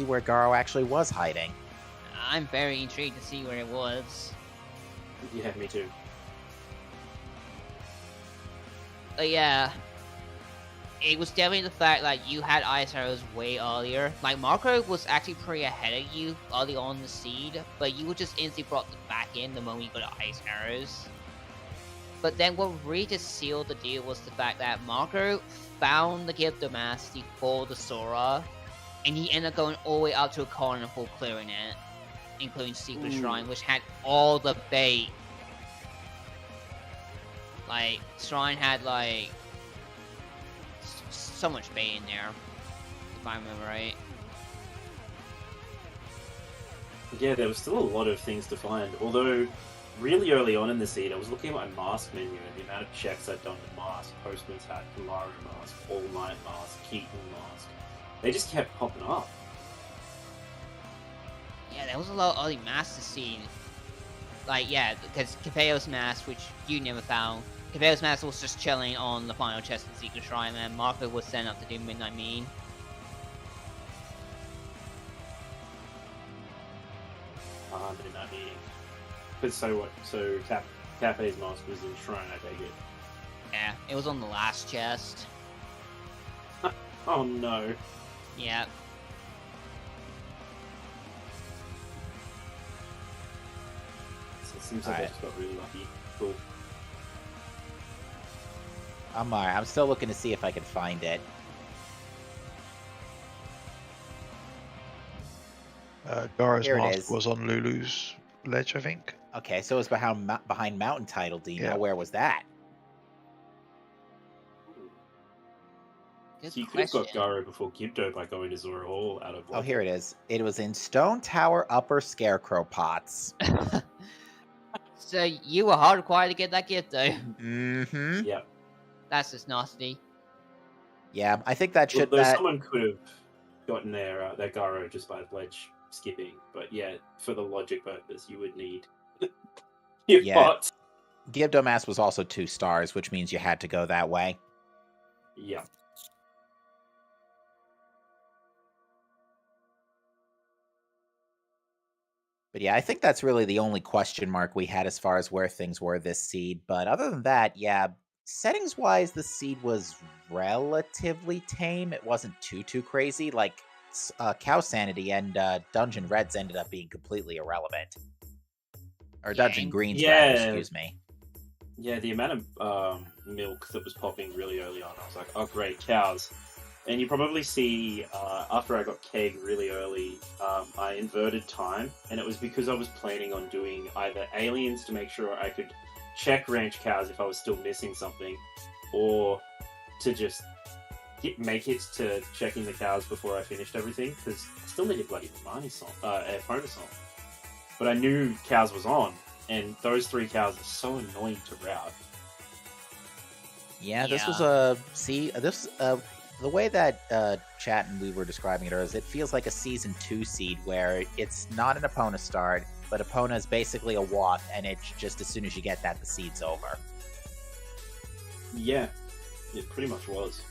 where Garo actually was hiding. I'm very intrigued to see where it was. Yeah, me too. But yeah, it was definitely the fact that you had ice arrows way earlier. Like, Marco was actually pretty ahead of you early on in the seed, but you were just instantly brought back in the moment you got ice arrows. But then what really just sealed the deal was the fact that Marco found the Gibdo Mask before the Sora, and he ended up going all the way up to a corner for clearing it, including Secret Shrine, which had all the bait. Like, Shrine had, like, so much bait in there, if I remember right. Yeah, there was still a lot of things to find, although really early on in the seed, I was looking at my mask menu and the amount of checks I'd done with mask, Postman's Hat, Kalaru Mask, All Night Mask, Keaton Mask. They just kept popping up. Yeah, there was a lot of early masks to see. Like, yeah, because Kafeo's Mask, which you never found, Kafeo's Mask was just chilling on the final chest in Secret Shrine, and Marco was sent up to do Midnight Mean. Midnight Meeting. But so what? So Cafe's mask was in Shrine, I take it. Yeah, it was on the last chest. Oh no. Yeah. So it seems like I just got really lucky. Cool. I'm still looking to see if I can find it. Garo's Here it mask is. was on Lulu's ledge, I think. Okay, so it was behind Mountain Title D. Yeah. Now, where was that? Good So you could have got question. Garo before Gibdo by going to Zora Hall out of... Oh, here it is. It was in Stone Tower Upper Scarecrow Pots. So you were hard required to get that gift, though. Mm-hmm. Yeah. That's just nasty. Yeah, I think that should... Although someone could have gotten their Garo just by ledge skipping, but yeah, for the logic purpose, you would need your pots. Gibdo Mask was also 2 stars, which means you had to go that way. Yeah. But yeah, I think that's really the only question mark we had as far as where things were this seed. But other than that, yeah, settings-wise, the seed was relatively tame. It wasn't too crazy. Like, Cow Sanity and Dungeon Reds ended up being completely irrelevant. Or Dungeon Greens, rather, excuse me. Yeah, the amount of milk that was popping really early on, I was like, oh great, cows. And you probably see, after I got Keg really early, I inverted time, and it was because I was planning on doing either aliens to make sure I could check ranch cows if I was still missing something, or to just make it to checking the cows before I finished everything, because I still needed bloody Romani song, Epona song. But I knew cows was on, and those 3 cows are so annoying to route. Yeah, this was the way that chat and we were describing it is it feels like a Season 2 seed where it's not an Epona start, but Epona is basically a waft, and it's just as soon as you get that, the seed's over. Yeah, it pretty much was.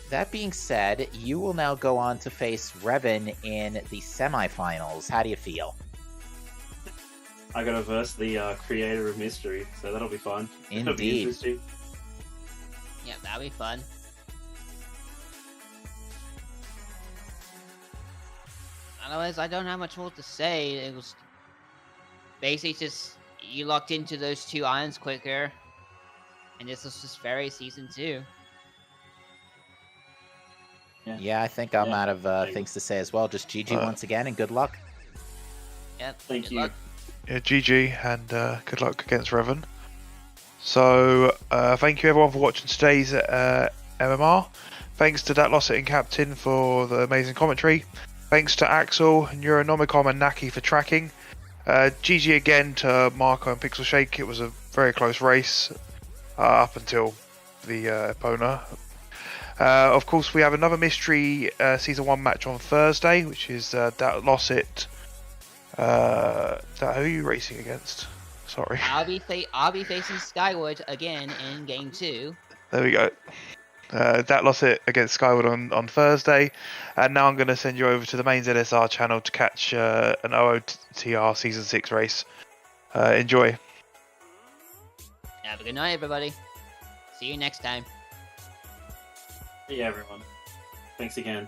That being said, you will now go on to face Revan in the semifinals. How do you feel? I gotta verse the creator of Mystery, so that'll be fun. That'll be Indeed. interesting. Yeah, that'll be fun. Otherwise, I don't have much more to say. It was basically just you locked into those 2 islands quicker, and this was just Fairy Season 2. Yeah, I think I'm Yeah. out of things to say as well. Just GG once again, and good luck. Yep. Thank good you. luck. Yeah, GG, and good luck against Revan. So, thank you everyone for watching today's MMR. Thanks to Datlosset and Captain for the amazing commentary. Thanks to Axel, Neuronomicon, and Naki for tracking. GG again to Marco and PixelShake. It was a very close race up until the Epona. Of course, we have another mystery Season 1 match on Thursday, which is Datlosset. Who are you racing against? Sorry. I'll be facing Skyward again in Game 2. There we go. That lost it against Skyward on Thursday, and now I'm going to send you over to the main ZSR channel to catch an OOTR Season 6 race. Enjoy. Have a good night, everybody. See you next time. Yeah, everyone. Thanks again.